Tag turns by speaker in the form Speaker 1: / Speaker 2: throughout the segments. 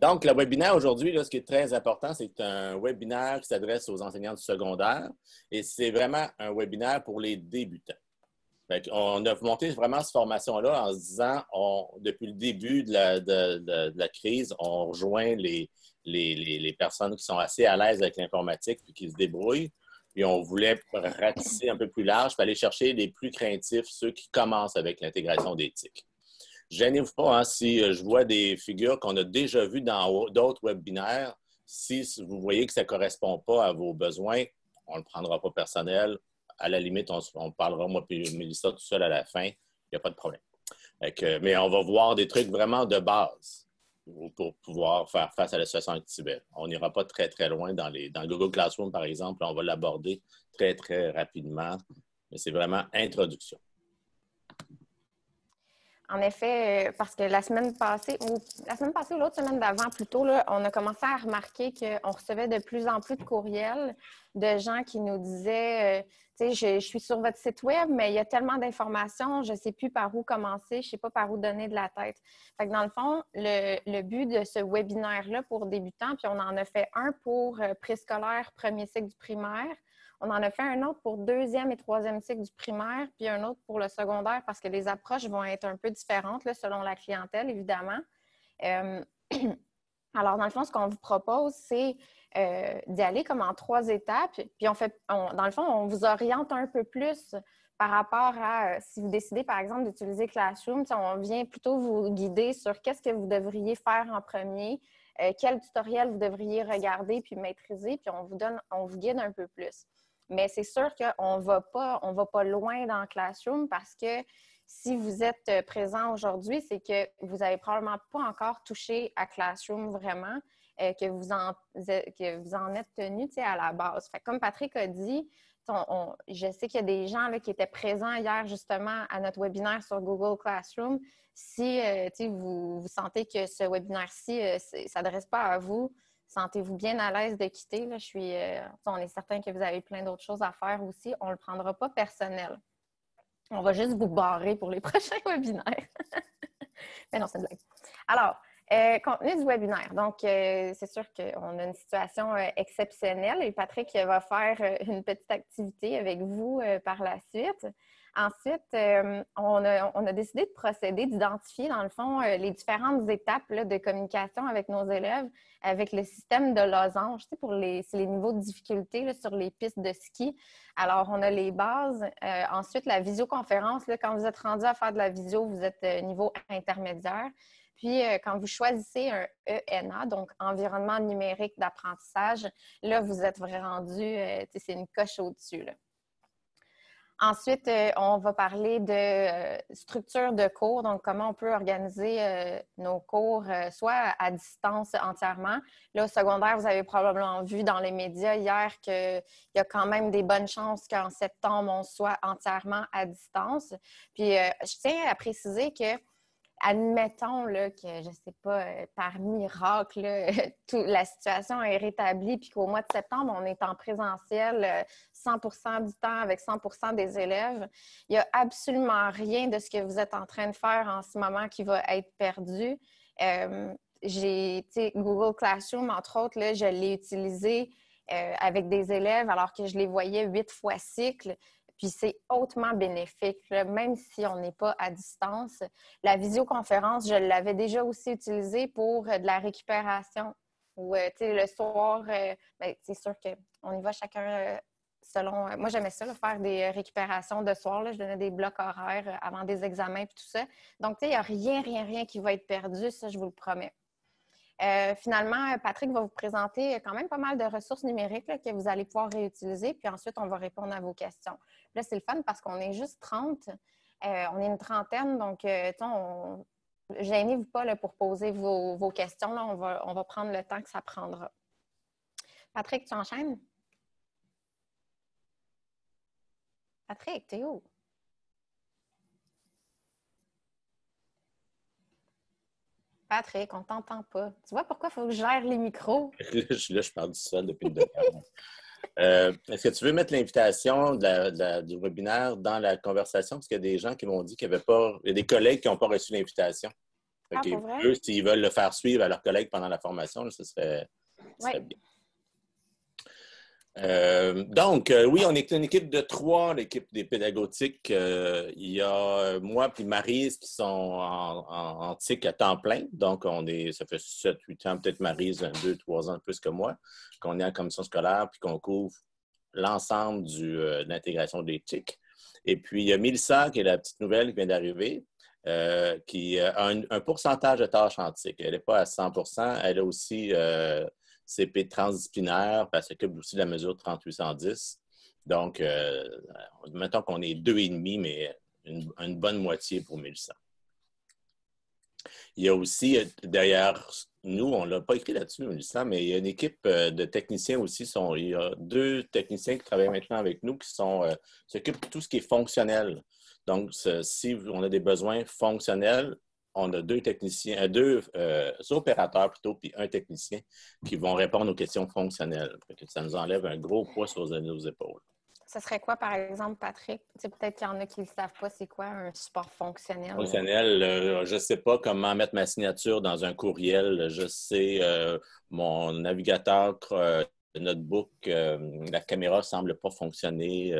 Speaker 1: Donc, le webinaire aujourd'hui, là, ce qui est très important, c'est un webinaire qui s'adresse aux enseignants du secondaire et c'est vraiment un webinaire pour les débutants. On a monté vraiment cette formation-là en se disant, depuis le début de la crise, on rejoint les personnes qui sont assez à l'aise avec l'informatique et qui se débrouillent. Puis on voulait ratisser un peu plus large, puis aller chercher les plus craintifs, ceux qui commencent avec l'intégration des TIC. Gênez-vous pas, hein, si je vois des figures qu'on a déjà vues dans d'autres webinaires. Si vous voyez que ça ne correspond pas à vos besoins, on ne le prendra pas personnel. À la limite, on parlera, moi et Mélissa, tout seul à la fin. Il n'y a pas de problème. Mais on va voir des trucs vraiment de base pour pouvoir faire face à la situation actuelle. On n'ira pas très, très loin dans Google Classroom, par exemple. On va l'aborder très, très rapidement. Mais c'est vraiment introduction.
Speaker 2: En effet, parce que la semaine passée ou l'autre semaine d'avant plutôt, là, on a commencé à remarquer qu'on recevait de plus en plus de courriels de gens qui nous disaient tu sais, je suis sur votre site web, mais il y a tellement d'informations, je ne sais plus par où commencer, je ne sais pas par où donner de la tête. Fait que dans le fond, le but de ce webinaire-là pour débutants, puis on en a fait un pour préscolaire, premier cycle du primaire. On en a fait un autre pour deuxième et troisième cycle du primaire, puis un autre pour le secondaire parce que les approches vont être un peu différentes là, selon la clientèle, évidemment. Alors, dans le fond, ce qu'on vous propose, c'est d'y aller comme en 3 étapes. Puis, dans le fond, on vous oriente un peu plus par rapport à si vous décidez, par exemple, d'utiliser Classroom. On vient plutôt vous guider sur qu'est-ce que vous devriez faire en premier, quel tutoriel vous devriez regarder puis maîtriser, puis on vous guide un peu plus. Mais c'est sûr qu'on ne va pas loin dans Classroom parce que si vous êtes présent aujourd'hui, c'est que vous n'avez probablement pas encore touché à Classroom vraiment, que vous en êtes tenu à la base. Fait, comme Patrick a dit, je sais qu'il y a des gens là, qui étaient présents hier justement à notre webinaire sur Google Classroom. Si vous sentez que ce webinaire-ci ne s'adresse pas à vous, sentez-vous bien à l'aise de quitter. Là. On est certain que vous avez plein d'autres choses à faire aussi. On ne le prendra pas personnel. On va juste vous barrer pour les prochains webinaires. Mais non, c'est une blague. Alors, contenu du webinaire. Donc, c'est sûr qu'on a une situation exceptionnelle et Patrick va faire une petite activité avec vous par la suite. Ensuite, on a décidé de procéder, d'identifier, dans le fond, les différentes étapes là, de communication avec nos élèves avec le système de losange, c'est les niveaux de difficulté là, sur les pistes de ski. Alors, on a les bases. Ensuite, la visioconférence, là, quand vous êtes rendu à faire de la visio, vous êtes niveau intermédiaire. Puis, quand vous choisissez un ENA, donc Environnement numérique d'apprentissage, là, vous êtes rendu, c'est une coche au-dessus, là. Ensuite, on va parler de structure de cours, donc comment on peut organiser nos cours, soit à distance entièrement. Là, au secondaire, vous avez probablement vu dans les médias hier qu'il y a quand même des bonnes chances qu'en septembre, on soit entièrement à distance. Puis, je tiens à préciser que admettons là, que, je ne sais pas, par miracle, là, la situation est rétablie puis qu'au mois de septembre, on est en présentiel 100% du temps avec 100% des élèves. Il n'y a absolument rien de ce que vous êtes en train de faire en ce moment qui va être perdu. Google Classroom, entre autres, là, je l'ai utilisé avec des élèves alors que je les voyais 8 fois cycle. Puis c'est hautement bénéfique, là, même si on n'est pas à distance. La visioconférence, je l'avais déjà aussi utilisée pour de la récupération. Ou, le soir, c'est sûr qu'on y va chacun selon... moi, j'aimais ça, là, faire des récupérations de soir. Là. Je donnais des blocs horaires avant des examens et tout ça. Donc, il n'y a rien qui va être perdu, ça, je vous le promets. Finalement, Patrick va vous présenter quand même pas mal de ressources numériques là, que vous allez pouvoir réutiliser. Puis ensuite, on va répondre à vos questions. Là, c'est le fun parce qu'on est juste 30. On est une trentaine, donc gênez-vous pas là, pour poser vos questions. Là, on va prendre le temps que ça prendra. Patrick, tu enchaînes? Patrick, t'es où? Patrick, on ne t'entend pas. Tu vois pourquoi il faut que je gère les micros?
Speaker 1: Je parle du sol depuis le début. Est-ce que tu veux mettre l'invitation du webinaire dans la conversation? Parce qu'il y a des gens qui m'ont dit qu'il n'y avait pas... Il y a des collègues qui n'ont pas reçu l'invitation.
Speaker 2: Pour vrai?
Speaker 1: Eux, s'ils veulent le faire suivre à leurs collègues pendant la formation, là, ce serait bien. Donc, oui, on est une équipe de 3, l'équipe des pédagogiques. Il y a moi puis Maryse qui sont en TIC à temps plein. Donc, ça fait 7-8 ans, peut-être Maryse, 2-3 ans de plus que moi, qu'on est en commission scolaire puis qu'on couvre l'ensemble de l'intégration des TIC. Et puis, il y a Mélissa, qui est la petite nouvelle qui vient d'arriver, qui a un pourcentage de tâches en TIC. Elle n'est pas à 100%. Elle a aussi CP transdisciplinaire, parce qu'elle s'occupe aussi de la mesure 3810. Donc, mettons qu'on est 2,5, mais une bonne moitié pour Mélissa. Il y a aussi, derrière nous, on ne l'a pas écrit là-dessus, Mélissa, mais il y a une équipe de techniciens aussi. Il y a 2 techniciens qui travaillent maintenant avec nous qui s'occupent de tout ce qui est fonctionnel. Donc, si on a des besoins fonctionnels, on a 2 techniciens, 2 opérateurs plutôt, puis 1 technicien qui vont répondre aux questions fonctionnelles. Ça nous enlève un gros poids sur nos épaules.
Speaker 2: Ce serait quoi, par exemple, Patrick? Peut-être qu'il y en a qui ne le savent pas, c'est quoi un support fonctionnel?
Speaker 1: Fonctionnel, je ne sais pas comment mettre ma signature dans un courriel. Je sais, mon navigateur, notebook, la caméra ne semble pas fonctionner.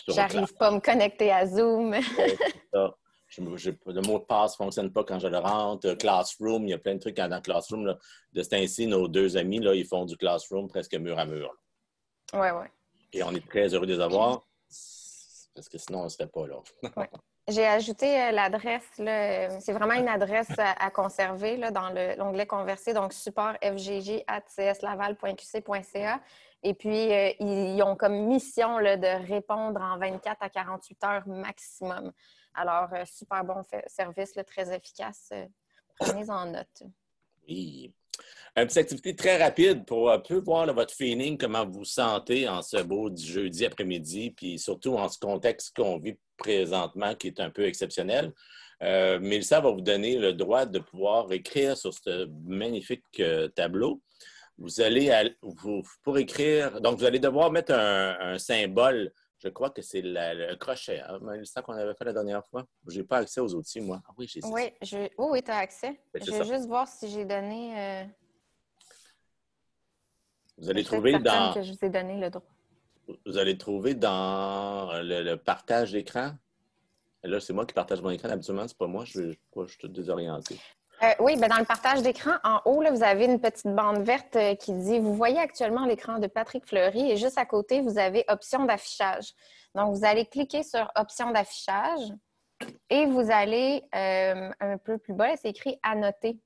Speaker 2: J'arrive pas à me connecter à Zoom.
Speaker 1: C'est ça. Le mot de passe ne fonctionne pas quand je le rentre. Classroom, il y a plein de trucs dans Classroom. Là. De ce temps-ci, nos 2 amis, là, ils font du Classroom presque mur à mur.
Speaker 2: Oui.
Speaker 1: Et on est très heureux de les avoir, parce que sinon, on ne serait pas là.
Speaker 2: Ouais. J'ai ajouté l'adresse. C'est vraiment une adresse à conserver là, dans l'onglet Converser, donc support fgg@cslaval.qc.ca. Et puis, ils ont comme mission là, de répondre en 24 à 48 heures maximum. Alors, super bon service, là, très efficace. Prenez-en note.
Speaker 1: Oui. Une petite activité très rapide pour un peu voir là, votre feeling, comment vous vous sentez en ce beau jeudi après-midi, puis surtout en ce contexte qu'on vit présentement qui est un peu exceptionnel. Mélissa va vous donner le droit de pouvoir écrire sur ce magnifique tableau. Vous allez, pour écrire, donc vous allez devoir mettre un symbole. Je crois que c'est le crochet, hein, Mélissa, qu'on avait fait la dernière fois. Je n'ai pas accès aux outils, moi. Ah oui, j'ai ça.
Speaker 2: Oui, oui, tu as accès. Je vais juste voir si j'ai donné...
Speaker 1: Vous allez trouver dans...
Speaker 2: que je vous ai donné le droit.
Speaker 1: Vous allez trouver dans le partage d'écran. Là, c'est moi qui partage mon écran habituellement, c'est pas moi, je suis tout désorienté.
Speaker 2: Oui, bien, dans le partage d'écran, en haut, là, vous avez une petite bande verte qui dit « Vous voyez actuellement l'écran de Patrick Fleury » et juste à côté, vous avez « Options d'affichage ». Donc, vous allez cliquer sur « Options d'affichage » et vous allez un peu plus bas, c'est écrit « Annoter ».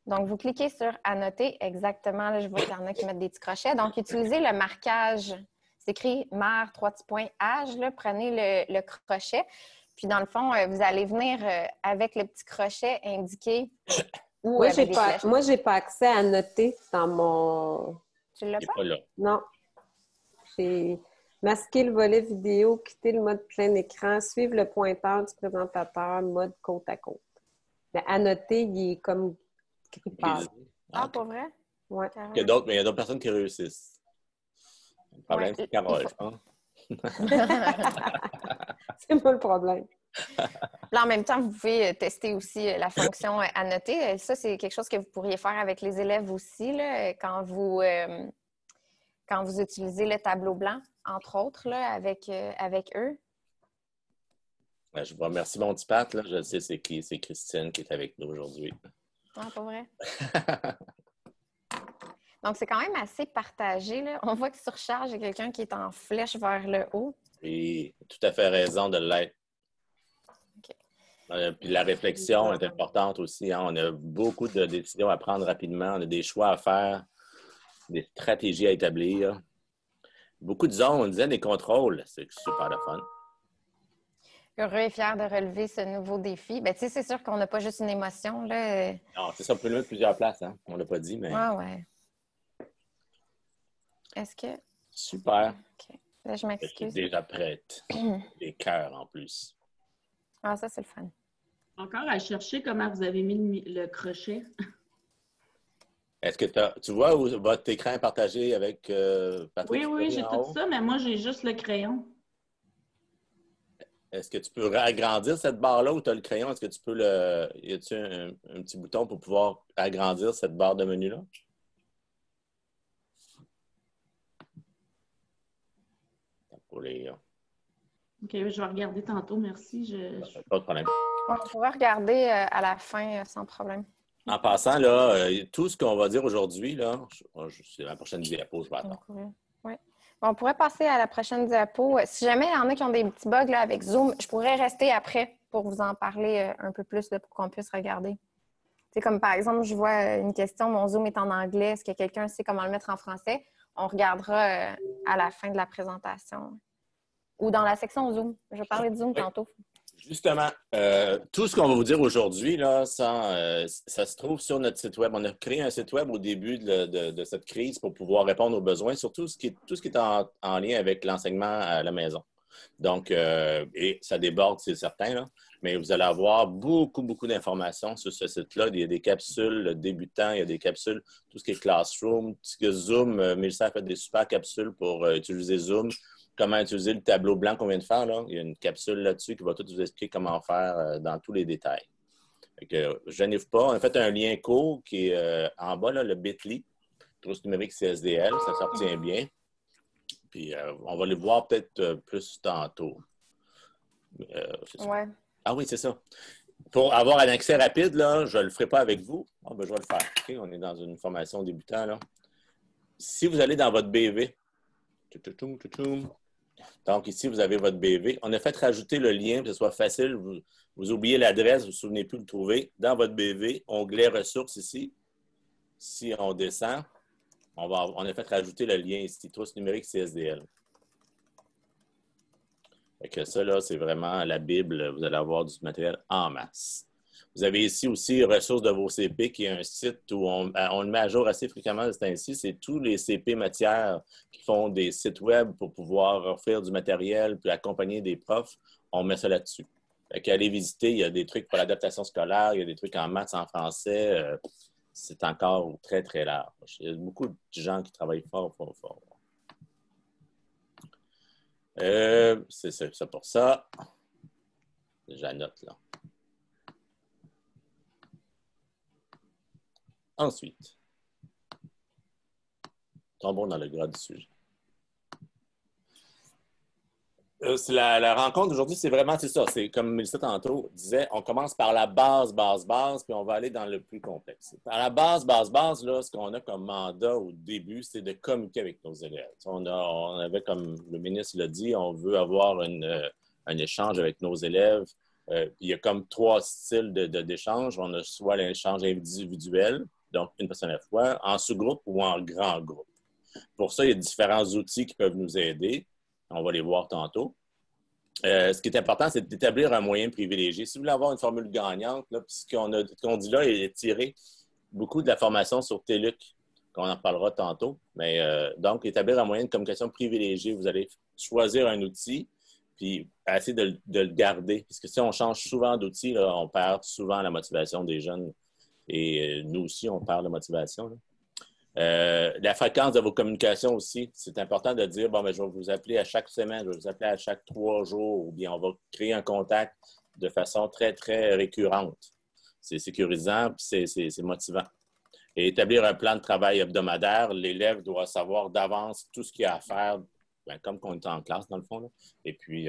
Speaker 2: Donc, vous cliquez sur « Annoter » exactement. Là, je vois qu'il y en a qui mettent des petits crochets. Donc, utilisez le marquage. C'est écrit « Mar » 3 petits points « Age ». Prenez le crochet. Puis, dans le fond, vous allez venir avec le petit crochet indiquer où
Speaker 3: moi, j'ai pas accès à noter dans mon...
Speaker 2: Tu l'as pas?
Speaker 1: Là.
Speaker 3: Non. J'ai masqué le volet vidéo, quitter le mode plein écran, suivre le pointeur du présentateur, mode côte à côte. Mais annoter, il est comme grippable.
Speaker 2: Ah, pas vrai?
Speaker 3: Oui.
Speaker 1: Il y a d'autres personnes qui réussissent. Le problème, c'est Carole, je pense.
Speaker 3: C'est pas le problème.
Speaker 2: Là, en même temps, vous pouvez tester aussi la fonction annoter. Ça, c'est quelque chose que vous pourriez faire avec les élèves aussi, là, quand vous utilisez le tableau blanc, entre autres, là, avec eux.
Speaker 1: Je vous remercie, mon petit Pat. Là. Je sais c'est qui. C'est Christine qui est avec nous aujourd'hui.
Speaker 2: Non, pas vrai? Donc, c'est quand même assez partagé. Là. On voit que surcharge, il y a quelqu'un qui est en flèche vers le haut.
Speaker 1: Oui, tout à fait raison de l'être.
Speaker 2: Okay.
Speaker 1: Puis la réflexion est importante aussi. Hein. On a beaucoup de décisions à prendre rapidement. On a des choix à faire, des stratégies à établir. Beaucoup de zones, on disait des contrôles. C'est super le fun.
Speaker 2: Heureux et fier de relever ce nouveau défi. Bien, tu sais, c'est sûr qu'on n'a pas juste une émotion. Là.
Speaker 1: Non, c'est ça, on peut le mettre plusieurs places. Hein. On ne l'a pas dit, mais...
Speaker 2: Ah ouais. Est-ce que...
Speaker 1: Super.
Speaker 2: OK. Là, je m'excuse.
Speaker 1: Je suis déjà prête. Des cœurs en plus.
Speaker 2: Ah, ça, c'est le fun.
Speaker 4: Encore à chercher comment vous avez mis le crochet.
Speaker 1: Est-ce que tu vois où votre écran est partagé avec Patrick?
Speaker 4: Oui, j'ai tout ça, mais moi, j'ai juste le crayon.
Speaker 1: est-ce que tu peux agrandir cette barre-là ou tu as le crayon? Est-ce que tu peux le. Y a-t-il un petit bouton pour pouvoir agrandir cette barre de menu-là? Pour les...
Speaker 4: OK, je vais regarder tantôt, merci.
Speaker 1: Pas de problème.
Speaker 2: On pourrait regarder à la fin sans problème.
Speaker 1: En passant, là, tout ce qu'on va dire aujourd'hui, là, c'est la prochaine diapo, je vais attendre.
Speaker 2: Oui. On pourrait passer à la prochaine diapo. Si jamais il y en a qui ont des petits bugs là, avec Zoom, je pourrais rester après pour vous en parler un peu plus là, pour qu'on puisse regarder. C'est comme par exemple, je vois une question, mon Zoom est en anglais, est-ce que quelqu'un sait comment le mettre en français? On regardera à la fin de la présentation. Ou dans la section Zoom. Je vais parler de Zoom tantôt.
Speaker 1: Justement, tout ce qu'on va vous dire aujourd'hui, là, ça se trouve sur notre site Web. On a créé un site Web au début de cette crise pour pouvoir répondre aux besoins, surtout tout ce qui est en lien avec l'enseignement à la maison. Donc, et ça déborde, c'est certain, là, mais vous allez avoir beaucoup, beaucoup d'informations sur ce site-là. Il y a des capsules débutants, il y a des capsules, tout ce qui est Classroom, tout ce qui est Zoom. Mélissa a fait des super capsules pour utiliser Zoom. Comment utiliser le tableau blanc qu'on vient de faire. Là. Il y a une capsule là-dessus qui va tout vous expliquer comment faire dans tous les détails. Gênez-vous pas. On a fait un lien court qui est en bas, là, le bit.ly, trousse numérique CSDL. Ça s'obtient bien. Puis on va les voir peut-être plus tantôt.
Speaker 2: Ouais.
Speaker 1: Ah oui, c'est ça. Pour avoir un accès rapide, là, je ne le ferai pas avec vous. Je vais le faire. Okay? On est dans une formation débutant. Là. Si vous allez dans votre BV, donc, ici, vous avez votre BV. On a fait rajouter le lien pour que ce soit facile. Vous oubliez l'adresse, vous ne vous souvenez plus de le trouver. Dans votre BV, onglet ressources ici. Si on descend, on a fait rajouter le lien ici, trousse numérique CSDL. Fait que ça, là, c'est vraiment la Bible. Vous allez avoir du matériel en masse. Vous avez ici aussi ressources de vos CP, qui est un site où on le met à jour assez fréquemment de ce temps-ci. C'est tous les CP matières qui font des sites web pour pouvoir offrir du matériel puis accompagner des profs. On met ça là-dessus. Fait qu'allez visiter, il y a des trucs pour l'adaptation scolaire, il y a des trucs en maths, en français. C'est encore très, très large. Il y a beaucoup de gens qui travaillent fort, fort, fort. C'est ça pour ça. J'annote là. Ensuite, tombons dans le gras du sujet. La rencontre d'aujourd'hui, c'est vraiment ça. C'est comme Mélissa tantôt disait, on commence par la base, puis on va aller dans le plus complexe. Par la base, là, ce qu'on a comme mandat au début, c'est de communiquer avec nos élèves. On avait, comme le ministre l'a dit, on veut avoir un échange avec nos élèves. Il y a comme 3 styles d'échange. On a soit l'échange individuel, donc une personne à la fois, en sous-groupe ou en grand groupe. Pour ça, il y a différents outils qui peuvent nous aider. On va les voir tantôt. Ce qui est important, c'est d'établir un moyen privilégié. Si vous voulez avoir une formule gagnante, là, puis ce qu'on dit là est tiré beaucoup de la formation sur TELUC, qu'on en parlera tantôt. Mais donc, établir un moyen de communication privilégié, vous allez choisir un outil, puis essayer de le garder. Parce que si on change souvent d'outil, on perd souvent la motivation des jeunes. Et nous aussi, on perd la motivation. La fréquence de vos communications aussi, c'est important de dire, bon, ben, je vais vous appeler à chaque semaine, je vais vous appeler à chaque 3 jours, ou bien on va créer un contact de façon très, très récurrente. C'est sécurisant, puis c'est motivant. Et établir un plan de travail hebdomadaire, l'élève doit savoir d'avance tout ce qu'il a à faire, ben, comme qu'on est en classe, dans le fond. Là. Et puis,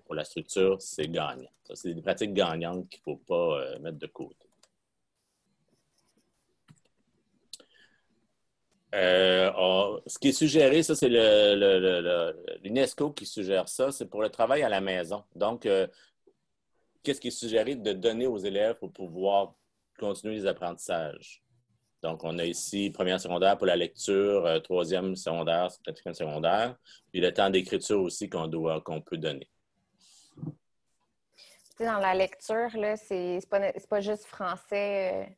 Speaker 1: pour la structure, c'est gagnant. Ça, c'est des pratiques gagnantes qu'il ne faut pas mettre de côté. Ce qui est suggéré, ça, c'est l'UNESCO qui suggère ça, c'est pour le travail à la maison. Donc, qu'est-ce qui est suggéré de donner aux élèves pour pouvoir continuer les apprentissages? Donc, on a ici première secondaire pour la lecture, troisième secondaire, quatrième secondaire, puis le temps d'écriture aussi qu'on peut donner.
Speaker 2: Dans la lecture, là, c'est pas juste français.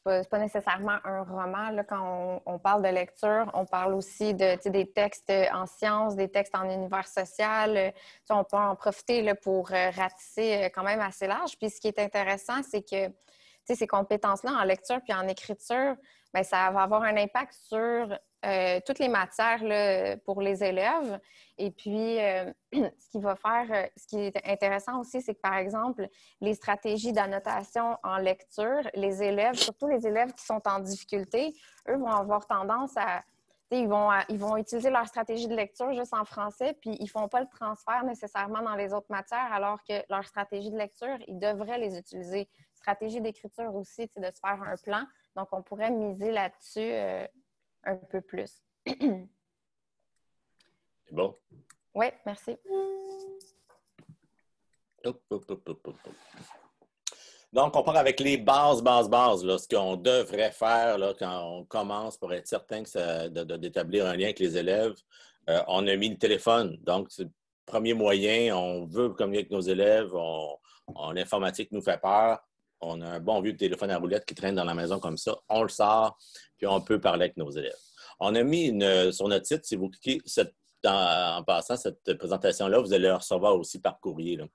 Speaker 2: C'est pas nécessairement un roman. Là, quand on parle de lecture, on parle aussi des textes en sciences, des textes en univers social. On peut en profiter là, pour ratisser quand même assez large. Puis ce qui est intéressant, c'est que ces compétences-là en lecture puis en écriture, bien, ça va avoir un impact sur toutes les matières là, pour les élèves. Et puis, ce qui est intéressant aussi, c'est que, par exemple, les stratégies d'annotation en lecture, les élèves, surtout les élèves qui sont en difficulté, eux vont avoir tendance à... Ils vont utiliser leur stratégie de lecture juste en français, puis ils ne font pas le transfert nécessairement dans les autres matières, alors que leur stratégie de lecture, ils devraient les utiliser. Stratégie d'écriture aussi, de se faire un plan. Donc, on pourrait miser là-dessus un peu plus.
Speaker 1: C'est bon?
Speaker 2: Oui, merci.
Speaker 1: Hop, hop, hop, hop, hop. Donc, on part avec les bases, là, ce qu'on devrait faire là, quand on commence pour être certain d'établir un lien avec les élèves. On a mis le téléphone. Donc, c'est le premier moyen. On veut communiquer avec nos élèves. L'informatique nous fait peur. On a un bon vieux téléphone à roulette qui traîne dans la maison comme ça. On le sort, puis on peut parler avec nos élèves. On a mis sur notre site, si vous cliquez en passant cette présentation-là, vous allez la recevoir aussi par courrier, là,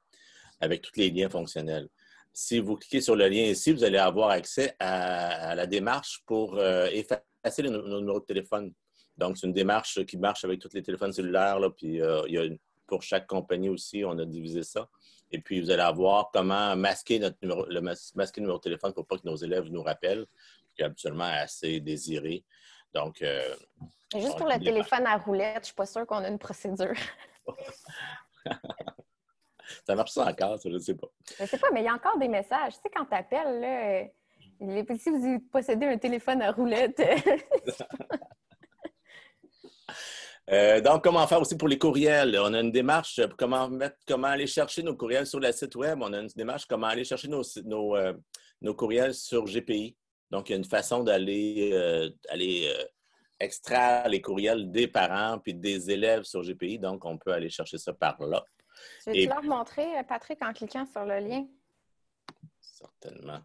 Speaker 1: avec tous les liens fonctionnels. Si vous cliquez sur le lien ici, vous allez avoir accès à la démarche pour effacer nos numéros de téléphone. Donc, c'est une démarche qui marche avec tous les téléphones cellulaires. Là, puis, pour chaque compagnie aussi, on a divisé ça. Et puis, vous allez avoir comment masquer masquer le numéro de téléphone pour pas que nos élèves nous rappellent, qui est absolument assez désiré. Donc,
Speaker 2: juste pour le téléphone à roulette, je ne suis pas sûre qu'on a une procédure.
Speaker 1: Ça marche ça encore, ça, je ne sais pas.
Speaker 2: Je ne sais pas, mais il y a encore des messages. Tu sais, quand tu appelles, là, si vous possédez un téléphone à roulette.
Speaker 1: Donc, comment faire aussi pour les courriels? On a une démarche, comment aller chercher nos courriels sur le site web. On a une démarche, comment aller chercher nos courriels sur GPI. Donc, il y a une façon d'aller extraire les courriels des parents puis des élèves sur GPI. Donc, on peut aller chercher ça par là.
Speaker 2: Tu veux-tu leur montrer, Patrick, en cliquant sur le lien?
Speaker 1: Certainement.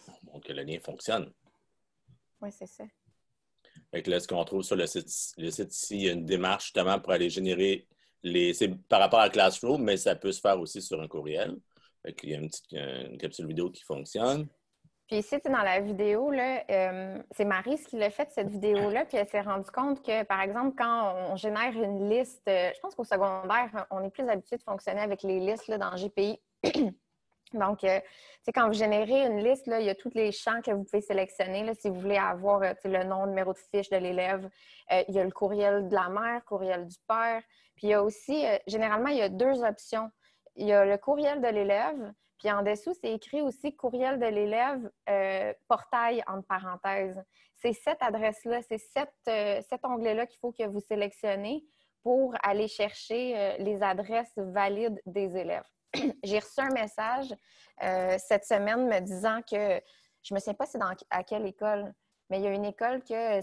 Speaker 1: On montre que le lien fonctionne.
Speaker 2: Oui, c'est ça.
Speaker 1: Fait que là, ce qu'on trouve sur le site ici, il y a une démarche justement pour aller générer c'est par rapport à Classroom, mais ça peut se faire aussi sur un courriel. Fait qu'il y a une capsule vidéo qui fonctionne.
Speaker 2: Puis ici, dans la vidéo, là, c'est Maryse qui l'a fait, cette vidéo-là, puis elle s'est rendue compte que, par exemple, quand on génère une liste, je pense qu'au secondaire, on est plus habitué de fonctionner avec les listes là, dans GPI. Donc, quand vous générez une liste, là, il y a tous les champs que vous pouvez sélectionner. Là, si vous voulez avoir le nom, le numéro de fiche de l'élève, il y a le courriel de la mère, courriel du père. Puis il y a aussi, généralement, il y a 2 options. Il y a le courriel de l'élève, puis en dessous, c'est écrit aussi courriel de l'élève, portail entre parenthèses. C'est cette adresse-là, c'est cet onglet-là qu'il faut que vous sélectionnez pour aller chercher les adresses valides des élèves. J'ai reçu un message cette semaine me disant que, je ne me souviens pas c'est à quelle école, mais il y a une école que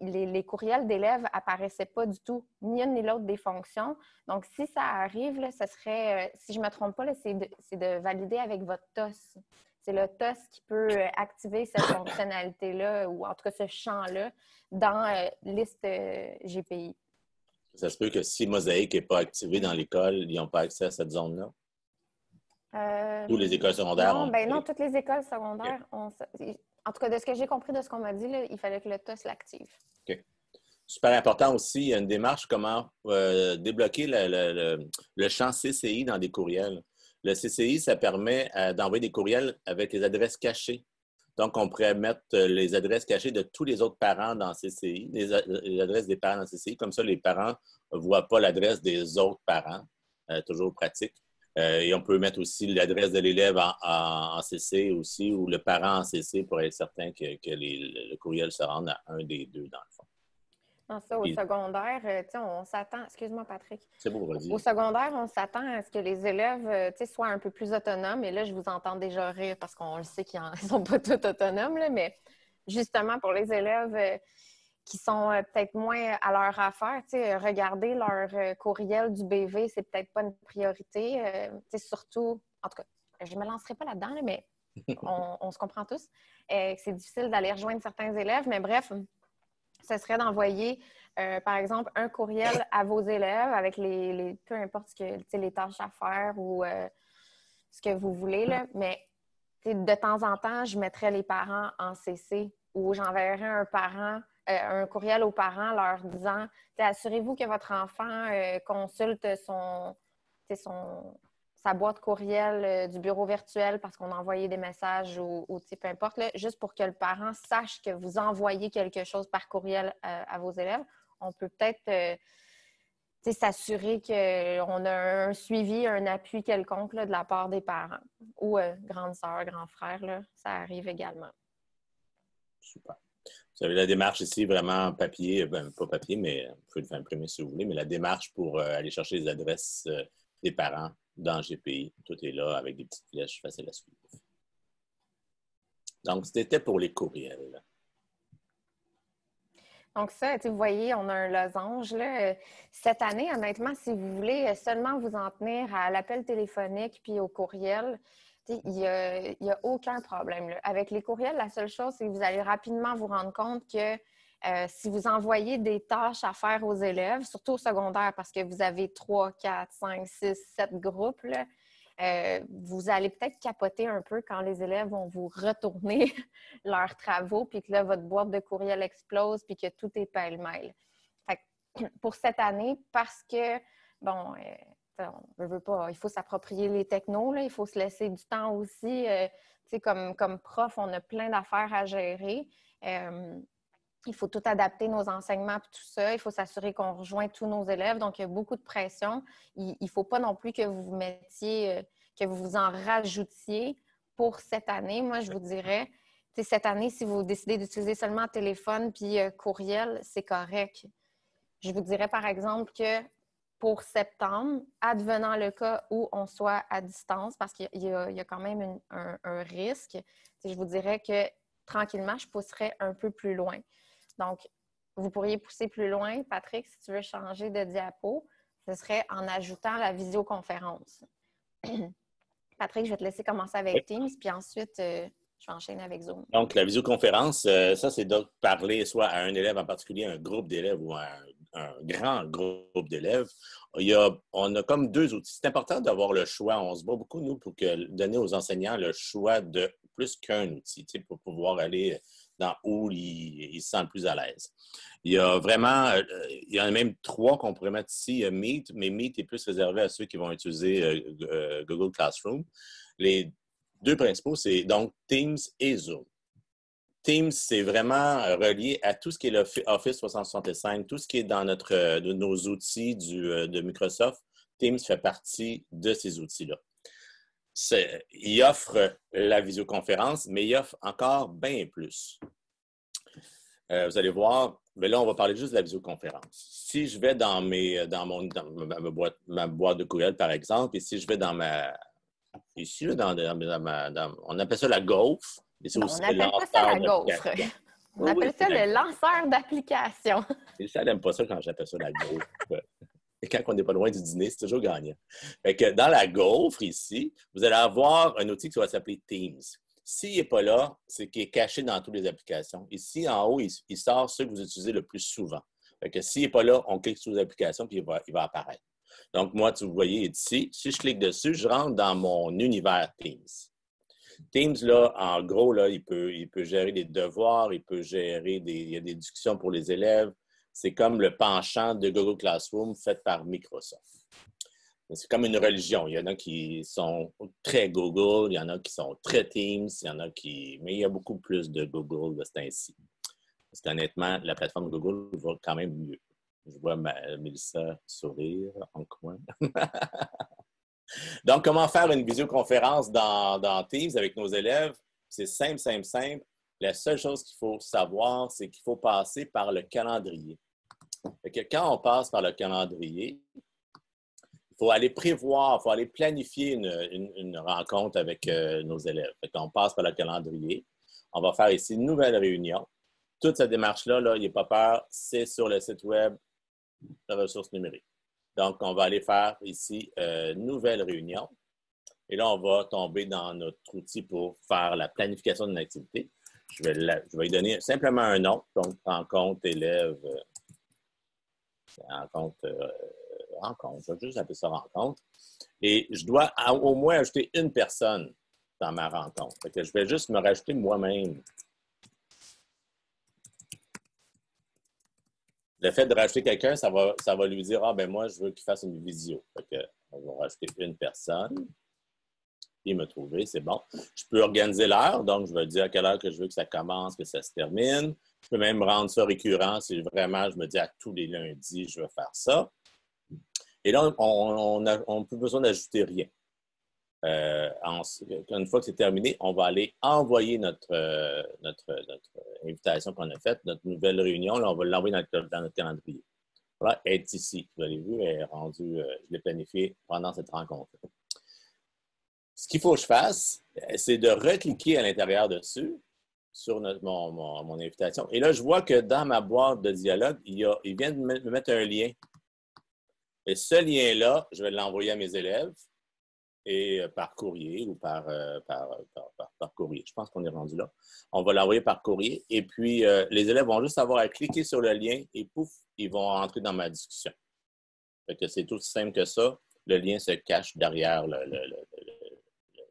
Speaker 2: les courriels d'élèves n'apparaissaient pas du tout, ni une ni l'autre des fonctions. Donc, si ça arrive, là, ce serait, si je ne me trompe pas, c'est de valider avec votre TOS. C'est le TOS qui peut activer cette fonctionnalité-là, ou en tout cas ce champ-là, dans liste GPI.
Speaker 1: Ça se peut que si Mosaïque n'est pas activé dans l'école, ils n'ont pas accès à cette zone-là? Toutes les écoles secondaires
Speaker 2: non, toutes les écoles secondaires ont ça. En tout cas, de ce que j'ai compris de ce qu'on m'a dit, là, il fallait que le TOS l'active.
Speaker 1: OK. Super important aussi, il y a une démarche comment débloquer le champ CCI dans des courriels. Le CCI, ça permet d'envoyer des courriels avec les adresses cachées. Donc, on pourrait mettre les adresses cachées de tous les autres parents dans CCI, les adresses des parents dans CCI. Comme ça, les parents ne voient pas l'adresse des autres parents. Toujours pratique. Et on peut mettre aussi l'adresse de l'élève en CC aussi, ou le parent en CC pour être certain que le courriel se rende à un des deux, dans le fond.
Speaker 2: Non, ça, au secondaire, on s'attend... Excuse-moi, Patrick.
Speaker 1: C'est beau, vas-y.
Speaker 2: Au secondaire, on s'attend à ce que les élèves soient un peu plus autonomes. Et là, je vous entends déjà rire parce qu'on le sait qu'ils ne sont pas tous autonomes, là, mais justement, pour les élèves qui sont peut-être moins à leur affaire, regarder leur courriel du BV, c'est peut-être pas une priorité. Surtout, en tout cas, je ne me lancerai pas là-dedans, là, mais on se comprend tous. C'est difficile d'aller rejoindre certains élèves, mais bref, ce serait d'envoyer, par exemple, un courriel à vos élèves avec peu importe les tâches à faire ou ce que vous voulez, là, mais de temps en temps, je mettrais les parents en CC ou j'enverrais un parent un courriel aux parents leur disant « Assurez-vous que votre enfant consulte sa boîte courriel du bureau virtuel parce qu'on a envoyé des messages ou peu importe, là, juste pour que le parent sache que vous envoyez quelque chose par courriel à vos élèves. On peut peut-être s'assurer qu'on a un suivi, un appui quelconque là, de la part des parents ou grande sœur, grand frère, là, ça arrive également.
Speaker 1: Super. Vous avez la démarche ici, vraiment papier, pas papier, mais vous pouvez le faire imprimer si vous voulez, mais la démarche pour aller chercher les adresses des parents dans GPI, tout est là avec des petites flèches faciles à suivre. Donc, c'était pour les courriels.
Speaker 2: Donc ça, vous voyez, on a un losange. Là. Cette année, honnêtement, si vous voulez seulement vous en tenir à l'appel téléphonique puis au courriel, il n'y a aucun problème. Là. Avec les courriels, la seule chose, c'est que vous allez rapidement vous rendre compte que si vous envoyez des tâches à faire aux élèves, surtout au secondaire, parce que vous avez 3, 4, 5, 6, 7 groupes, là, vous allez peut-être capoter un peu quand les élèves vont vous retourner leurs travaux, puis que là, votre boîte de courriel explose, puis que tout est pêle-mêle. Pour cette année, parce que, bon, on ne veut pas, il faut s'approprier les technos, là, il faut se laisser du temps aussi. Comme prof, on a plein d'affaires à gérer. Il faut tout adapter nos enseignements et tout ça. Il faut s'assurer qu'on rejoint tous nos élèves. Donc, il y a beaucoup de pression. Il ne faut pas non plus que vous vous mettiez, que vous vous en rajoutiez pour cette année. Moi, je vous dirais, cette année, si vous décidez d'utiliser seulement téléphone puis courriel, c'est correct. Je vous dirais, par exemple, que pour septembre, advenant le cas où on soit à distance, parce qu'il y a quand même un risque, je vous dirais que tranquillement, je pousserais un peu plus loin. Donc, vous pourriez pousser plus loin, Patrick, si tu veux changer de diapo, ce serait en ajoutant la visioconférence. Patrick, je vais te laisser commencer avec Teams, puis ensuite, je vais enchaîner avec Zoom.
Speaker 1: Donc, la visioconférence, ça, c'est de parler soit à un élève en particulier, un groupe d'élèves ou à un grand groupe d'élèves. On a comme deux outils. C'est important d'avoir le choix. On se bat beaucoup, nous, pour donner aux enseignants le choix de plus qu'un outil, pour pouvoir aller dans où ils se sentent le plus à l'aise. Il y a vraiment, il y en a même 3 qu'on pourrait mettre ici. Il y a Meet, mais Meet est plus réservé à ceux qui vont utiliser Google Classroom. Les 2 principaux, c'est donc Teams et Zoom. Teams, c'est vraiment relié à tout ce qui est l'Office 365, tout ce qui est dans de nos outils de Microsoft. Teams fait partie de ces outils-là. Il offre la visioconférence, mais il offre encore bien plus. Vous allez voir, mais là, on va parler juste de la visioconférence. Si je vais dans ma boîte de courriel, par exemple, et si je vais dans ici, là, on appelle ça la gaufre.
Speaker 2: On n'appelle pas ça la gaufre. On appelle ça le lanceur d'application.
Speaker 1: Et ça, elle n'aime pas ça quand j'appelle ça la gaufre. Et quand on n'est pas loin du dîner, c'est toujours gagnant. Fait que dans la gaufre, ici, vous allez avoir un outil qui va s'appeler Teams. S'il n'est pas là, c'est qu'il est caché dans toutes les applications. Ici, en haut, il sort ceux que vous utilisez le plus souvent. Fait que s'il n'est pas là, on clique sur les applications puis il va apparaître. Donc, moi, vous voyez ici, si je clique dessus, je rentre dans mon univers Teams. Teams, là, en gros, là, il peut gérer des devoirs, il peut gérer il y a des discussions pour les élèves. C'est comme le penchant de Google Classroom fait par Microsoft. C'est comme une religion. Il y en a qui sont très Google, il y en a qui sont très Teams, mais il y a beaucoup plus de Google de ce temps-ci. Parce qu'honnêtement, la plateforme Google va quand même mieux. Je vois Mélissa sourire en coin. Donc, comment faire une visioconférence dans Teams avec nos élèves? C'est simple, simple, simple. La seule chose qu'il faut savoir, c'est qu'il faut passer par le calendrier. Fait que quand on passe par le calendrier, il faut aller prévoir, il faut aller planifier une rencontre avec nos élèves. Fait qu'on passe par le calendrier. On va faire ici une nouvelle réunion. Toute cette démarche-là, il n'y a pas peur, c'est sur le site web de ressources numériques. Donc, on va aller faire ici nouvelle réunion. Et là, on va tomber dans notre outil pour faire la planification d'une activité. Je vais lui donner simplement un nom. Donc, rencontre élève. Rencontre. Je vais juste appeler ça rencontre. Et je dois au moins ajouter une personne dans ma rencontre. Fait que je vais juste me rajouter moi-même. Le fait de rajouter quelqu'un, ça va lui dire, ah, ben moi, je veux qu'il fasse une visio. Fait que, on va rajouter une personne. Il me trouver, c'est bon. Je peux organiser l'heure, donc je vais dire à quelle heure que je veux que ça commence, que ça se termine. Je peux même rendre ça récurrent si vraiment je me dis à tous les lundis, je veux faire ça. Et là, on n'a plus besoin d'ajouter rien. Une fois que c'est terminé, on va aller envoyer notre invitation qu'on a faite, notre nouvelle réunion. Là, on va l'envoyer dans notre calendrier. Voilà, elle est ici. Vous avez vu, elle est rendue, je l'ai planifiée pendant cette rencontre. Ce qu'il faut que je fasse, c'est de recliquer à l'intérieur dessus, sur mon invitation. Et là, je vois que dans ma boîte de dialogue, il vient de me mettre un lien. Et ce lien-là, je vais l'envoyer à mes élèves et par courrier ou par courrier. Je pense qu'on est rendu là. On va l'envoyer par courrier. Et puis, les élèves vont juste avoir à cliquer sur le lien et pouf, ils vont entrer dans ma discussion. Fait que c'est tout simple que ça. Le lien se cache derrière la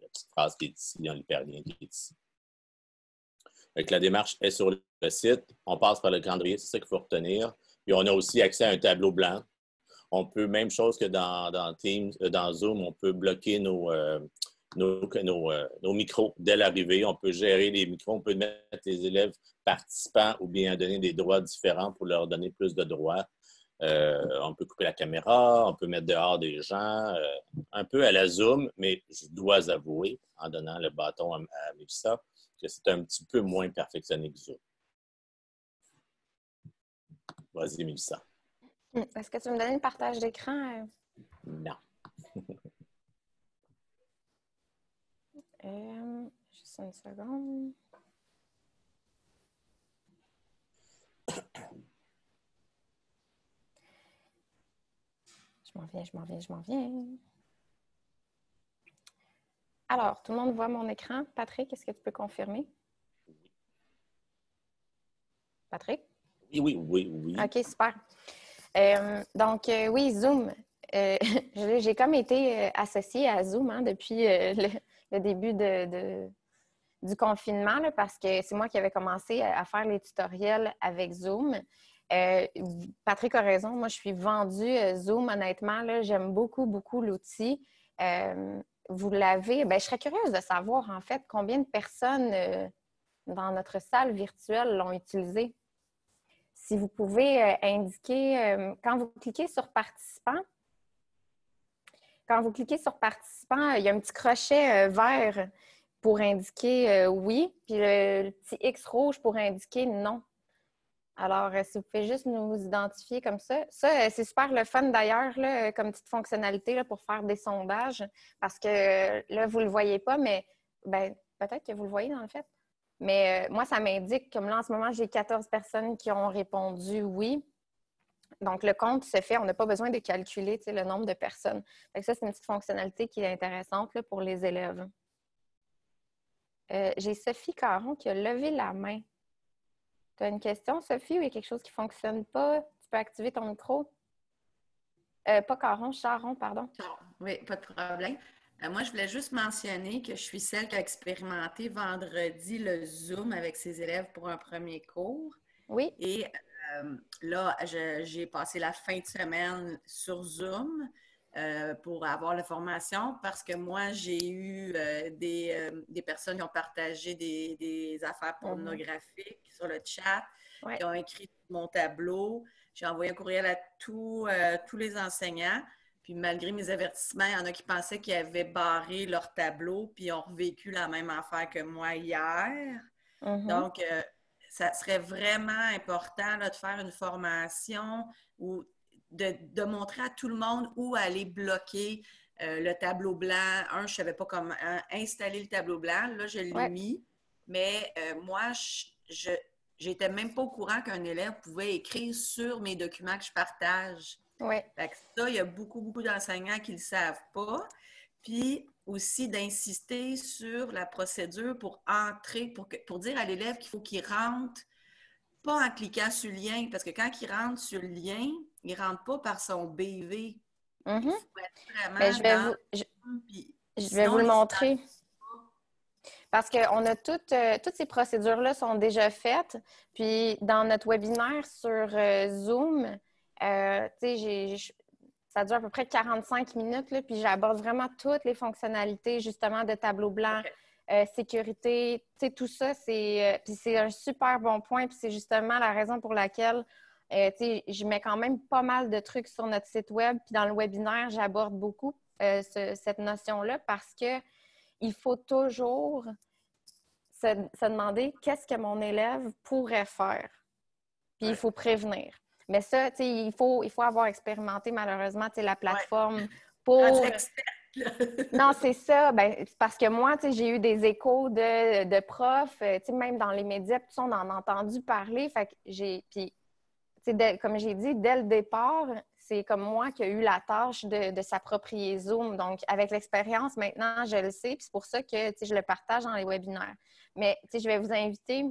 Speaker 1: petite phrase qui est ici, dans l'hyperlien qui est ici. Fait que la démarche est sur le site. On passe par le calendrier, c'est ça qu'il faut retenir. Puis on a aussi accès à un tableau blanc. On peut, même chose que dans Teams, dans Zoom, on peut bloquer nos micros dès l'arrivée. On peut gérer les micros. On peut mettre les élèves participants ou bien donner des droits différents pour leur donner plus de droits. On peut couper la caméra, on peut mettre dehors des gens, un peu à la Zoom, mais je dois avouer, en donnant le bâton à Mélissa, que c'est un petit peu moins perfectionné que Zoom. Vas-y, Mélissa.
Speaker 2: Est-ce que tu me donnes un partage d'écran?
Speaker 1: Non.
Speaker 2: Juste une seconde. Je m'en viens. Alors, tout le monde voit mon écran. Patrick, est-ce que tu peux confirmer? Patrick?
Speaker 1: Oui.
Speaker 2: OK, super. Donc, oui, Zoom. J'ai comme été associée à Zoom depuis le début du confinement, là, parce que c'est moi qui avais commencé à faire les tutoriels avec Zoom. Patrick a raison. Moi, je suis vendue Zoom, honnêtement. Là, j'aime beaucoup, beaucoup l'outil. Vous l'avez. Bien, je serais curieuse de savoir, en fait, combien de personnes dans notre salle virtuelle l'ont utilisé. Si vous pouvez indiquer, quand vous cliquez sur participants, il y a un petit crochet vert pour indiquer oui, puis le petit X rouge pour indiquer non. Alors, si vous pouvez juste nous identifier comme ça. Ça, c'est super le fun d'ailleurs, là, comme petite fonctionnalité là, pour faire des sondages, parce que là, vous ne le voyez pas, mais ben, peut-être que vous le voyez dans le fait. Mais moi, ça m'indique, comme là, en ce moment, j'ai 14 personnes qui ont répondu oui. Donc, le compte se fait. On n'a pas besoin de calculer le nombre de personnes. Fait que ça, c'est une petite fonctionnalité qui est intéressante là, pour les élèves. J'ai Sophie Caron qui a levé la main. Tu as une question, Sophie, ou il y a quelque chose qui ne fonctionne pas? Tu peux activer ton micro? Pas Caron, Charon, pardon.
Speaker 5: Oui, pas de problème. Moi, je voulais juste mentionner que je suis celle qui a expérimenté vendredi le Zoom avec ses élèves pour un premier cours.
Speaker 2: Oui.
Speaker 5: Et là, j'ai passé la fin de semaine sur Zoom pour avoir la formation parce que moi, j'ai eu des personnes qui ont partagé des affaires pornographiques sur le chat, qui ont écrit mon tableau. J'ai envoyé un courriel à tous les enseignants. Puis malgré mes avertissements, il y en a qui pensaient qu'ils avaient barré leur tableau puis ils ont revécu la même affaire que moi hier. Donc, ça serait vraiment important là, de faire une formation ou de montrer à tout le monde où aller bloquer le tableau blanc. Je ne savais pas comment installer le tableau blanc. Là, je l'ai mis. Mais moi, je n'étais même pas au courant qu'un élève pouvait écrire sur mes documents que je partage.
Speaker 2: Oui.
Speaker 5: Fait que ça, il y a beaucoup, beaucoup d'enseignants qui ne le savent pas. Puis aussi d'insister sur la procédure pour entrer, pour dire à l'élève qu'il faut qu'il rentre, pas en cliquant sur le lien, parce que quand il rentre sur le lien, il ne rentre pas par son BV. Il faut être vraiment
Speaker 2: je vais vous le montrer. Parce que on a toutes ces procédures-là sont déjà faites. Puis, dans notre webinaire sur Zoom, ça dure à peu près 45 minutes, là, puis j'aborde vraiment toutes les fonctionnalités, justement, de tableau blanc, sécurité, tout ça, puis c'est un super bon point, puis c'est justement la raison pour laquelle je mets quand même pas mal de trucs sur notre site web, puis dans le webinaire, j'aborde beaucoup cette notion-là parce que il faut toujours se demander qu'est-ce que mon élève pourrait faire. Puis il faut prévenir. Mais ça, il faut avoir expérimenté malheureusement la plateforme pour... Non, c'est ça. Ben, c'est parce que moi, j'ai eu des échos de profs, même dans les médias, tout ça, on en a entendu parler. Fait que puis, comme j'ai dit, dès le départ, c'est comme moi qui ai eu la tâche de s'approprier Zoom. Donc, avec l'expérience, maintenant, je le sais. Puis c'est pour ça que je le partage dans les webinaires. Mais je vais vous inviter.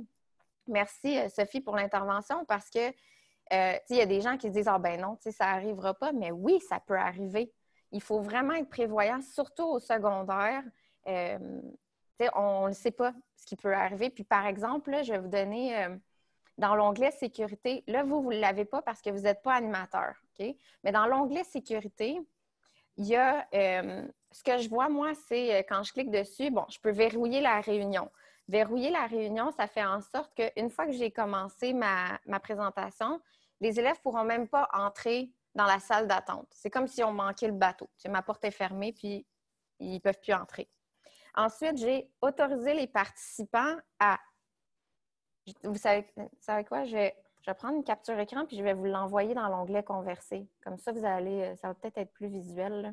Speaker 2: Merci, Sophie, pour l'intervention parce que il y a des gens qui se disent « Ah ben non, ça n'arrivera pas. » Mais oui, ça peut arriver. Il faut vraiment être prévoyant, surtout au secondaire. On ne sait pas ce qui peut arriver. Puis, par exemple, là, je vais vous donner dans l'onglet sécurité. Là, vous ne l'avez pas parce que vous n'êtes pas animateur. Okay? Mais dans l'onglet sécurité, il y a ce que je vois, moi, c'est quand je clique dessus, bon, je peux verrouiller la réunion. Verrouiller la réunion, ça fait en sorte qu'une fois que j'ai commencé ma présentation, les élèves ne pourront même pas entrer dans la salle d'attente. C'est comme si on manquait le bateau. Ma porte est fermée, puis ils ne peuvent plus entrer. Ensuite, j'ai autorisé les participants à... Vous savez quoi? Je vais prendre une capture écran, puis je vais vous l'envoyer dans l'onglet « Converser ». Comme ça, ça va peut-être être plus visuel. Là.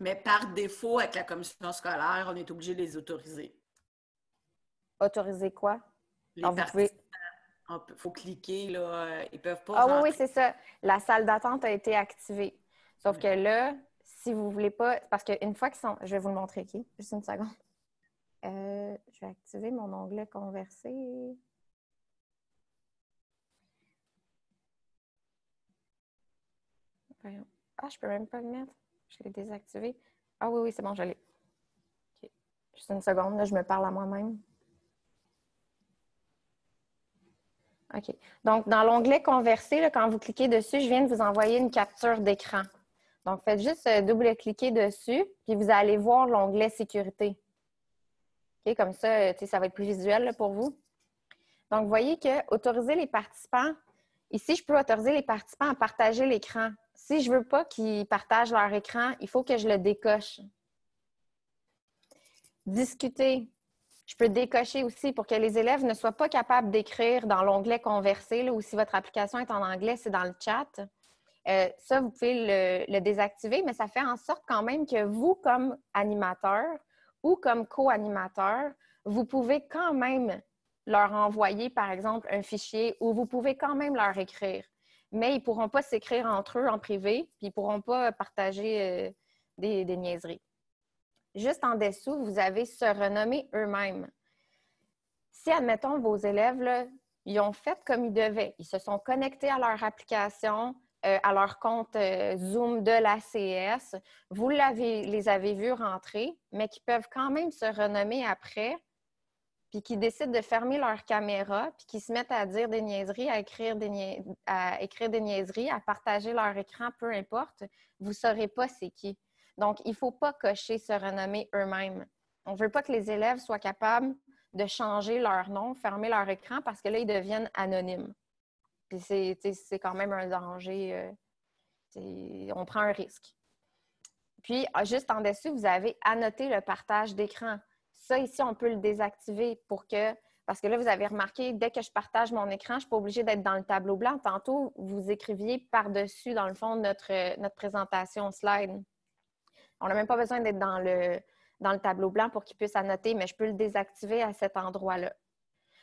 Speaker 5: Mais par défaut, avec la commission scolaire, on est obligé de les autoriser.
Speaker 2: Autoriser quoi?
Speaker 5: Les
Speaker 2: Alors,
Speaker 5: participants, il faut cliquer, là, ils ne peuvent pas
Speaker 2: Ah
Speaker 5: rentrer.
Speaker 2: oui, c'est ça. La salle d'attente a été activée. Sauf que là, si vous ne voulez pas... Parce qu'une fois qu'ils sont... Je vais vous le montrer, OK? Juste une seconde. Je vais activer mon onglet « Converser ». Ah, je ne peux même pas le mettre. Je l'ai désactivé. Ah oui, c'est bon, je l'ai. OK. Juste une seconde, là, je me parle à moi-même. OK. Donc, dans l'onglet « Converser », là, quand vous cliquez dessus, je viens de vous envoyer une capture d'écran. Donc, faites juste double-cliquer dessus, puis vous allez voir l'onglet « Sécurité ». OK, comme ça, ça va être plus visuel là, pour vous. Donc, vous voyez que autoriser les participants, ici, je peux autoriser les participants à partager l'écran. Si je ne veux pas qu'ils partagent leur écran, il faut que je le décoche. Discuter. Je peux décocher aussi pour que les élèves ne soient pas capables d'écrire dans l'onglet « Converser » là, ou si votre application est en anglais, c'est dans le chat. Ça, vous pouvez le désactiver, mais ça fait en sorte quand même que vous, comme animateur ou comme co-animateur, vous pouvez quand même leur envoyer, par exemple, un fichier ou vous pouvez quand même leur écrire. Mais ils ne pourront pas s'écrire entre eux en privé, puis ils ne pourront pas partager des niaiseries. Juste en dessous, vous avez « Se renommer eux-mêmes ». Si, admettons, vos élèves, là, ils ont fait comme ils devaient, ils se sont connectés à leur application, à leur compte Zoom de l'ACS, vous les avez vus rentrer, mais qui peuvent quand même se renommer après, puis qui décident de fermer leur caméra, puis qui se mettent à dire des niaiseries, à écrire des niaiseries, à partager leur écran, peu importe, vous ne saurez pas c'est qui. Donc, il ne faut pas cocher se renommer eux-mêmes. On ne veut pas que les élèves soient capables de changer leur nom, fermer leur écran, parce que là, ils deviennent anonymes. Puis c'est quand même un danger. On prend un risque. Puis, juste en dessous, vous avez annoté le partage d'écran. Ça, ici, on peut le désactiver parce que là, vous avez remarqué, dès que je partage mon écran, je ne suis pas obligée d'être dans le tableau blanc. Tantôt, vous écriviez par-dessus, dans le fond, notre présentation slide. On n'a même pas besoin d'être dans le tableau blanc pour qu'il puisse annoter, mais je peux le désactiver à cet endroit-là.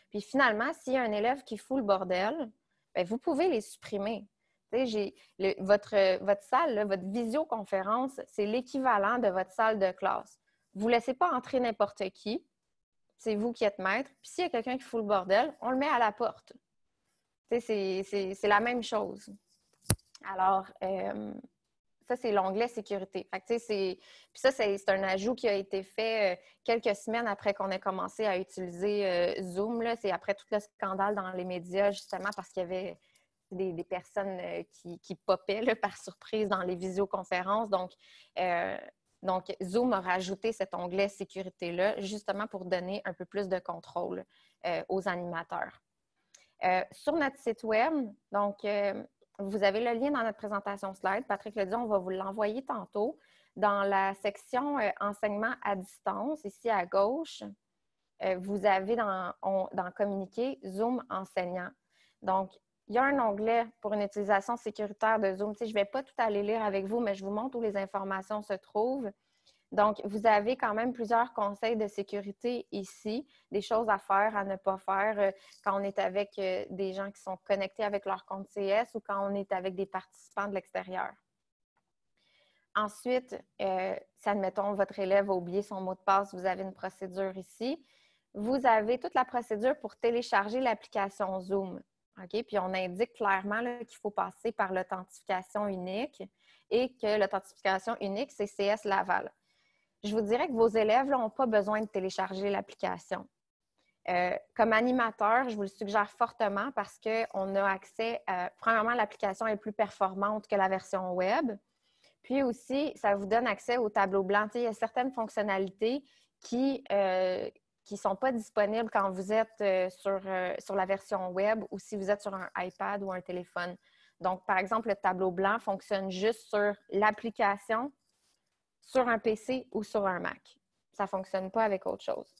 Speaker 2: Puis finalement, s'il y a un élève qui fout le bordel, bien, vous pouvez les supprimer. Votre salle, là, votre visioconférence, c'est l'équivalent de votre salle de classe. Vous ne laissez pas entrer n'importe qui. C'est vous qui êtes maître. Puis s'il y a quelqu'un qui fout le bordel, on le met à la porte. C'est la même chose. Alors, ça, c'est l'onglet sécurité. Fait que, tu sais, puis ça, c'est un ajout qui a été fait quelques semaines après qu'on ait commencé à utiliser Zoom. Là. C'est après tout le scandale dans les médias, justement, parce qu'il y avait des personnes qui popaient là, par surprise dans les visioconférences. Donc, Zoom a rajouté cet onglet sécurité-là, justement pour donner un peu plus de contrôle aux animateurs. Sur notre site web, donc, vous avez le lien dans notre présentation slide. Patrick l'a dit, on va vous l'envoyer tantôt. Dans la section enseignement à distance, ici à gauche, vous avez dans Communiquer Zoom enseignant. Donc, il y a un onglet pour une utilisation sécuritaire de Zoom. Tu sais, je ne vais pas tout aller lire avec vous, mais je vous montre où les informations se trouvent. Donc, vous avez quand même plusieurs conseils de sécurité ici, des choses à faire, à ne pas faire quand on est avec des gens qui sont connectés avec leur compte CS ou quand on est avec des participants de l'extérieur. Ensuite, si admettons votre élève a oublié son mot de passe, vous avez une procédure ici. Vous avez toute la procédure pour télécharger l'application Zoom. Okay? Puis on indique clairement qu'il faut passer par l'authentification unique et que l'authentification unique, c'est CS Laval. Je vous dirais que vos élèves n'ont pas besoin de télécharger l'application. Comme animateur, je vous le suggère fortement parce qu'on a accès à, premièrement, l'application est plus performante que la version web. Puis aussi, ça vous donne accès au tableau blanc. Tu sais, il y a certaines fonctionnalités qui ne sont pas disponibles quand vous êtes sur la version web ou si vous êtes sur un iPad ou un téléphone. Donc, par exemple, le tableau blanc fonctionne juste sur l'application, sur un PC ou sur un Mac. Ça ne fonctionne pas avec autre chose.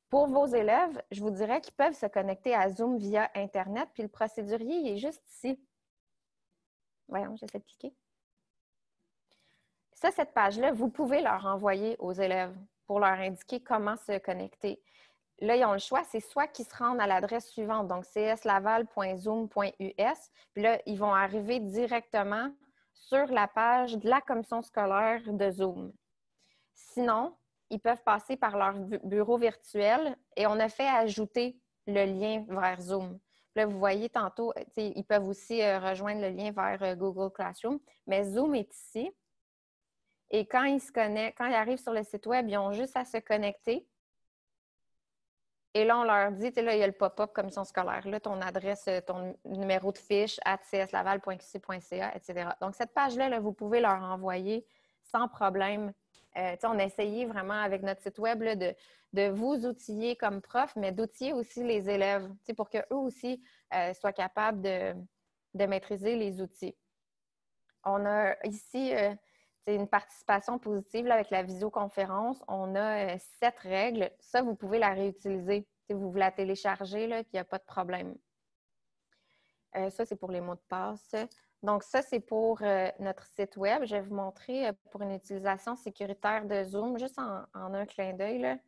Speaker 2: Pour vos élèves, je vous dirais qu'ils peuvent se connecter à Zoom via Internet, puis le procédurier, il est juste ici. Voyons, j'essaie de cliquer. Ça, cette page-là, vous pouvez leur envoyer aux élèves pour leur indiquer comment se connecter. Là, ils ont le choix, c'est soit qu'ils se rendent à l'adresse suivante, donc cslaval.zoom.us, puis là, ils vont arriver directement sur la page de la commission scolaire de Zoom. Sinon, ils peuvent passer par leur bureau virtuel et on a fait ajouter le lien vers Zoom. Là, vous voyez tantôt, ils peuvent aussi rejoindre le lien vers Google Classroom, mais Zoom est ici. Et quand ils arrivent sur le site web, ils ont juste à se connecter. Et là, on leur dit, là, il y a le pop-up commission scolaire, là, ton adresse, ton numéro de fiche, @cslaval.qc.ca, etc. Donc, cette page-là, là, vous pouvez leur envoyer sans problème. On a essayé vraiment avec notre site web là, de vous outiller comme prof, mais d'outiller aussi les élèves pour qu'eux aussi soient capables de maîtriser les outils. On a ici une participation positive là, avec la visioconférence. On a 7 règles. Ça, vous pouvez la réutiliser. Vous la téléchargez, là, puis il n'y a pas de problème. Ça, c'est pour les mots de passe. Donc, ça, c'est pour notre site web. Je vais vous montrer pour une utilisation sécuritaire de Zoom, juste en un clin d'œil.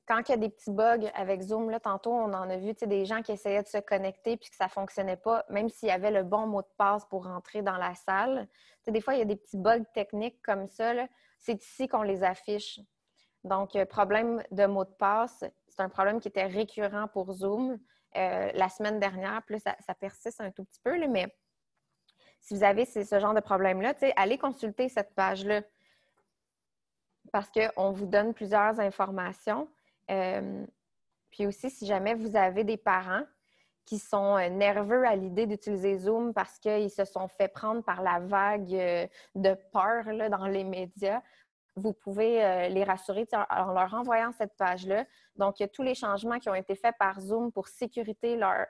Speaker 2: Quand il y a des petits bugs avec Zoom, là, tantôt, on en a vu des gens qui essayaient de se connecter puis que ça ne fonctionnait pas, même s'il y avait le bon mot de passe pour rentrer dans la salle. Des fois, il y a des petits bugs techniques comme ça. C'est ici qu'on les affiche. Donc, problème de mot de passe, c'est un problème qui était récurrent pour Zoom la semaine dernière. Puis là, ça persiste un tout petit peu, là, mais si vous avez ce genre de problème-là, allez consulter cette page-là parce qu'on vous donne plusieurs informations. Puis aussi, si jamais vous avez des parents qui sont nerveux à l'idée d'utiliser Zoom parce qu'ils se sont fait prendre par la vague de peur là, dans les médias, vous pouvez les rassurer en leur envoyant cette page-là. Donc, il y a tous les changements qui ont été faits par Zoom pour sécuriser leur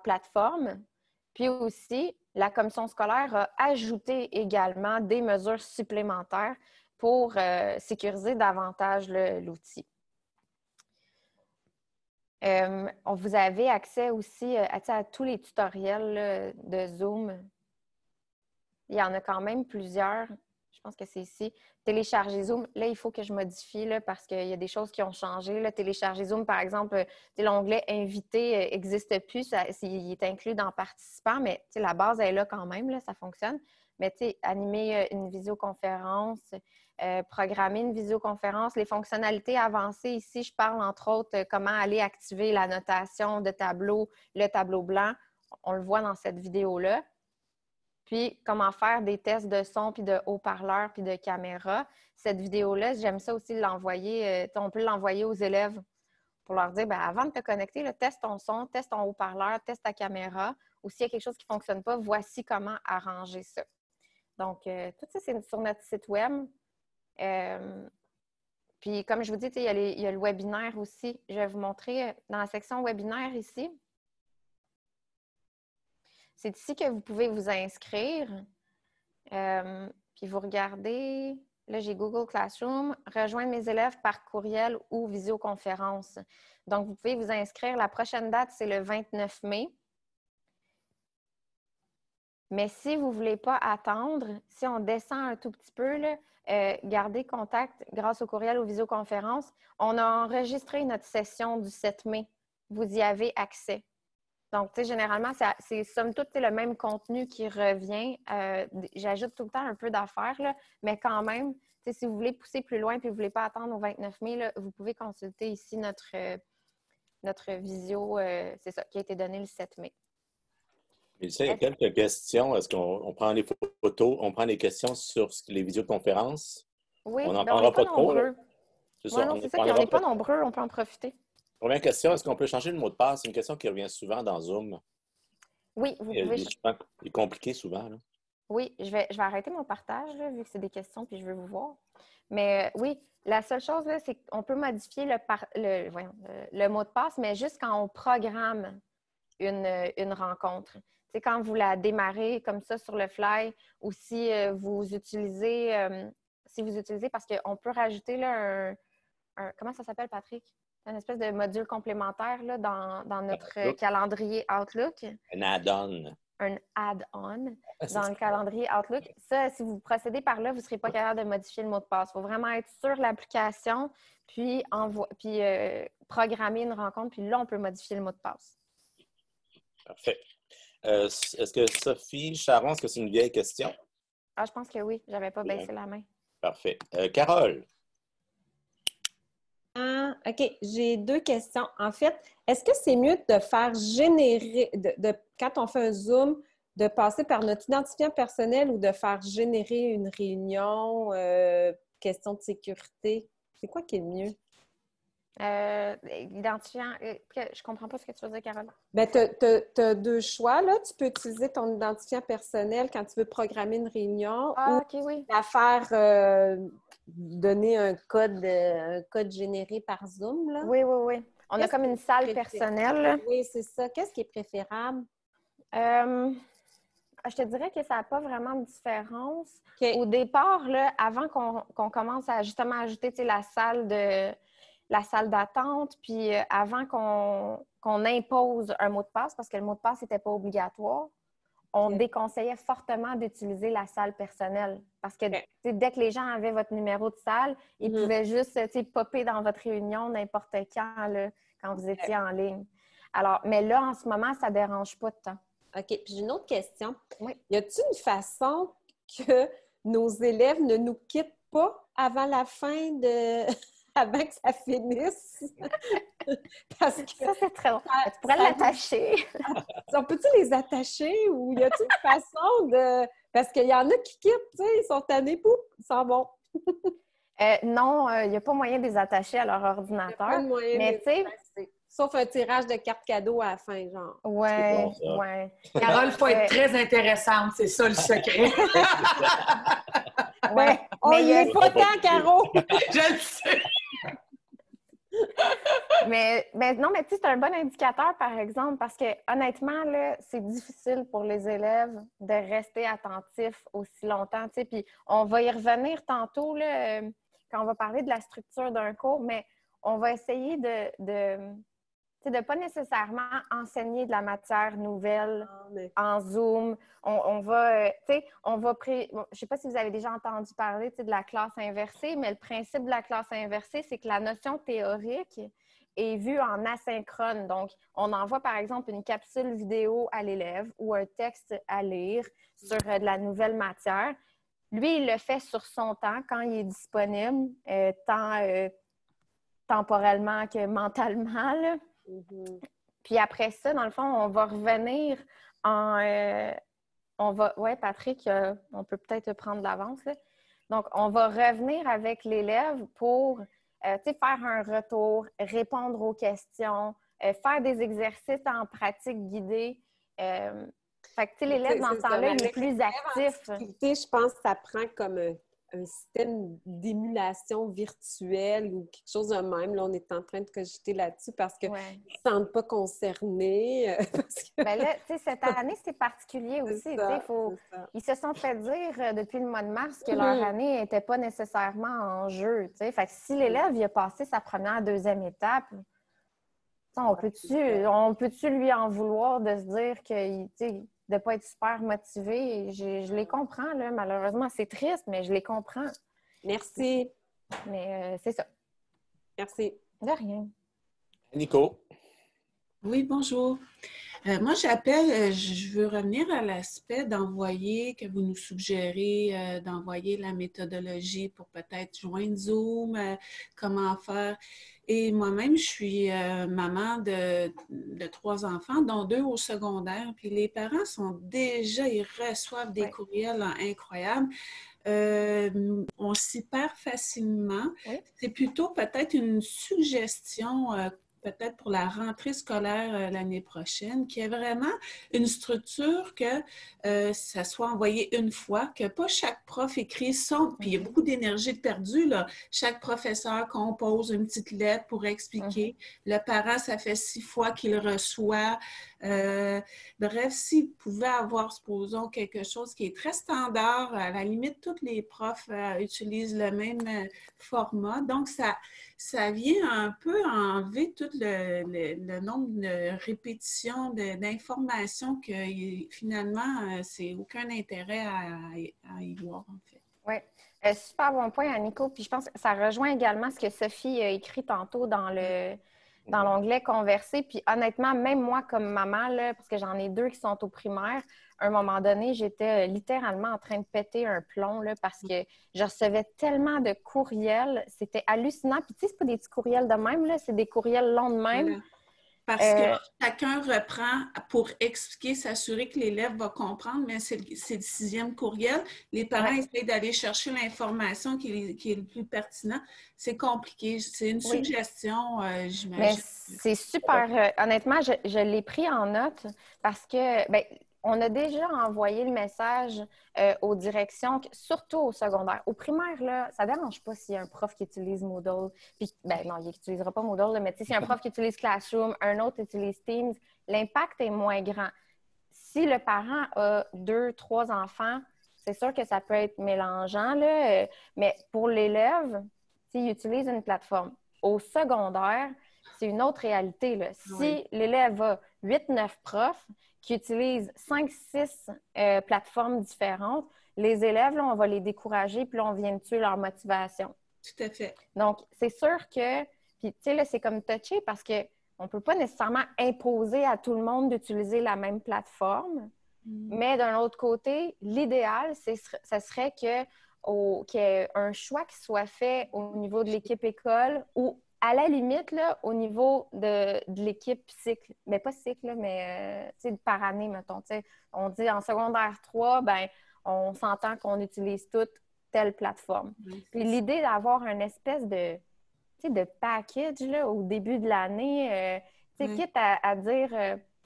Speaker 2: plateforme. Puis aussi, la commission scolaire a ajouté également des mesures supplémentaires pour sécuriser davantage l'outil. Vous avez accès aussi à tous les tutoriels là, de Zoom. Il y en a quand même plusieurs. Je pense que c'est ici. Télécharger Zoom. Là, il faut que je modifie là, parce qu'il y a des choses qui ont changé. Là. Télécharger Zoom, par exemple, l'onglet « Invité » n'existe plus. Il est inclus dans « Participants », mais la base est là quand même. Là, ça fonctionne. Mais animer une visioconférence, programmer une visioconférence. Les fonctionnalités avancées ici, je parle entre autres comment aller activer la notation de tableau, le tableau blanc. On le voit dans cette vidéo-là. Puis, comment faire des tests de son, puis de haut-parleur, puis de caméra. Cette vidéo-là, j'aime ça aussi l'envoyer. On peut l'envoyer aux élèves pour leur dire, bien, avant de te connecter, là, teste ton son, teste ton haut-parleur, teste ta caméra. Ou s'il y a quelque chose qui ne fonctionne pas, voici comment arranger ça. Donc, tout ça, c'est sur notre site web. Puis, comme je vous dis, il y a le webinaire aussi. Je vais vous montrer dans la section webinaire ici. C'est ici que vous pouvez vous inscrire. Puis vous regardez, là j'ai Google Classroom, rejoindre mes élèves par courriel ou visioconférence. Donc, vous pouvez vous inscrire. La prochaine date, c'est le 29 mai. Mais si vous ne voulez pas attendre, si on descend un tout petit peu, là, gardez contact grâce au courriel ou visioconférence. On a enregistré notre session du 7 mai. Vous y avez accès. Donc, tu sais, généralement, c'est somme toute le même contenu qui revient. J'ajoute tout le temps un peu d'affaires, là, mais quand même, tu sais, si vous voulez pousser plus loin et vous ne voulez pas attendre au 29 mai, là, vous pouvez consulter ici notre visio, c'est ça, qui a été donné le 7 mai.
Speaker 1: Il y a quelques questions. Est-ce qu'on prend les photos, on prend les questions sur les visioconférences?
Speaker 2: Oui,
Speaker 1: on n'en prendra pas trop.
Speaker 2: C'est ça, on n'est pas nombreux, on peut en profiter.
Speaker 1: Première question, est-ce qu'on peut changer le mot de passe? C'est une question qui revient souvent dans Zoom.
Speaker 2: Oui, vous pouvez.
Speaker 1: Il est compliqué souvent. Là.
Speaker 2: Oui, je vais arrêter mon partage, là, vu que c'est des questions puis je veux vous voir. Mais oui, la seule chose, là, c'est qu'on peut modifier le mot de passe, mais juste quand on programme une rencontre. C'est quand vous la démarrez comme ça sur le fly ou si vous utilisez, parce qu'on peut rajouter là, comment ça s'appelle, Patrick? Une espèce de module complémentaire là, dans notre calendrier Outlook.
Speaker 1: Un add-on.
Speaker 2: Un add-on dans le calendrier Outlook. Ça, si vous procédez par là, vous ne serez pas capable de modifier le mot de passe. Il faut vraiment être sur l'application, puis programmer une rencontre, puis là, on peut modifier le mot de passe.
Speaker 1: Parfait. Est-ce que Sophie Charon, est-ce que c'est une vieille question?
Speaker 2: Ah, je pense que oui. Je n'avais pas baissé la main.
Speaker 1: Parfait. Carole?
Speaker 3: OK, j'ai 2 questions. En fait, est-ce que c'est mieux de faire générer, quand on fait un Zoom, de passer par notre identifiant personnel ou de faire générer une réunion, question de sécurité? C'est quoi qui est le mieux?
Speaker 2: L'identifiant, je comprends pas ce que tu veux dire, Carole.
Speaker 3: Bien, tu as 2 choix, là. Tu peux utiliser ton identifiant personnel quand tu veux programmer une réunion ou
Speaker 2: OK, oui.
Speaker 3: la faire donner un code généré par Zoom, là.
Speaker 2: Oui. On a comme une salle personnelle. Là.
Speaker 3: Oui, c'est ça. Qu'est-ce qui est préférable?
Speaker 2: Je te dirais que ça n'a pas vraiment de différence.
Speaker 3: Okay.
Speaker 2: Au départ, là, avant qu'on commence à justement ajouter la salle d'attente, puis avant qu'on impose un mot de passe, parce que le mot de passe n'était pas obligatoire, on déconseillait fortement d'utiliser la salle personnelle. Parce que dès que les gens avaient votre numéro de salle, ils pouvaient juste popper dans votre réunion n'importe quand, là, quand vous étiez en ligne. Alors, mais là, en ce moment, ça ne dérange pas de temps.
Speaker 3: OK. Puis j'ai une autre question.
Speaker 2: Oui.
Speaker 3: Y a-t-il une façon que nos élèves ne nous quittent pas avant la fin de... avant que ça finisse? Parce que
Speaker 2: ça, c'est très long. Tu pourrais l'attacher.
Speaker 3: On peut-tu les attacher ou y a-t-il une façon de... Parce qu'il y en a qui quittent, tu sais, ils sont tannés, pouf, ils s'en vont.
Speaker 2: Non, il n'y a pas moyen de les attacher à leur ordinateur. Mais tu sais...
Speaker 3: Sauf un tirage de cartes cadeaux à la fin, genre.
Speaker 2: Ouais.
Speaker 6: Carole, il faut être très intéressante, c'est ça le secret.
Speaker 3: On y est pas tant, Caro!
Speaker 6: Je le sais!
Speaker 2: mais non, mais tu sais, c'est un bon indicateur, par exemple, parce que honnêtement, là, c'est difficile pour les élèves de rester attentifs aussi longtemps. Tu sais, puis on va y revenir tantôt là, quand on va parler de la structure d'un cours, mais on va essayer de pas nécessairement enseigner de la matière nouvelle en Zoom. On va, je ne sais pas si vous avez déjà entendu parler de la classe inversée, mais le principe de la classe inversée, c'est que la notion théorique est vue en asynchrone. Donc, on envoie par exemple une capsule vidéo à l'élève ou un texte à lire sur de la nouvelle matière. lui, il le fait sur son temps, quand il est disponible, tant temporellement que mentalement, là.
Speaker 3: Mhm.
Speaker 2: Puis après ça, dans le fond, on va revenir ouais, Patrick, on peut peut-être prendre de l'avance, là. Donc, on va revenir avec l'élève pour faire un retour, répondre aux questions, faire des exercices en pratique guidée. Fait que, l'élève, dans ce temps-là, il est plus actif.
Speaker 3: Je pense que ça prend comme un système d'émulation virtuelle ou quelque chose de même. Là, on est en train de cogiter là-dessus parce qu'ils ne se sentent pas concernés.
Speaker 2: Ben là, cette année, c'est particulier aussi. Ils se sont fait dire depuis le mois de mars que leur année n'était pas nécessairement en jeu. Fait que si l'élève il a passé sa première, deuxième étape, on peut-tu lui en vouloir de se dire que de ne pas être super motivé? Je les comprends, là. Malheureusement, c'est triste, mais je les comprends.
Speaker 3: Merci.
Speaker 2: Mais c'est ça.
Speaker 3: Merci.
Speaker 2: De rien.
Speaker 1: Nico.
Speaker 4: Oui, bonjour. Moi, j'appelle, je veux revenir à l'aspect d'envoyer, que vous nous suggérez, d'envoyer la méthodologie pour peut-être joindre Zoom, comment faire. Et moi-même, je suis maman de 3 enfants, dont 2 au secondaire. Puis les parents sont déjà, ils reçoivent des courriels incroyables. On s'y perd facilement.
Speaker 2: Oui. C'est
Speaker 4: plutôt peut-être une suggestion peut-être pour la rentrée scolaire l'année prochaine, qu'il y ait vraiment une structure que ça soit envoyé une fois, que pas chaque prof écrit son, puis il y a beaucoup d'énergie de perdue, là. Chaque professeur compose une petite lettre pour expliquer. Le parent, ça fait 6 fois qu'il reçoit. Bref, s'il pouvait avoir, supposons, quelque chose qui est très standard, à la limite, tous les profs utilisent le même format. Donc, ça vient un peu enlever tout le nombre de répétitions d'informations que finalement, c'est aucun intérêt à y voir, en fait.
Speaker 2: Oui. Super bon point, Nico. Puis je pense que ça rejoint également ce que Sophie a écrit tantôt dans l'onglet Converser. Puis honnêtement, même moi, comme maman, là, parce que j'en ai 2 qui sont au primaire, à un moment donné, j'étais littéralement en train de péter un plomb là, parce que je recevais tellement de courriels. C'était hallucinant. Puis tu sais, c'est pas des petits courriels de même, là, c'est des courriels longs de même.
Speaker 4: Voilà. Parce que chacun reprend pour expliquer, s'assurer que l'élève va comprendre, mais c'est le 6e courriel. Les parents essayent d'aller chercher l'information qui est le plus pertinent. C'est compliqué. C'est une suggestion, j'imagine.
Speaker 2: Mais c'est super. Honnêtement, je l'ai pris en note parce que on a déjà envoyé le message aux directions, surtout au secondaire. Au primaire, là, ça ne dérange pas s'il y a un prof qui utilise Moodle. Puis, non, il n'utilisera pas Moodle, là, mais s'il y a un prof qui utilise Classroom, un autre utilise Teams, l'impact est moins grand. Si le parent a 2, 3 enfants, c'est sûr que ça peut être mélangeant, là, mais pour l'élève, s'il utilise une plateforme au secondaire, c'est une autre réalité, là. Si l'élève a 8-9 profs qui utilisent 5-6 plateformes différentes, les élèves, là, on va les décourager, puis là, on vient de tuer leur motivation.
Speaker 4: Tout à fait.
Speaker 2: Donc, c'est sûr que, puis tu sais, là, c'est comme touché parce qu'on ne peut pas nécessairement imposer à tout le monde d'utiliser la même plateforme, mais d'un autre côté, l'idéal, ce serait qu'il y ait un choix qui soit fait au niveau de l'équipe école ou à la limite, là, au niveau de l'équipe cycle, mais pas cycle, mais par année, mettons. On dit en secondaire 3, on s'entend qu'on utilise toute telle plateforme. Puis l'idée d'avoir une espèce de package là, au début de l'année, quitte à dire,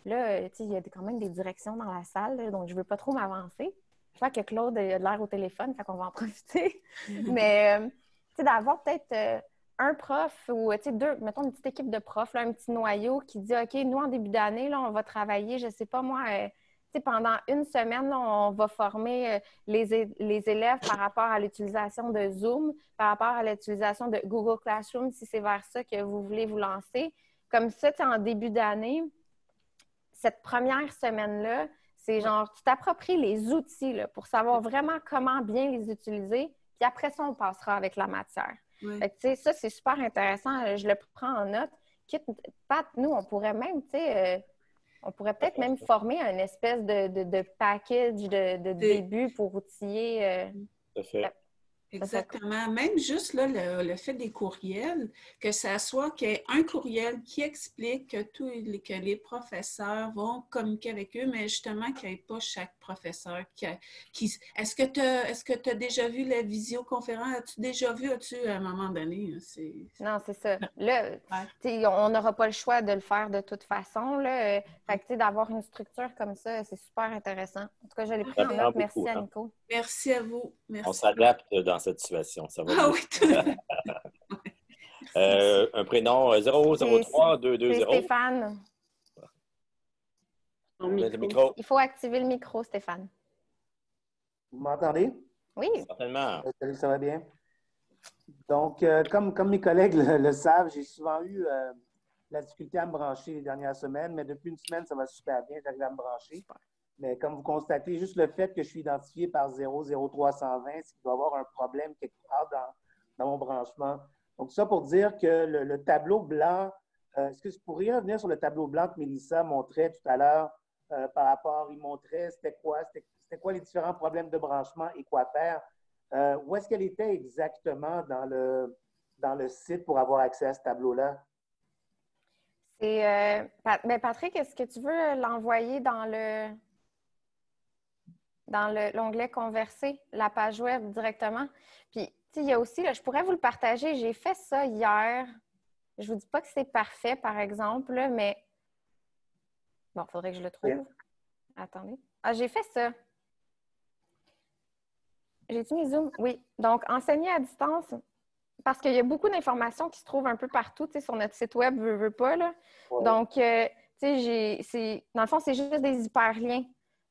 Speaker 2: là, il y a quand même des directions dans la salle, là, donc je ne veux pas trop m'avancer. Je vois que Claude a de l'air au téléphone, fait qu'on va en profiter. Mais d'avoir peut-être... un prof ou 2, mettons une petite équipe de profs, là, un petit noyau qui dit OK, nous, en début d'année, là, on va travailler, je ne sais pas moi, pendant une semaine, là, on va former les élèves par rapport à l'utilisation de Zoom, par rapport à l'utilisation de Google Classroom, si c'est vers ça que vous voulez vous lancer. Comme ça, en début d'année, cette première semaine-là, c'est genre, tu t'appropries les outils là, pour savoir vraiment comment bien les utiliser, puis après ça, on passera avec la matière. Fait que, ça, c'est super intéressant. Je le prends en note. Pat, nous, on pourrait même, on pourrait peut-être même former une espèce de package de début pour outiller.
Speaker 1: Tout à fait.
Speaker 4: Exactement. Même juste là, le fait des courriels, que ça soit qu'il y ait un courriel qui explique que les professeurs vont communiquer avec eux, mais justement qu'il n'y ait pas chaque professeur qui... Est-ce que tu as déjà vu la visioconférence? As-tu déjà vu, à un moment donné?
Speaker 2: Non, c'est ça. Là,
Speaker 4: Ouais.
Speaker 2: on n'aura pas le choix de le faire de toute façon. Là. Fait que d'avoir une structure comme ça, c'est super intéressant. En tout cas, je l'ai pris
Speaker 1: Ça
Speaker 2: en
Speaker 1: prend
Speaker 2: note.
Speaker 1: beaucoup,
Speaker 2: Merci à
Speaker 1: hein.
Speaker 2: Nico.
Speaker 4: Merci à vous.
Speaker 1: On
Speaker 4: Merci.
Speaker 1: s'adapte dans cette situation. Ça va
Speaker 4: Ah
Speaker 1: bien.
Speaker 4: oui, Merci.
Speaker 1: Un prénom 003
Speaker 2: C'est
Speaker 1: 220.
Speaker 2: Stéphane.
Speaker 1: Le micro.
Speaker 2: Il faut activer le micro, Stéphane.
Speaker 7: Vous m'entendez?
Speaker 2: Oui.
Speaker 1: Certainement.
Speaker 7: Salut, ça va bien? Donc, comme mes collègues le savent, j'ai souvent eu la difficulté à me brancher les dernières semaines, mais depuis une semaine, ça va super bien, j'arrive à me brancher. Mais comme vous constatez, juste le fait que je suis identifié par 00320, c'est qu'il doit y avoir un problème quelque part dans mon branchement. Donc, ça pour dire que le tableau blanc, est-ce que vous pourriez revenir sur le tableau blanc que Mélissa montrait tout à l'heure par rapport, il montrait c'était quoi les différents problèmes de branchement et quoi faire? Où est-ce qu'elle était exactement dans le site pour avoir accès à ce tableau-là?
Speaker 2: C'est Patrick, est-ce que tu veux l'envoyer dans l'onglet Converser, la page web directement? Puis, il y a aussi, là, je pourrais vous le partager, j'ai fait ça hier. Je vous dis pas que c'est parfait, par exemple, là, mais bon, il faudrait que je le trouve.
Speaker 7: Okay.
Speaker 2: Attendez. Ah, j'ai fait ça. J'ai-tu mis Zoom? Oui. Donc, enseigner à distance, parce qu'il y a beaucoup d'informations qui se trouvent un peu partout, tu sais, sur notre site web, veux pas, là.
Speaker 7: Ouais.
Speaker 2: Donc, tu sais, dans le fond, c'est juste des hyperliens.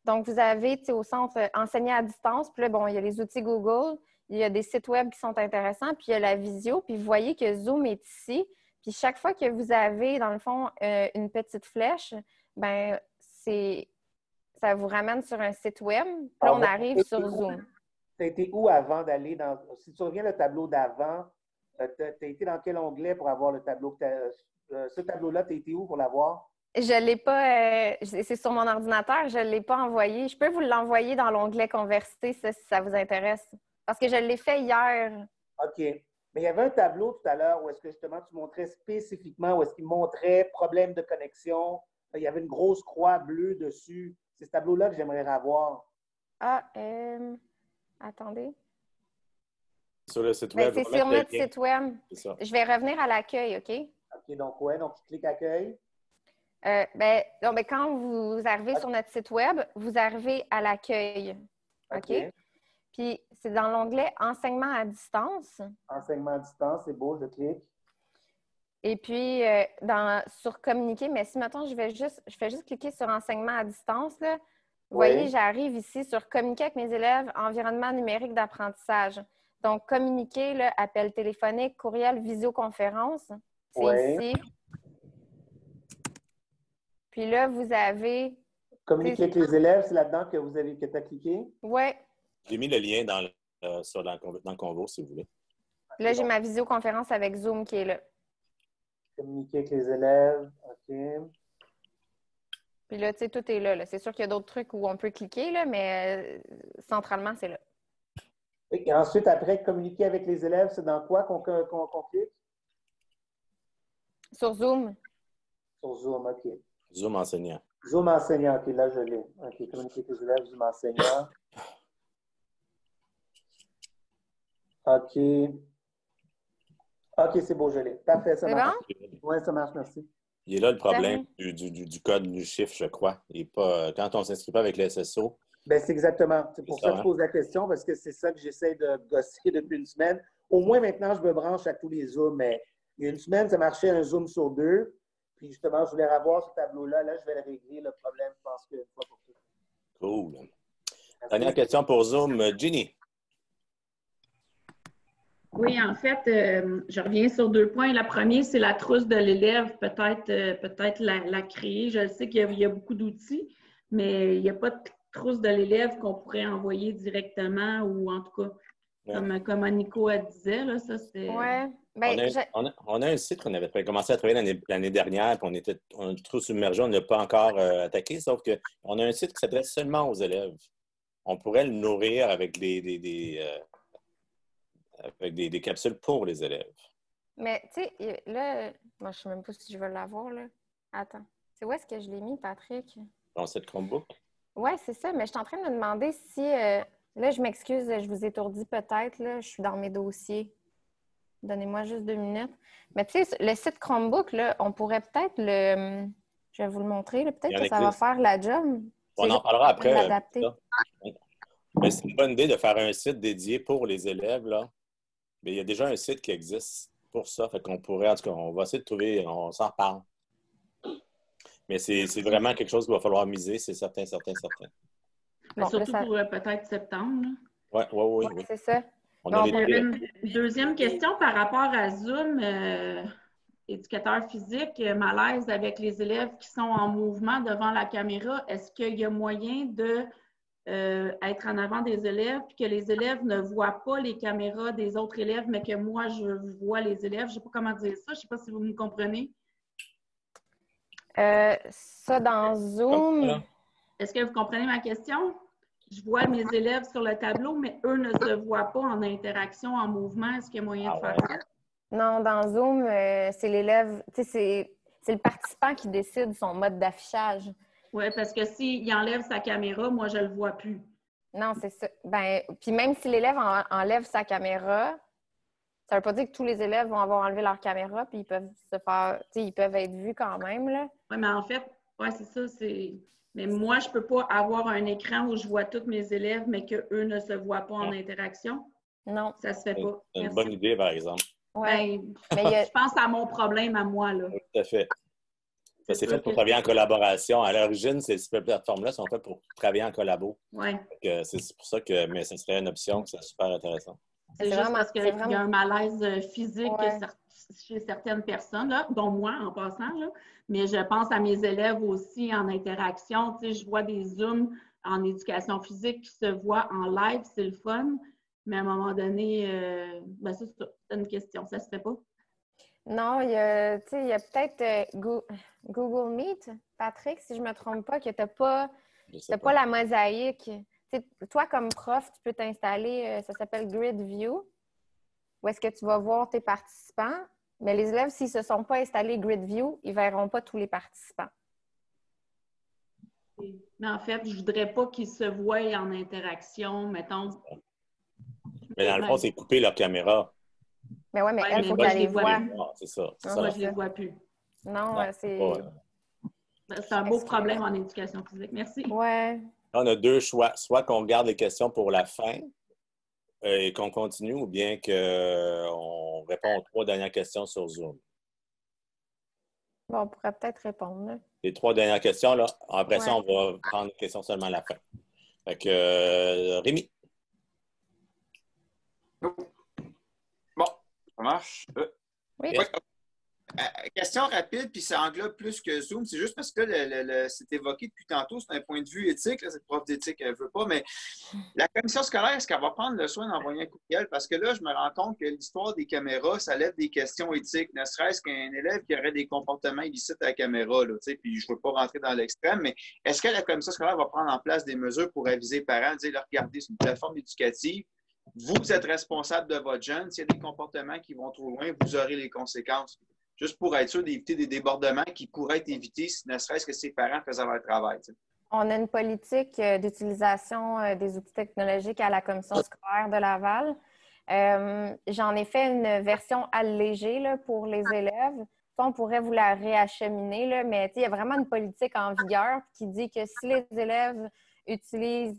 Speaker 2: Donc, vous avez, tu sais, au centre, enseigner à distance, puis là, bon, il y a les outils Google, il y a des sites web qui sont intéressants, puis il y a la visio, puis vous voyez que Zoom est ici. Puis chaque fois que vous avez, dans le fond, une petite flèche, ben ça vous ramène sur un site web, puis là, on arrive sur Zoom.
Speaker 7: Tu as été où avant d'aller dans... Si tu reviens le tableau d'avant, tu as été dans quel onglet pour avoir le tableau? Ce tableau-là, tu as été où pour l'avoir?
Speaker 2: Je ne l'ai pas... c'est sur mon ordinateur, je ne l'ai pas envoyé. Je peux vous l'envoyer dans l'onglet Converser, ça, si ça vous intéresse. Parce que je l'ai fait hier.
Speaker 7: OK. Mais il y avait un tableau tout à l'heure où est-ce que justement tu montrais spécifiquement, où est-ce qu'il montrait problème de connexion. Il y avait une grosse croix bleue dessus. C'est ce tableau-là que j'aimerais avoir.
Speaker 2: Ah, attendez.
Speaker 1: Sur le site
Speaker 2: Ben,
Speaker 1: web.
Speaker 2: c'est sur notre site web.
Speaker 1: C'est ça.
Speaker 2: Je vais revenir à l'accueil, OK?
Speaker 7: OK, donc ouais, donc tu cliques accueil.
Speaker 2: Quand vous arrivez sur notre site web, vous arrivez à l'accueil. OK? Puis, c'est dans l'onglet Enseignement à distance.
Speaker 7: Enseignement à distance, c'est beau, je clique.
Speaker 2: Et puis, sur Communiquer, mais si maintenant je fais juste cliquer sur Enseignement à distance, là, vous voyez, j'arrive ici sur Communiquer avec mes élèves, environnement numérique d'apprentissage. Donc, communiquer, là, appel téléphonique, courriel, visioconférence, c'est ici. Puis là, vous avez...
Speaker 7: Communiquer avec les élèves, c'est là-dedans que tu as cliqué?
Speaker 2: Oui.
Speaker 1: J'ai mis le lien dans le Convo, si vous voulez.
Speaker 2: Là, j'ai ma visioconférence avec Zoom qui est là.
Speaker 7: Communiquer avec les élèves, OK.
Speaker 2: Puis là, tu sais, tout est là. C'est sûr qu'il y a d'autres trucs où on peut cliquer, là, mais centralement, c'est là.
Speaker 7: Et ensuite, après, communiquer avec les élèves, c'est dans quoi qu'on clique?
Speaker 2: Sur Zoom.
Speaker 7: Sur Zoom, OK.
Speaker 1: Zoom enseignant.
Speaker 7: Zoom enseignant, OK, là, je l'ai. OK, communiquer avec les élèves, Zoom enseignant. OK. OK, c'est beau, je l'ai. Parfait, ça marche.
Speaker 2: C'est bon?
Speaker 7: Oui, ça marche, merci.
Speaker 1: Il est là le problème du code du chiffre, je crois. Et pas, quand on ne s'inscrit pas avec le SSO.
Speaker 7: Bien, c'est exactement. C'est pour ça que je pose la question, parce que c'est ça que j'essaie de gosser depuis une semaine. Au moins, maintenant, je me branche à tous les Zooms, mais il y a une semaine, ça marchait un Zoom sur deux. Puis justement, je voulais revoir ce tableau-là. Là, je vais le régler, le problème, je pense qu'une fois pour toutes.
Speaker 1: Cool.
Speaker 7: Merci.
Speaker 1: Dernière question pour Zoom. Ginny.
Speaker 8: Oui, en fait, je reviens sur 2 points. La première, c'est la trousse de l'élève, peut-être la créer. Je sais qu'il y a beaucoup d'outils, mais il n'y a pas de trousse de l'élève qu'on pourrait envoyer directement ou en tout cas, comme Nico disait, là, ça c'était...
Speaker 2: Ouais.
Speaker 1: On a un site qu'on avait commencé à travailler l'année dernière, puis on est trop submergé, on n'a pas encore attaqué, sauf qu'on a un site qui s'adresse seulement aux élèves. on pourrait le nourrir avec avec des capsules pour les élèves.
Speaker 2: Mais, tu sais, là, moi, je ne sais même pas si je veux l'avoir, là. Attends. C'est où est-ce que je l'ai mis, Patrick?
Speaker 1: Dans cette Chromebook?
Speaker 2: Oui, c'est ça. Mais je suis en train de me demander si... là, je m'excuse, je vous étourdis peut-être, là. Je suis dans mes dossiers. Donnez-moi juste 2 minutes. Mais tu sais, le site Chromebook, là, on pourrait peut-être le... Je vais vous le montrer, là. Peut-être que ça va faire la job.
Speaker 1: On en parlera après. Mais c'est une bonne idée de faire un site dédié pour les élèves, là. Mais il y a déjà un site qui existe pour ça. Fait qu'on pourrait, en tout cas, on va essayer de trouver, on s'en reparle. Mais c'est vraiment quelque chose qu'il va falloir miser, c'est certain.
Speaker 8: Mais surtout pour peut-être septembre.
Speaker 1: Oui.
Speaker 2: C'est ça.
Speaker 8: Il y avait une deuxième question par rapport à Zoom. Éducateur physique, malaise avec les élèves qui sont en mouvement devant la caméra. Est-ce qu'il y a moyen de être en avant des élèves puis que les élèves ne voient pas les caméras des autres élèves, mais que moi, je vois les élèves? Je ne sais pas comment dire ça. Je ne sais pas si vous me comprenez.
Speaker 2: Ça, dans Zoom...
Speaker 8: Est-ce que vous comprenez ma question? Je vois mes élèves sur le tableau, mais eux ne se voient pas en interaction, en mouvement. Est-ce qu'il y a moyen de faire ça?
Speaker 2: Non, dans Zoom, c'est l'élève, tu sais, c'est le participant qui décide son mode d'affichage.
Speaker 8: Oui, parce que s'il enlève sa caméra, moi, je ne le vois plus.
Speaker 2: Non, c'est ça. Ben, puis même si l'élève enlève sa caméra, ça ne veut pas dire que tous les élèves vont avoir enlevé leur caméra, puis ils peuvent ils peuvent être vus quand même, là.
Speaker 8: Oui, mais en fait, c'est ça, Mais moi, je ne peux pas avoir un écran où je vois tous mes élèves, mais qu'eux ne se voient pas en interaction.
Speaker 2: Non.
Speaker 8: Ça ne se fait pas.
Speaker 1: C'est une bonne idée, par exemple.
Speaker 2: Oui.
Speaker 8: Je pense à mon problème à moi, là.
Speaker 1: Tout à fait. C'est fait pour travailler en collaboration. À l'origine, ces plateformes-là sont faites pour travailler en collabo.
Speaker 8: Oui.
Speaker 1: C'est pour ça que ce serait une option, c'est super intéressant.
Speaker 8: C'est juste parce qu'il y a un malaise physique chez certaines personnes, là, dont moi en passant, là. Mais je pense à mes élèves aussi en interaction. Tu sais, je vois des Zooms en éducation physique qui se voient en live, c'est le fun. Mais à un moment donné, c'est une question, ça se fait pas.
Speaker 2: Non, il y a peut-être Google Meet, Patrick, si je ne me trompe pas, que tu n'as pas la mosaïque. T'sais, toi, comme prof, tu peux t'installer, ça s'appelle Grid View, où est-ce que tu vas voir tes participants. Mais les élèves, s'ils ne se sont pas installés Grid View, ils ne verront pas tous les participants.
Speaker 8: Mais en fait, je ne voudrais pas qu'ils se voient en interaction, mettons.
Speaker 1: Mais dans le fond, c'est couper leur caméra.
Speaker 2: Mais oui, mais il faut qu'elle les voit.
Speaker 1: C'est ça.
Speaker 8: Moi, je ne les vois plus.
Speaker 2: Non, c'est...
Speaker 8: C'est un beau problème en éducation physique. Merci.
Speaker 2: Ouais.
Speaker 1: On a 2 choix. Soit qu'on garde les questions pour la fin et qu'on continue, ou bien qu'on répond aux 3 dernières questions sur Zoom.
Speaker 2: Bon, on pourrait peut-être répondre. Là.
Speaker 1: Les 3 dernières questions, là. Après ça, on va prendre les questions seulement à la fin. Fait que, Rémi.
Speaker 9: Bon, ça marche.
Speaker 2: Oui.
Speaker 9: Question rapide, puis ça englobe plus que Zoom. C'est juste parce que c'est évoqué depuis tantôt, c'est un point de vue éthique. Là, cette prof d'éthique, elle ne veut pas, mais la commission scolaire, est-ce qu'elle va prendre le soin d'envoyer un courriel? Parce que là, je me rends compte que l'histoire des caméras, ça lève des questions éthiques, ne serait-ce qu'un élève qui aurait des comportements illicites à la caméra. Là, puis je ne veux pas rentrer dans l'extrême, mais est-ce que la commission scolaire va prendre en place des mesures pour aviser les parents, dire, regardez, c'est une plateforme éducative, vous êtes responsable de votre jeune, s'il y a des comportements qui vont trop loin, vous aurez les conséquences. Juste pour être sûr d'éviter des débordements qui pourraient être évités si ne serait-ce que ses parents faisaient leur travail. T'sais.
Speaker 2: On a une politique d'utilisation des outils technologiques à la commission scolaire de Laval. J'en ai fait une version allégée là, pour les élèves. On pourrait vous la réacheminer, là, mais il y a vraiment une politique en vigueur qui dit que si les élèves utilisent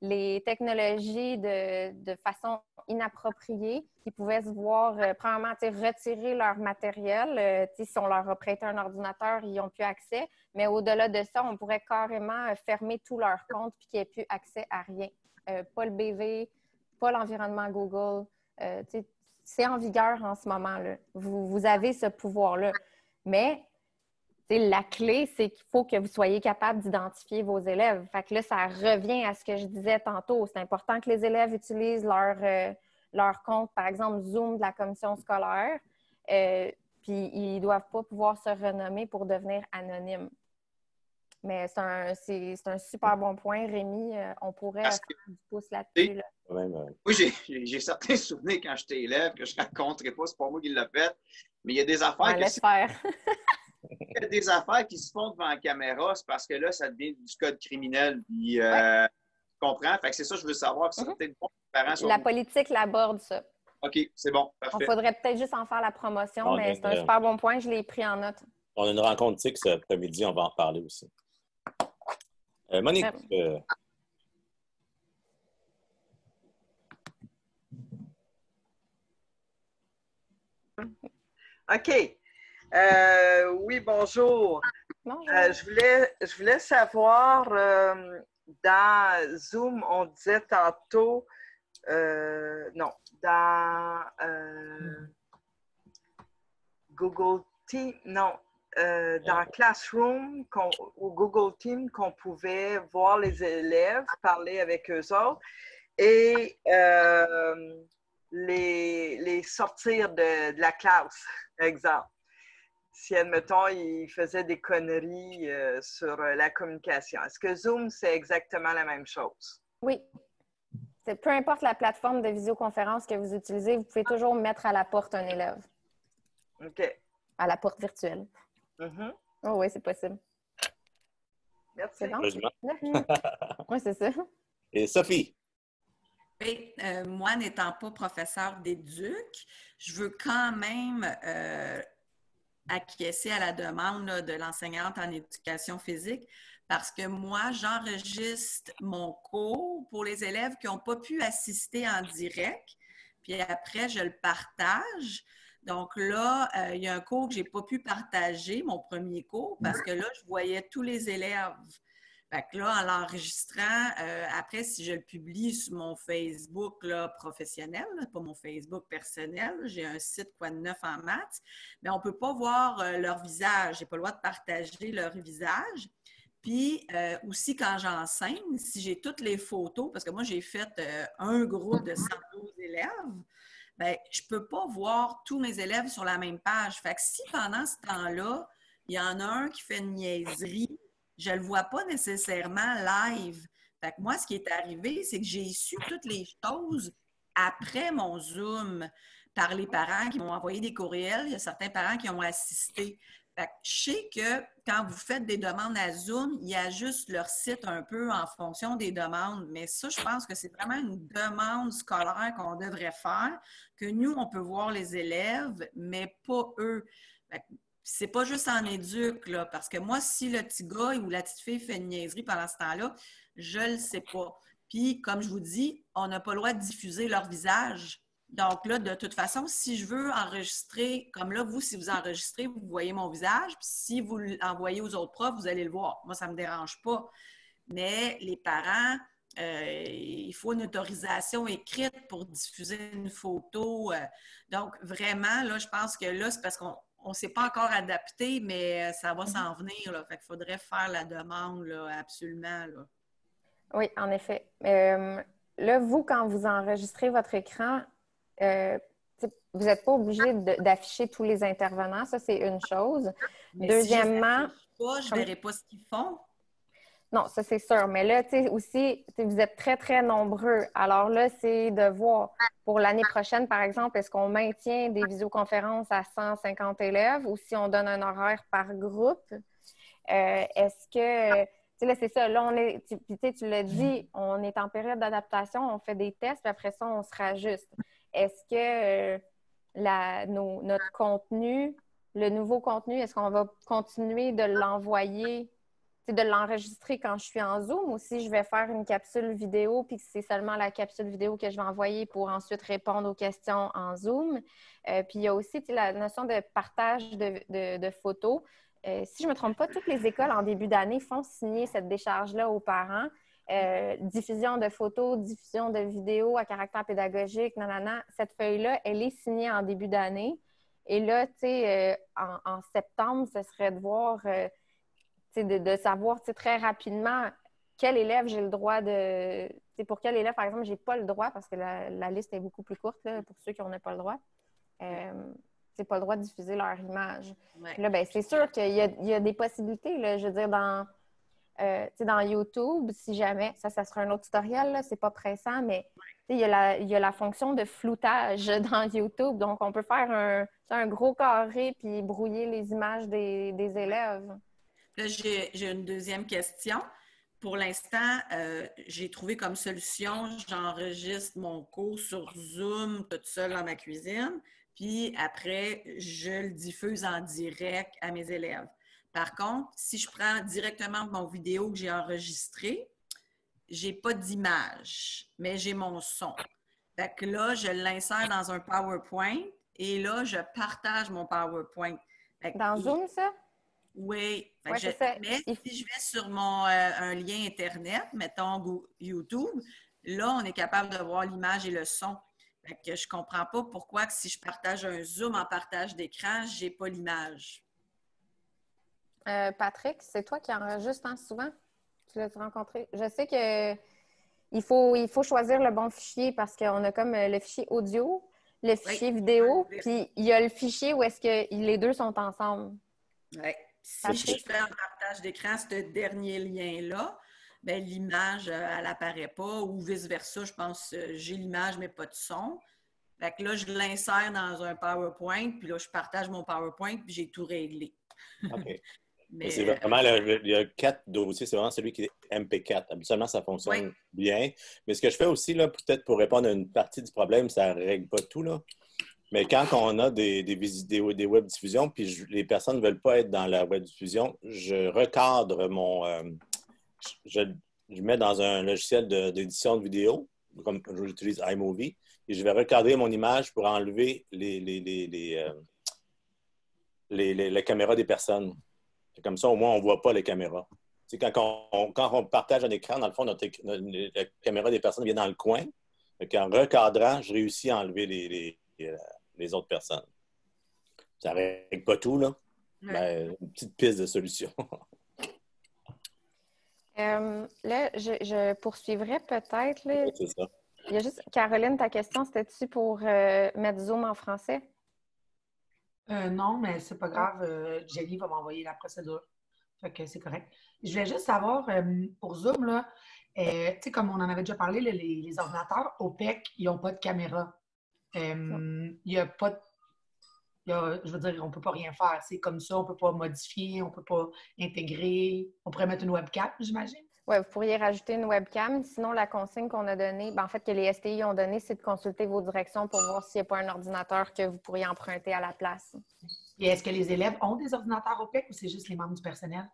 Speaker 2: les technologies de façon inappropriée, ils pouvaient se voir, premièrement, retirer leur matériel. Si on leur a prêté un ordinateur, ils n'ont plus accès. Mais au-delà de ça, on pourrait carrément fermer tous leurs comptes et qu'ils n'aient plus accès à rien. Pas le BV, pas l'environnement Google. C'est en vigueur en ce moment-là. Vous avez ce pouvoir-là. Mais la clé, c'est qu'il faut que vous soyez capable d'identifier vos élèves. Fait que là, ça revient à ce que je disais tantôt. C'est important que les élèves utilisent leur compte, par exemple, Zoom de la commission scolaire. Puis, ils ne doivent pas pouvoir se renommer pour devenir anonymes. Mais c'est un super bon point, Rémi. On pourrait
Speaker 9: Parce
Speaker 2: faire du pouce là-dessus. Là.
Speaker 9: Moi, j'ai certains souvenirs quand j'étais élève que je ne raconterai pas, c'est pas moi qui l'ai fait, mais il y a des affaires
Speaker 2: Laisse faire.
Speaker 9: il y a des affaires qui se font devant la caméra, c'est parce que là, ça devient du code criminel. Puis, tu comprends? Fait que c'est ça que je veux savoir. Ça, peut-être bon que les parents
Speaker 2: La politique l'aborde, ça.
Speaker 9: OK, c'est bon, parfait.
Speaker 2: Il faudrait peut-être juste en faire la promotion, mais c'est un super bon point. Je l'ai pris en note.
Speaker 1: On a une rencontre TIC cet après-midi, on va en reparler aussi. Monique.
Speaker 10: OK. Oui, bonjour.
Speaker 2: Bonjour.
Speaker 10: Je voulais savoir, dans Zoom, on disait tantôt, dans Google Team, dans Classroom ou Google Team, qu'on pouvait voir les élèves, parler avec eux autres et les sortir de la classe, exemple. Si, admettons, ils faisaient des conneries sur la communication. Est-ce que Zoom, c'est exactement la même chose?
Speaker 2: Oui. Peu importe la plateforme de visioconférence que vous utilisez, vous pouvez toujours mettre à la porte un élève.
Speaker 10: OK.
Speaker 2: À la porte virtuelle.
Speaker 10: Mm-hmm.
Speaker 2: Oh oui, c'est possible.
Speaker 10: Merci.
Speaker 2: C'est bon? Oui, c'est ça.
Speaker 1: Et Sophie?
Speaker 5: Oui, moi, n'étant pas professeure d'éduc, je veux quand même acquiescer à la demande là, de l'enseignante en éducation physique parce que moi, j'enregistre mon cours pour les élèves qui n'ont pas pu assister en direct, puis après, je le partage. Donc là, il y a un cours que je n'ai pas pu partager, mon premier cours, parce que là, je voyais tous les élèves. Fait que là, en l'enregistrant, après, si je le publie sur mon Facebook là, professionnel, là, pas mon Facebook personnel, j'ai un site Quoi de neuf en maths, mais on ne peut pas voir leur visage. Je n'ai pas le droit de partager leur visage. Puis aussi, quand j'enseigne, si j'ai toutes les photos, parce que moi, j'ai fait un groupe de 112 élèves, bien, je ne peux pas voir tous mes élèves sur la même page. Fait que si pendant ce temps-là, il y en a un qui fait une niaiserie, je ne le vois pas nécessairement live. Fait que moi, ce qui est arrivé, c'est que j'ai su toutes les choses après mon Zoom par les parents qui m'ont envoyé des courriels. Il y a certains parents qui ont assisté. Fait que je sais que quand vous faites des demandes à Zoom, il ajuste leur site un peu en fonction des demandes. Mais ça, je pense que c'est vraiment une demande scolaire qu'on devrait faire, que nous, on peut voir les élèves, mais pas eux. Fait que c'est pas juste en éduc, là, parce que moi, si le petit gars ou la petite fille fait une niaiserie pendant ce temps-là, je le sais pas. Puis, comme je vous dis, on n'a pas le droit de diffuser leur visage. Donc là, de toute façon, si je veux enregistrer, comme là, vous, si vous enregistrez, vous voyez mon visage, puis si vous l'envoyez aux autres profs, vous allez le voir. Moi, ça ne me dérange pas. Mais les parents, il faut une autorisation écrite pour diffuser une photo. Donc, vraiment, là, je pense que là, c'est parce qu'on ne s'est pas encore adapté, mais ça va s'en venir. Là. Fait qu'il faudrait faire la demande, là, absolument. Là.
Speaker 2: Oui, en effet. Là, vous, quand vous enregistrez votre écran, vous n'êtes pas obligé d'afficher tous les intervenants. Ça, c'est une chose.
Speaker 5: Mais
Speaker 2: deuxièmement...
Speaker 5: Si je ne verrai pas ce qu'ils font.
Speaker 2: Non, ça, c'est sûr. Mais là, tu sais, aussi, vous êtes très, très nombreux. Alors là, c'est de voir pour l'année prochaine, par exemple, est-ce qu'on maintient des visioconférences à 150 élèves ou si on donne un horaire par groupe? Est-ce que... Tu sais, là, c'est ça. Là, tu l'as dit, on est en période d'adaptation, on fait des tests, puis après ça, on se rajuste. Est-ce que notre contenu, le nouveau contenu, est-ce qu'on va continuer de l'envoyer, de l'enregistrer quand je suis en Zoom ou si je vais faire une capsule vidéo puis que c'est seulement la capsule vidéo que je vais envoyer pour ensuite répondre aux questions en Zoom? Puis il y a aussi la notion de partage de photos. Si je ne me trompe pas, toutes les écoles en début d'année font signer cette décharge-là aux parents. Diffusion de photos, diffusion de vidéos à caractère pédagogique, nanana. Cette feuille-là, elle est signée en début d'année. Et là, tu sais, en septembre, ce serait de voir, de savoir très rapidement quel élève j'ai le droit de... Pour quel élève, par exemple, j'ai pas le droit, parce que la liste est beaucoup plus courte là, pour ceux qui n'ont pas le droit. C'est pas le droit de diffuser leur image.
Speaker 5: Ouais.
Speaker 2: Là, ben, c'est sûr qu'il y a des possibilités. Là, je veux dire, dans YouTube, si jamais, ça sera un autre tutoriel, c'est pas pressant, mais il y a la fonction de floutage dans YouTube. Donc, on peut faire un gros carré puis brouiller les images des élèves.
Speaker 5: Là, j'ai une deuxième question. Pour l'instant, j'ai trouvé comme solution, j'enregistre mon cours sur Zoom toute seule dans ma cuisine, puis après, je le diffuse en direct à mes élèves. Par contre, si je prends directement mon vidéo que j'ai enregistrée, j'ai pas d'image, mais j'ai mon son. Fait que là, je l'insère dans un PowerPoint et là, je partage mon PowerPoint.
Speaker 2: Dans Zoom, ça?
Speaker 5: Oui.
Speaker 2: Ouais, c'est ça.
Speaker 5: Mais si je vais sur un lien Internet, mettons YouTube, là, on est capable de voir l'image et le son. Fait que je comprends pas pourquoi que si je partage un Zoom en partage d'écran, j'ai pas l'image.
Speaker 2: Patrick, c'est toi qui enregistres souvent? Tu l'as rencontré? Je sais que il faut choisir le bon fichier parce qu'on a comme le fichier audio, le fichier vidéo, puis il y a le fichier où est-ce que les deux sont ensemble.
Speaker 5: Oui. Si je fais un partage d'écran, ce dernier lien-là, ben, l'image, elle n'apparaît pas ou vice-versa. Je pense j'ai l'image, mais pas de son. Fait que là, je l'insère dans un PowerPoint, puis là, je partage mon PowerPoint, puis j'ai tout réglé.
Speaker 1: OK.
Speaker 5: Mais
Speaker 1: c'est vraiment le 4 dossier, c'est vraiment celui qui est MP4. Habituellement, ça fonctionne bien. Mais ce que je fais aussi, là, peut-être pour répondre à une partie du problème, ça ne règle pas tout, là. Mais quand on a des web diffusions, puis les personnes ne veulent pas être dans la web diffusion, je recadre je mets dans un logiciel d'édition de vidéo, comme j'utilise iMovie, et je vais recadrer mon image pour enlever la caméra des personnes. Comme ça, au moins, on ne voit pas les caméras. Quand on partage un écran, dans le fond, la caméra des personnes vient dans le coin. En recadrant, je réussis à enlever les autres personnes. Ça ne règle pas tout, là. Mais une petite piste de solution.
Speaker 2: Là, je poursuivrai peut-être. Là.
Speaker 1: Oui, c'est ça.
Speaker 2: Il y a juste, Caroline, ta question, c'était-tu pour mettre Zoom en français?
Speaker 6: Non, mais c'est pas grave. Jenny va m'envoyer la procédure. Fait que c'est correct. Je voulais juste savoir, pour Zoom, là, tu sais, comme on en avait déjà parlé, là, les ordinateurs OPEC, ils n'ont pas de caméra. Il n'y a pas de... je veux dire, on ne peut pas rien faire. C'est comme ça, on ne peut pas modifier, on ne peut pas intégrer. On pourrait mettre une webcam, j'imagine?
Speaker 2: Oui, vous pourriez rajouter une webcam. Sinon, la consigne qu'on a donnée, en fait, que les STI ont donnée, c'est de consulter vos directions pour voir s'il n'y a pas un ordinateur que vous pourriez emprunter à la place.
Speaker 6: Et est-ce que les élèves ont des ordinateurs OPEC ou c'est juste les membres du personnel?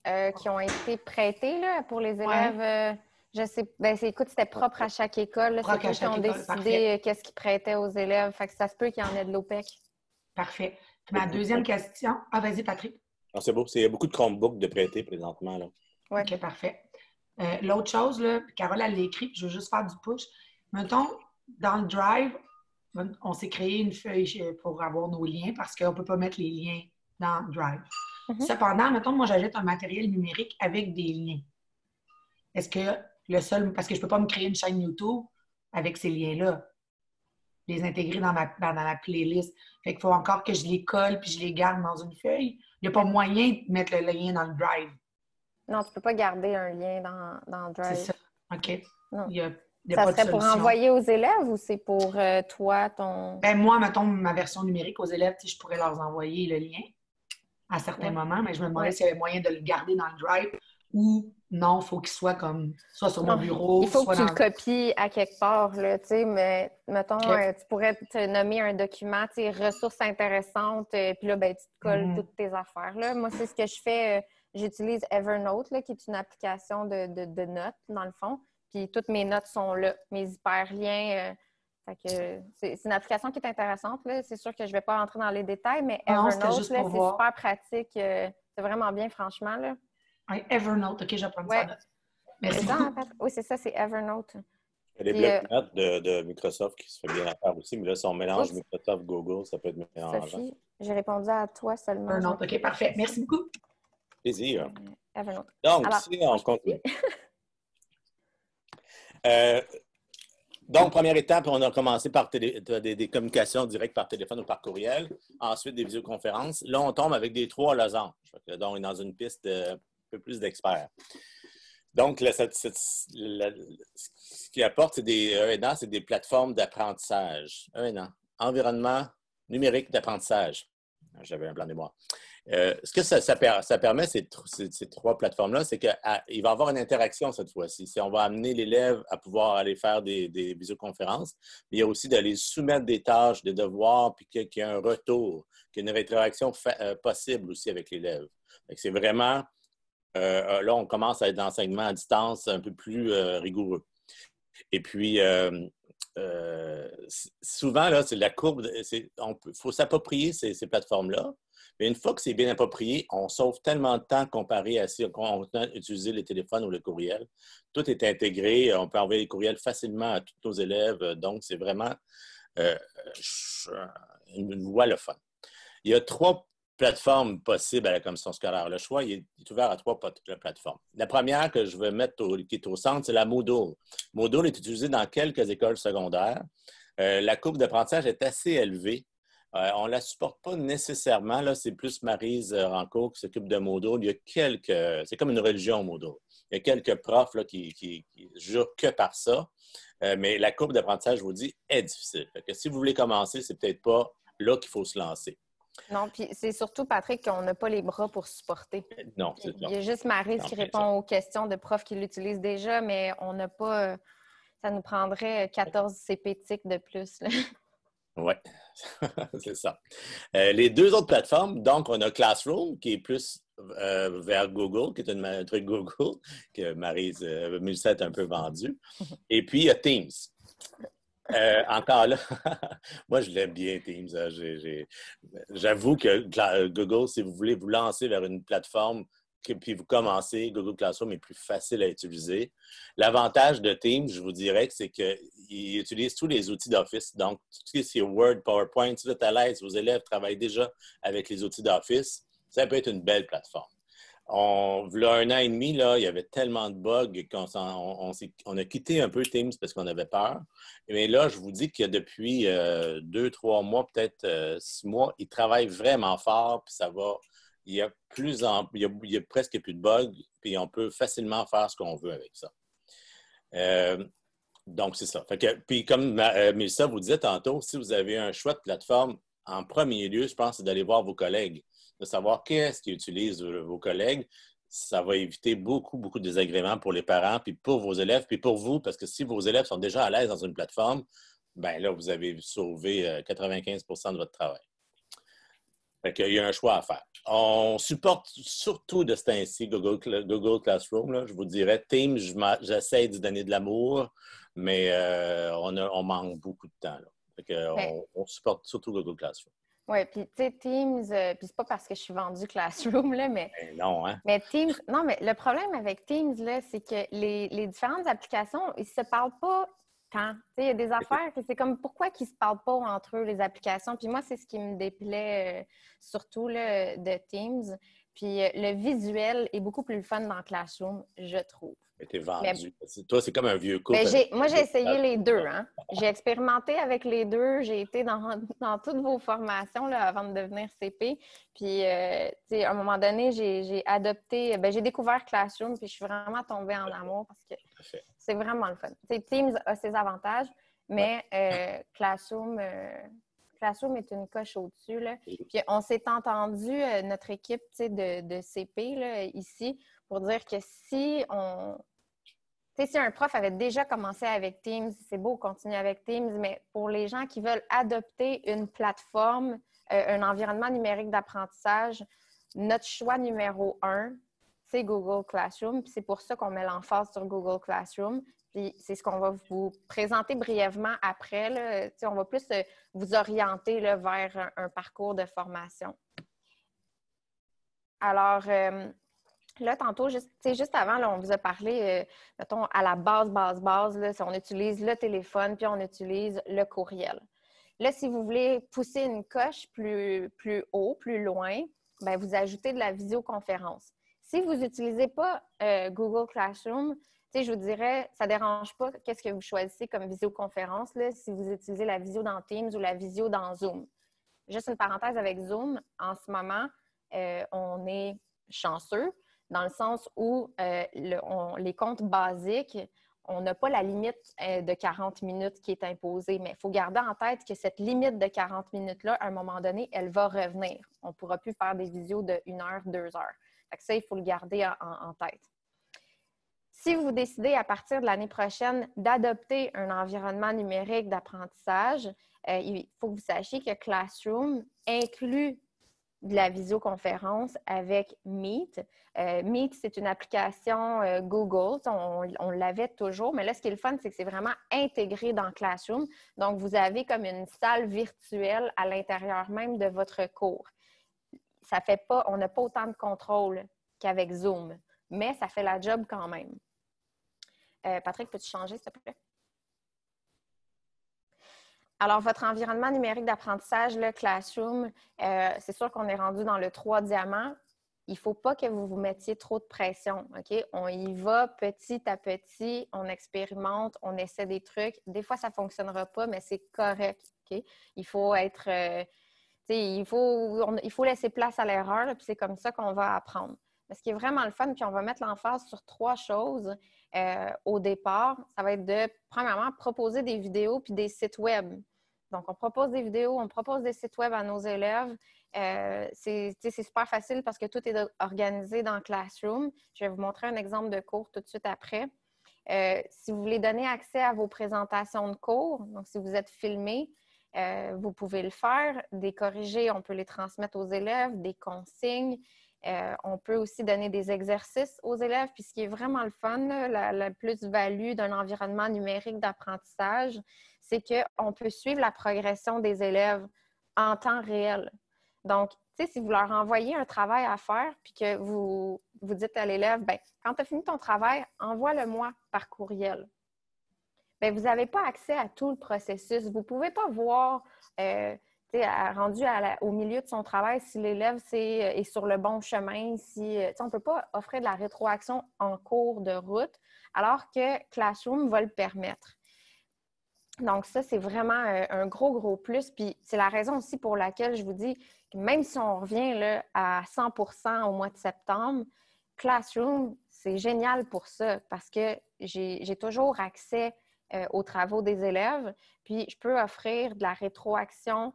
Speaker 2: Qui ont été prêtés là, pour les élèves. Je sais, écoute, c'était propre à chaque école. C'est eux qui ont décidé qu'est-ce qu'ils prêtaient aux élèves. Fait que ça se peut qu'il y en ait de l'OPEC.
Speaker 6: Parfait. Ma deuxième question. Ah, vas-y, Patrick.
Speaker 1: Ah, c'est beau. Il y a beaucoup de Chromebooks de prêter présentement. Là.
Speaker 2: Ouais.
Speaker 6: OK, parfait. L'autre chose, là, Carole, elle l'a écrit, je veux juste faire du push. Mettons, dans le Drive, on s'est créé une feuille pour avoir nos liens parce qu'on ne peut pas mettre les liens dans le Drive. Cependant, mettons, moi, j'ajoute un matériel numérique avec des liens. Est-ce que parce que je ne peux pas me créer une chaîne YouTube avec ces liens-là, les intégrer dans ma playlist. Fait qu'il faut encore que je les colle puis je les garde dans une feuille. Il n'y a pas moyen de mettre le lien dans le Drive.
Speaker 2: Non, tu ne peux pas garder un lien dans le Drive.
Speaker 6: C'est ça. OK.
Speaker 2: Non.
Speaker 6: Il y a
Speaker 2: ça
Speaker 6: pas
Speaker 2: serait
Speaker 6: de
Speaker 2: pour
Speaker 6: solution.
Speaker 2: envoyer aux élèves ou c'est pour toi, ton...
Speaker 6: Ben moi, mettons, ma version numérique aux élèves, je pourrais leur envoyer le lien à certains moments, mais je me demandais s'il y avait moyen de le garder dans le Drive ou non, il faut qu'il soit comme soit sur mon bureau.
Speaker 2: Il faut
Speaker 6: soit
Speaker 2: que tu le copies à quelque part, là, tu sais, mais mettons, tu pourrais te nommer un document, tu sais, ressources intéressantes, puis là, ben, tu te colles toutes tes affaires. Là. Moi, c'est ce que je fais. J'utilise Evernote, là, qui est une application de notes, dans le fond. Puis toutes mes notes sont là, mes hyperliens. Fait que c'est une application qui est intéressante. Là. C'est sûr que je ne vais pas rentrer dans les détails, mais Evernote, c'est super pratique. C'est vraiment bien, franchement. Là.
Speaker 6: Oui, Evernote. OK, je vais prendre ça. Merci.
Speaker 2: Oui, c'est ça, c'est Evernote.
Speaker 1: Il y a des blocs-notes de Microsoft qui se fait bien affaire aussi, mais là, si on mélange Microsoft, Google, ça peut être mélangeant.
Speaker 2: Sophie, j'ai répondu à toi seulement.
Speaker 6: Evernote, OK, parfait. Merci beaucoup.
Speaker 1: Plaisir.
Speaker 2: Evernote.
Speaker 1: Donc, alors, si on continue. Donc, première étape, on a commencé par des communications directes par téléphone ou par courriel. Ensuite, des visioconférences. Là, on tombe avec des 3 losanges. Donc, on est dans une piste un peu plus d'experts. Donc, ce qui apporte, c'est c'est des plateformes d'apprentissage. Environnement numérique d'apprentissage. J'avais un blanc de mémoire. Ce que ça permet, ces 3 plateformes-là, c'est qu'il va y avoir une interaction cette fois-ci. On va amener l'élève à pouvoir aller faire des visioconférences, mais il y a aussi d'aller soumettre des tâches, des devoirs, puis qu'il y ait un retour, qu'il y ait une réinteraction possible aussi avec l'élève. C'est vraiment, là, on commence à être dans l'enseignement à distance un peu plus rigoureux. Et puis, souvent, là, c'est la courbe, il faut s'approprier ces plateformes-là. Mais une fois que c'est bien approprié, on sauve tellement de temps comparé à si on utilise les téléphones ou le courriel. Tout est intégré. On peut envoyer les courriels facilement à tous nos élèves. Donc, c'est vraiment une voie le fun. Il y a 3 plateformes possibles à la commission scolaire. Le choix il est ouvert à 3 plateformes. La première que je veux mettre qui est au centre, c'est la Moodle. Moodle est utilisée dans quelques écoles secondaires. La courbe d'apprentissage est assez élevée. On ne la supporte pas nécessairement. Là, c'est plus Maryse Rancourt qui s'occupe de Moodle. Il y a c'est comme une religion, Moodle. Il y a quelques profs là, qui jurent que par ça. Mais la courbe d'apprentissage, je vous dis, est difficile. Fait que si vous voulez commencer, c'est peut-être pas là qu'il faut se lancer.
Speaker 2: Non, puis c'est surtout, Patrick, qu'on n'a pas les bras pour supporter.
Speaker 1: Non, c'est ça.
Speaker 2: Il y a juste Maryse qui répond aux questions de profs qui l'utilisent déjà, mais on n'a pas... ça nous prendrait 14 CP-TIC de plus.
Speaker 1: Oui, c'est ça. Les 2 autres plateformes, donc, on a Classroom, qui est plus vers Google, qui est un truc Google, que Mélissa est un peu vendue. Et puis, il y a Teams. Encore là, moi, je l'aime bien, Teams. J'avoue que Google, si vous voulez vous lancer vers une plateforme, puis vous commencez, Google Classroom est plus facile à utiliser. L'avantage de Teams, je vous dirais, c'est qu'il utilise tous les outils d'Office. Donc, tout ce qui est Word, PowerPoint, si vous êtes à l'aise, vos élèves travaillent déjà avec les outils d'Office, ça peut être une belle plateforme. Il y a 1 an et demi, là, il y avait tellement de bugs qu'on a quitté un peu Teams parce qu'on avait peur. Mais là, je vous dis qu'il y a depuis 2-3 mois, peut-être 6 mois, ils travaillent vraiment fort, puis ça va... Il y a presque plus de bugs, puis on peut facilement faire ce qu'on veut avec ça. Donc, c'est ça. Puis comme Mélissa vous disait tantôt, si vous avez un choix de plateforme, en premier lieu, je pense, c'est d'aller voir vos collègues, de savoir qu'est-ce qu'ils utilisent vos collègues. Ça va éviter beaucoup, beaucoup de désagréments pour les parents, puis pour vos élèves, puis pour vous, parce que si vos élèves sont déjà à l'aise dans une plateforme, bien là, vous avez sauvé 95 % de votre travail. Fait qu'il y a un choix à faire. On supporte surtout de ce temps-ci Google Classroom. Là. Je vous dirais, Teams, j'essaie d'y donner de l'amour, mais on manque beaucoup de temps. Là. Fait que on supporte surtout Google Classroom.
Speaker 2: Oui, puis tu sais, Teams, puis c'est pas parce que je suis vendue Classroom, là, mais...
Speaker 1: non, hein?
Speaker 2: Mais Teams, non, mais le problème avec Teams, là, c'est que les différentes applications, ils se parlent pas tant. Tu sais, il y a des affaires que c'est comme, pourquoi qu'ils se parlent pas entre eux, les applications? Puis moi, c'est ce qui me déplaît surtout là, de Teams. Puis le visuel est beaucoup plus fun dans Classroom, je trouve.
Speaker 1: Mais t'es vendu. Toi, c'est comme un vieux couple.
Speaker 2: Moi, j'ai essayé les 2. Hein? J'ai expérimenté avec les 2. J'ai été dans toutes vos formations là, avant de devenir CP. Puis, à un moment donné, j'ai adopté... j'ai découvert Classroom, puis je suis vraiment tombée en amour parce que c'est vraiment le fun. T'sais, Teams a ses avantages, mais Classroom est une coche au-dessus. Là. Puis on s'est entendu, notre équipe de CP là, ici, pour dire que si un prof avait déjà commencé avec Teams, c'est beau continuer avec Teams, mais pour les gens qui veulent adopter une plateforme, un environnement numérique d'apprentissage, notre choix numéro 1, c'est Google Classroom. Puis c'est pour ça qu'on met l'emphase sur Google Classroom. Puis c'est ce qu'on va vous présenter brièvement après. Là. On va plus vous orienter là, vers un parcours de formation. Alors, là, tantôt, juste avant, là, on vous a parlé, mettons, à la base, là, on utilise le téléphone, puis on utilise le courriel. Là, si vous voulez pousser une coche plus haut, plus loin, bien, vous ajoutez de la visioconférence. Si vous n'utilisez pas Google Classroom, sais, je vous dirais, ça ne dérange pas qu'est-ce que vous choisissez comme visioconférence, là, si vous utilisez la visio dans Teams ou la visio dans Zoom. Juste une parenthèse avec Zoom, en ce moment, on est chanceux dans le sens où les comptes basiques, on n'a pas la limite de 40 minutes qui est imposée, mais il faut garder en tête que cette limite de 40 minutes-là, à un moment donné, elle va revenir. On ne pourra plus faire des visios de 1 heure, 2 heures. Fait que ça, il faut le garder en tête. Si vous décidez à partir de l'année prochaine d'adopter un environnement numérique d'apprentissage, il faut que vous sachiez que Classroom inclut de la visioconférence avec Meet. Meet, c'est une application Google. On l'avait toujours, mais là, ce qui est le fun, c'est que c'est vraiment intégré dans Classroom. Donc, vous avez comme une salle virtuelle à l'intérieur même de votre cours. Ça fait pas, on n'a pas autant de contrôle qu'avec Zoom, mais ça fait la job quand même. Patrick, peux-tu changer, s'il te plaît? Alors, votre environnement numérique d'apprentissage, le Classroom, c'est sûr qu'on est rendu dans le 3 diamants. Il ne faut pas que vous vous mettiez trop de pression, OK? On y va petit à petit, on expérimente, on essaie des trucs. Des fois, ça ne fonctionnera pas, mais c'est correct, OK? Il faut être... il faut laisser place à l'erreur, puis c'est comme ça qu'on va apprendre. Mais ce qui est vraiment le fun, puis on va mettre l'emphase sur 3 choses au départ, ça va être de, premièrement, proposer des vidéos puis des sites web. Donc, on propose des vidéos, on propose des sites web à nos élèves. C'est super facile parce que tout est organisé dans Classroom. Je vais vous montrer un exemple de cours tout de suite après. Si vous voulez donner accès à vos présentations de cours, donc si vous êtes filmé, vous pouvez le faire. Des corrigés, on peut les transmettre aux élèves, des consignes. On peut aussi donner des exercices aux élèves. Puis ce qui est vraiment le fun, la plus-value d'un environnement numérique d'apprentissage, c'est qu'on peut suivre la progression des élèves en temps réel. Donc, tu sais, si vous leur envoyez un travail à faire, puis que vous dites à l'élève, bien, quand tu as fini ton travail, envoie-le-moi par courriel. Bien, vous n'avez pas accès à tout le processus. Vous ne pouvez pas voir, rendu au milieu de son travail, si l'élève est sur le bon chemin, on ne peut pas offrir de la rétroaction en cours de route, alors que Classroom va le permettre. Donc, ça, c'est vraiment un gros plus. Puis, c'est la raison aussi pour laquelle je vous dis que même si on revient là, à 100% au mois de septembre, Classroom, c'est génial pour ça parce que j'ai toujours accès aux travaux des élèves. Puis, je peux offrir de la rétroaction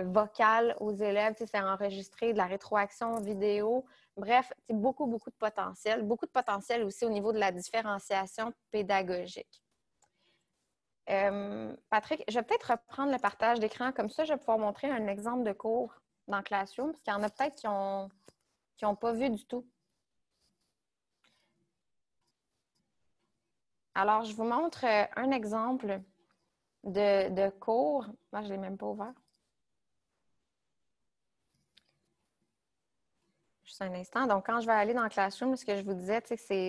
Speaker 2: vocale aux élèves. C'est enregistré, de la rétroaction vidéo. Bref, beaucoup de potentiel. Beaucoup de potentiel aussi au niveau de la différenciation pédagogique. Patrick, je vais peut-être reprendre le partage d'écran. Comme ça, je vais pouvoir montrer un exemple de cours dans Classroom, parce qu'il y en a peut-être qui n'ont pas vu du tout. Alors, je vous montre un exemple de cours. Moi, je ne l'ai même pas ouvert. Juste un instant. Donc, quand je vais aller dans Classroom, ce que je vous disais,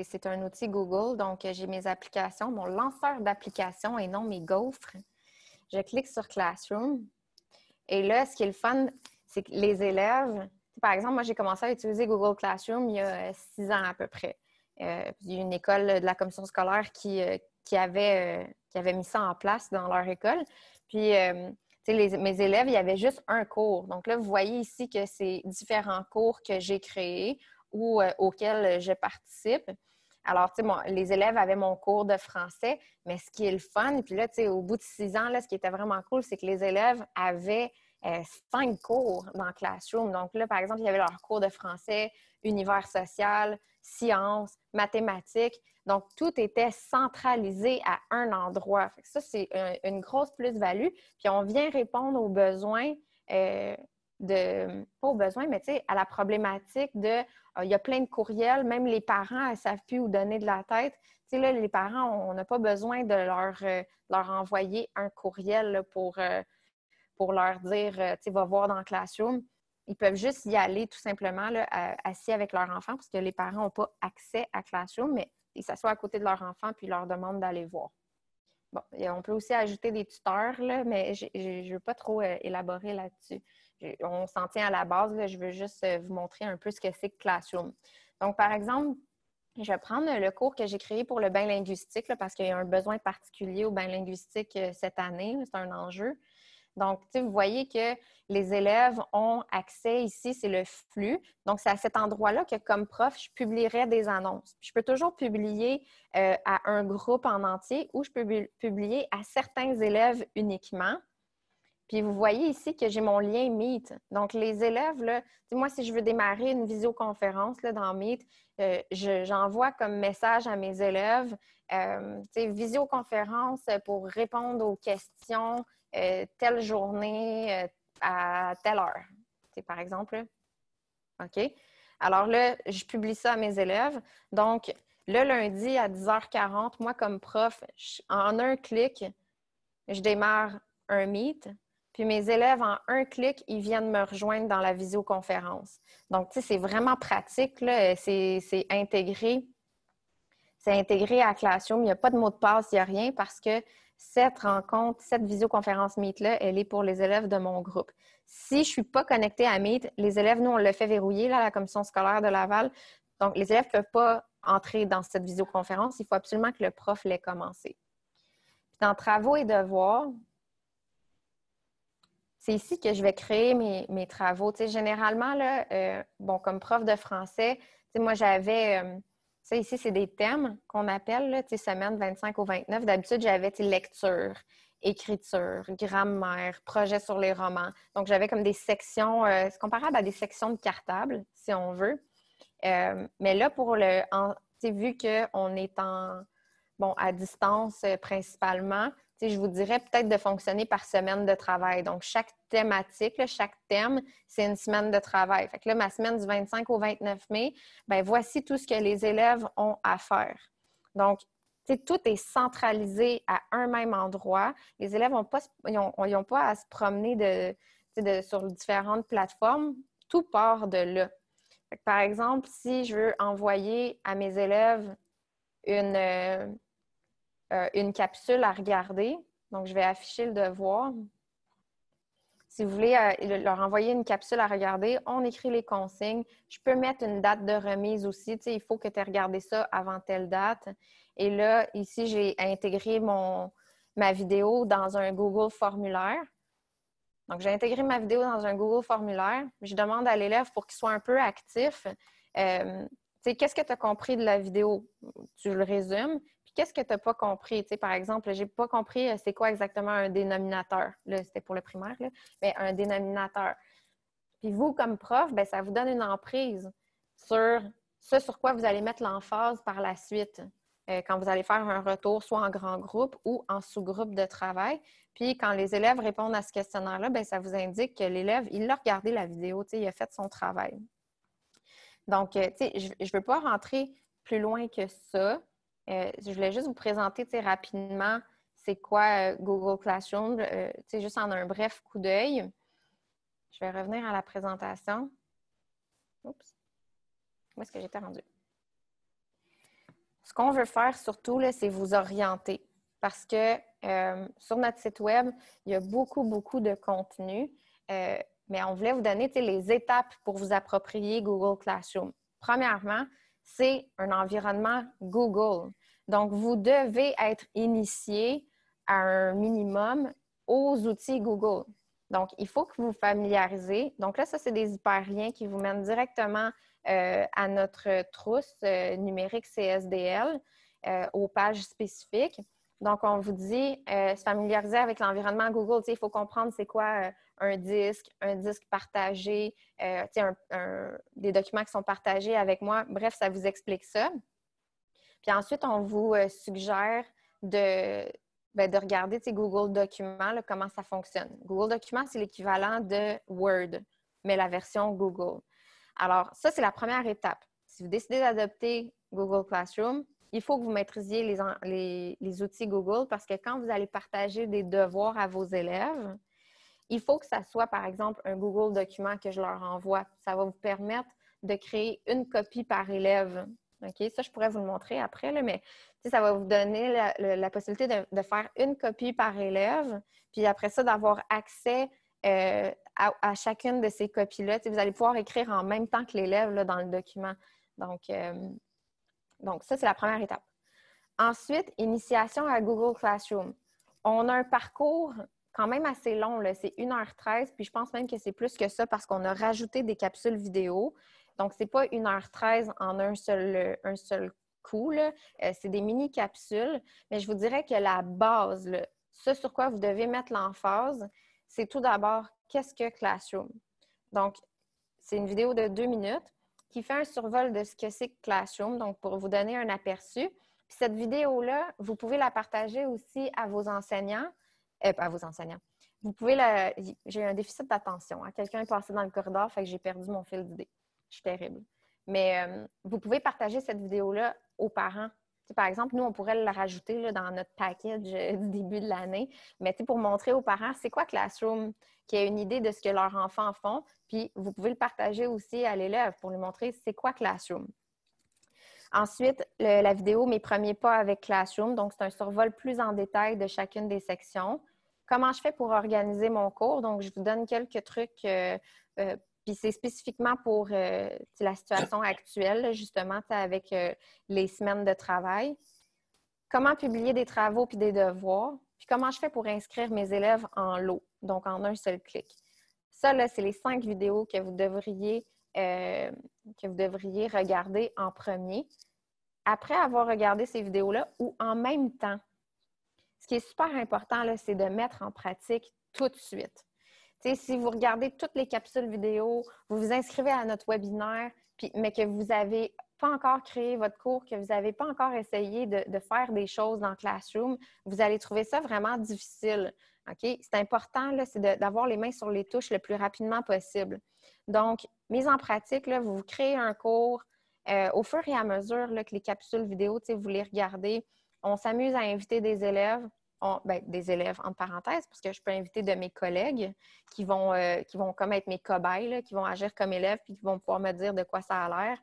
Speaker 2: c'est un outil Google. Donc, j'ai mes applications, mon lanceur d'applications et non mes gaufres. Je clique sur Classroom. Et là, ce qui est le fun, c'est que les élèves, par exemple, moi, j'ai commencé à utiliser Google Classroom il y a 6 ans à peu près. Il y a une école de la commission scolaire qui avait mis ça en place dans leur école. Puis, mes élèves, il y avait juste un cours. Donc là, vous voyez ici que c'est différents cours que j'ai créés ou auxquels je participe. Alors, les élèves avaient mon cours de français, mais ce qui est le fun, puis là, au bout de 6 ans, là, ce qui était vraiment cool, c'est que les élèves avaient 5 cours dans Classroom. Donc là, par exemple, il y avait leur cours de français, univers social, sciences, mathématiques. Donc, tout était centralisé à un endroit. Fait que ça, c'est une grosse plus-value. Puis, on vient répondre aux besoins, pas aux besoins, mais à la problématique de, il y a plein de courriels, même les parents ne savent plus où donner de la tête. Là, les parents, on n'a pas besoin de leur envoyer un courriel là, pour leur dire, va voir dans Classroom. Ils peuvent juste y aller tout simplement là, assis avec leur enfant parce que les parents n'ont pas accès à Classroom, mais ils s'assoient à côté de leur enfant puis ils leur demandent d'aller voir. Bon, et on peut aussi ajouter des tuteurs, là, mais je ne veux pas trop élaborer là-dessus. On s'en tient à la base. Là, je veux juste vous montrer un peu ce que c'est que Classroom. Donc, par exemple, Je vais prendre le cours que j'ai créé pour le bain linguistique là, parce qu'il y a un besoin particulier au bain linguistique cette année. C'est un enjeu. Donc, vous voyez que les élèves ont accès ici, c'est le flux. Donc, c'est à cet endroit-là que, comme prof, je publierais des annonces. Je peux toujours publier à un groupe en entier ou je peux publier à certains élèves uniquement. Puis, vous voyez ici que j'ai mon lien Meet. Donc, les élèves, là, moi, si je veux démarrer une visioconférence là, dans Meet, j'envoie comme message à mes élèves, visioconférence pour répondre aux questions telle journée à telle heure, par exemple. Là. OK? Alors là, je publie ça à mes élèves. Donc, le lundi à 10h40, moi, comme prof, en un clic, je démarre un Meet. Puis mes élèves, en un clic, ils viennent me rejoindre dans la visioconférence. Donc, tu sais, c'est vraiment pratique, là. C'est intégré. C'est intégré à Classroom. Il n'y a pas de mot de passe, il n'y a rien parce que cette rencontre, cette visioconférence Meet-là, elle est pour les élèves de mon groupe. Si je ne suis pas connectée à Meet, les élèves, nous, on le fait verrouiller là, à la commission scolaire de Laval. Donc, les élèves ne peuvent pas entrer dans cette visioconférence. Il faut absolument que le prof l'ait commencé. Puis dans travaux et devoirs, c'est ici que je vais créer mes travaux. Tu sais, généralement, là, comme prof de français, tu sais, moi, j'avais... ça, ici, c'est des thèmes qu'on appelle, là, tu sais, semaine 25 au 29. D'habitude, j'avais lecture, écriture, grammaire, projet sur les romans. Donc, j'avais comme des sections, c'est comparable à des sections de cartable, si on veut. Mais là, pour le... tu sais, vu qu'on est à distance principalement, je vous dirais peut-être de fonctionner par semaine de travail. Donc, chaque thématique, là, chaque thème, c'est une semaine de travail. Fait que là, ma semaine du 25 au 29 mai, bien, voici tout ce que les élèves ont à faire. Donc, tout est centralisé à un même endroit. Les élèves n'ont pas à se promener sur différentes plateformes. Tout part de là. Fait que, par exemple, si je veux envoyer à mes élèves une capsule à regarder. Donc, je vais afficher le devoir. Si vous voulez leur envoyer une capsule à regarder, on écrit les consignes. Je peux mettre une date de remise aussi. Tu sais, il faut que tu aies regardé ça avant telle date. Et là, ici, j'ai intégré ma vidéo dans un Google formulaire. Donc, j'ai intégré ma vidéo dans un Google formulaire. Je demande à l'élève pour qu'il soit un peu actif. Qu'est-ce que tu as compris de la vidéo? Tu le résumes. Puis, qu'est-ce que tu n'as pas compris? Par exemple, je n'ai pas compris c'est quoi exactement un dénominateur. Là, c'était pour le primaire, là. Mais un dénominateur. Puis, vous, comme prof, bien, ça vous donne une emprise sur ce sur quoi vous allez mettre l'emphase par la suite. Quand vous allez faire un retour, soit en grand groupe ou en sous-groupe de travail. Puis, quand les élèves répondent à ce questionnaire-là, bien, ça vous indique que l'élève, il a regardé la vidéo, il a fait son travail. Donc, je ne veux pas rentrer plus loin que ça. Je voulais juste vous présenter rapidement c'est quoi Google Classroom, juste en un bref coup d'œil. Je vais revenir à la présentation. Oups. Où est-ce que j'étais rendue? Ce qu'on veut faire surtout, c'est vous orienter. Parce que sur notre site web, il y a beaucoup, beaucoup de contenu. Mais on voulait vous donner les étapes pour vous approprier Google Classroom. Premièrement, c'est un environnement Google. Donc, vous devez être initié à un minimum aux outils Google. Donc, il faut que vous vous familiarisez. Donc là, ça, c'est des hyperliens qui vous mènent directement à notre trousse numérique CSDL, aux pages spécifiques. Donc, on vous dit se familiariser avec l'environnement Google. Il faut comprendre c'est quoi un disque partagé, des documents qui sont partagés avec moi. Bref, ça vous explique ça. Puis ensuite, on vous suggère de regarder Google Documents, là, comment ça fonctionne. Google Documents, c'est l'équivalent de Word, mais la version Google. Alors, ça, c'est la première étape. Si vous décidez d'adopter Google Classroom, il faut que vous maîtrisiez les outils Google parce que quand vous allez partager des devoirs à vos élèves, il faut que ça soit, par exemple, un Google document que je leur envoie. Ça va vous permettre de créer une copie par élève. OK? Ça, je pourrais vous le montrer après, là, mais ça va vous donner la possibilité de faire une copie par élève, puis après ça, d'avoir accès à chacune de ces copies-là. Vous allez pouvoir écrire en même temps que l'élève là, dans le document. Donc, Donc, ça, c'est la première étape. Ensuite, initiation à Google Classroom. On a un parcours quand même assez long, là. C'est 1h13, puis je pense même que c'est plus que ça parce qu'on a rajouté des capsules vidéo. Donc, c'est pas 1h13 en un seul coup, là. C'est des mini-capsules, mais je vous dirais que la base, là, ce sur quoi vous devez mettre l'emphase, c'est tout d'abord, qu'est-ce que Classroom? Donc, c'est une vidéo de 2 minutes qui fait un survol de ce que c'est que Classroom, donc pour vous donner un aperçu. Puis cette vidéo-là, vous pouvez la partager aussi à vos enseignants. Vous pouvez J'ai un déficit d'attention. Hein? Quelqu'un est passé dans le corridor, fait que j'ai perdu mon fil d'idée. Je suis terrible. Mais vous pouvez partager cette vidéo-là aux parents. T'sais, par exemple, nous, on pourrait la rajouter là, dans notre package du début de l'année. Mais pour montrer aux parents, c'est quoi Classroom, qui a une idée de ce que leurs enfants font. Puis, vous pouvez le partager aussi à l'élève pour lui montrer c'est quoi Classroom. Ensuite, la vidéo « Mes premiers pas avec Classroom ». Donc, c'est un survol plus en détail de chacune des sections. Comment je fais pour organiser mon cours? Donc, je vous donne quelques trucs, puis c'est spécifiquement pour la situation actuelle, justement, avec les semaines de travail. Comment publier des travaux puis des devoirs? Puis comment je fais pour inscrire mes élèves en lot, donc en un seul clic? Ça, là, c'est les 5 vidéos que vous devriez regarder en premier. Après avoir regardé ces vidéos-là ou en même temps, ce qui est super important, là, c'est de mettre en pratique tout de suite. T'sais, si vous regardez toutes les capsules vidéo, vous vous inscrivez à notre webinaire, mais que vous n'avez pas encore créé votre cours, que vous n'avez pas encore essayé de faire des choses dans Classroom, vous allez trouver ça vraiment difficile. Okay? C'est important, là, c'est d'avoir les mains sur les touches le plus rapidement possible. Donc, mise en pratique, là, vous créez un cours. Au fur et à mesure là, que les capsules vidéo, vous les regardez, on s'amuse à inviter des élèves. Des élèves, entre parenthèses, parce que je peux inviter de mes collègues qui vont comme être mes cobayes, là, qui vont agir comme élèves puis qui vont pouvoir me dire de quoi ça a l'air.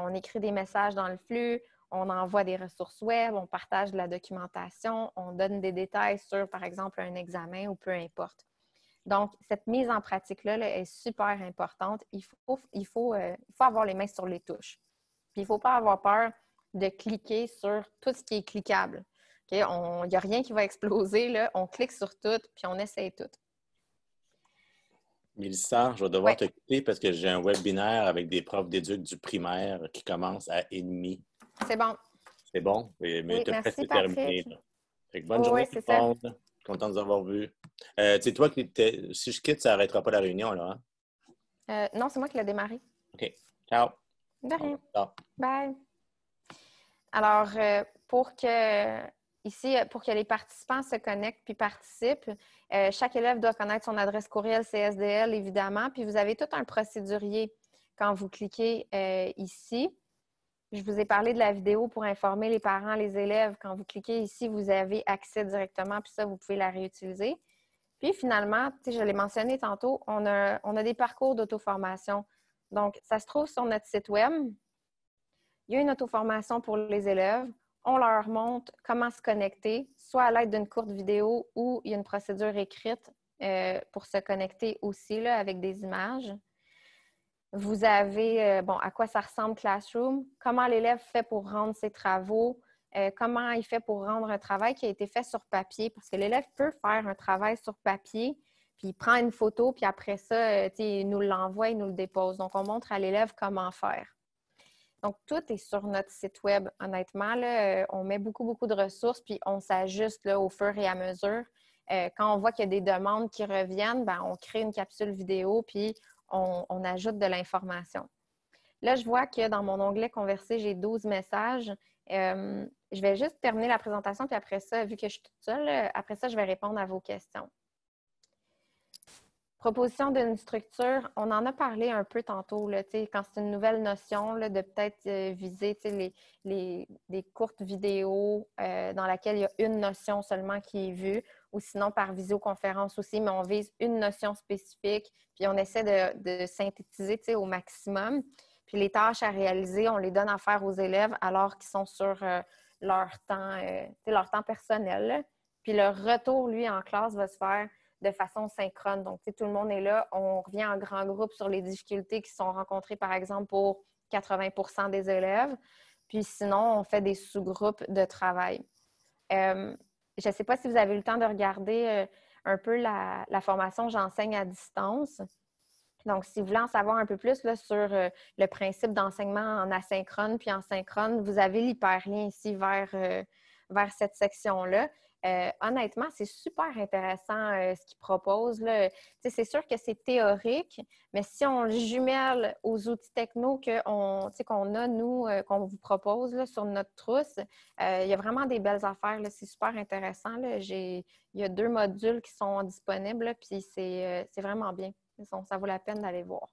Speaker 2: On écrit des messages dans le flux, on envoie des ressources web, on partage de la documentation, on donne des détails sur, par exemple, un examen ou peu importe. Donc, cette mise en pratique-là là, est super importante. Il faut avoir les mains sur les touches. Puis, il ne faut pas avoir peur de cliquer sur tout ce qui est cliquable. Okay? Il n'y a rien qui va exploser. Là. On clique sur tout, puis on essaye tout.
Speaker 1: Mélissa, je vais devoir te quitter parce que j'ai un webinaire avec des profs d'éduc du primaire qui commence à 12h30.
Speaker 2: C'est bon.
Speaker 1: C'est bon? Mais
Speaker 2: oui,
Speaker 1: tu as presque
Speaker 2: Patrick.
Speaker 1: terminé. Bonne journée tout le monde. Content de vous avoir vu. Tu sais, toi, si je quitte, ça n'arrêtera pas la réunion, là. Hein?
Speaker 2: Non, c'est moi qui l'ai démarré.
Speaker 1: OK. Ciao.
Speaker 2: De rien.
Speaker 1: Ciao.
Speaker 2: Bye. Alors, pour que les participants se connectent puis participent, chaque élève doit connaître son adresse courriel CSDL, évidemment. Puis, vous avez tout un procédurier quand vous cliquez ici. Je vous ai parlé de la vidéo pour informer les parents, les élèves. Quand vous cliquez ici, vous avez accès directement, puis ça, vous pouvez la réutiliser. Puis finalement, je l'ai mentionné tantôt, on a des parcours d'auto-formation. Donc, ça se trouve sur notre site web. Il y a une auto-formation pour les élèves. On leur montre comment se connecter, soit à l'aide d'une courte vidéo ou il y a une procédure écrite pour se connecter aussi là, avec des images. Vous avez, à quoi ça ressemble Classroom, comment l'élève fait pour rendre ses travaux, comment il fait pour rendre un travail qui a été fait sur papier, parce que l'élève peut faire un travail sur papier, puis il prend une photo, puis après ça, il nous l'envoie, il nous le dépose. Donc, on montre à l'élève comment faire. Donc, tout est sur notre site web. Honnêtement, là, on met beaucoup, beaucoup de ressources, puis on s'ajuste là, au fur et à mesure. Quand on voit qu'il y a des demandes qui reviennent, on crée une capsule vidéo, puis on ajoute de l'information. Là, je vois que dans mon onglet « Converser », j'ai 12 messages. Je vais juste terminer la présentation, puis après ça, vu que je suis toute seule, après ça, je vais répondre à vos questions. Proposition d'une structure, on en a parlé un peu tantôt, là, quand c'est une nouvelle notion, là, de peut-être viser les courtes vidéos dans laquelle il y a une notion seulement qui est vue, ou sinon par visioconférence aussi, mais on vise une notion spécifique, puis on essaie de synthétiser au maximum. Puis les tâches à réaliser, on les donne à faire aux élèves alors qu'ils sont sur leur temps personnel. Là. Puis le retour, lui, en classe va se faire de façon synchrone. Donc, tout le monde est là. On revient en grand groupe sur les difficultés qui sont rencontrées, par exemple, pour 80% des élèves. Puis sinon, on fait des sous-groupes de travail. Je ne sais pas si vous avez eu le temps de regarder un peu la formation J'enseigne à distance. Donc, si vous voulez en savoir un peu plus là, sur le principe d'enseignement en asynchrone puis en synchrone, vous avez l'hyperlien ici vers cette section-là. Honnêtement, c'est super intéressant ce qu'ils proposent. C'est sûr que c'est théorique, mais si on le jumelle aux outils techno qu'on a, nous, qu'on vous propose là, sur notre trousse, il y a vraiment des belles affaires. Là. C'est super intéressant. Là. Il y a 2 modules qui sont disponibles, là, puis c'est vraiment bien. Ça vaut la peine d'aller voir.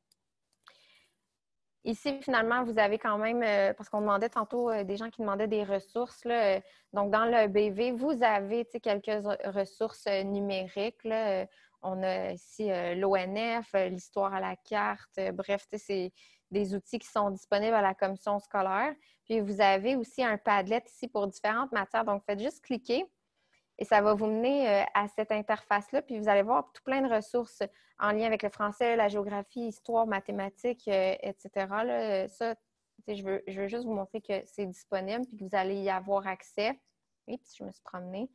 Speaker 2: Ici, finalement, vous avez quand même, parce qu'on demandait tantôt des gens qui demandaient des ressources. Là, donc, dans le BV, vous avez quelques ressources numériques. Là. On a ici l'ONF, l'histoire à la carte. Bref, c'est des outils qui sont disponibles à la commission scolaire. Puis, vous avez aussi un Padlet ici pour différentes matières. Donc, faites juste cliquer. Et ça va vous mener à cette interface-là, puis vous allez voir tout plein de ressources en lien avec le français, la géographie, histoire, mathématiques, etc. Là, ça, je veux juste vous montrer que c'est disponible puis que vous allez y avoir accès. Oups, je me suis promenée.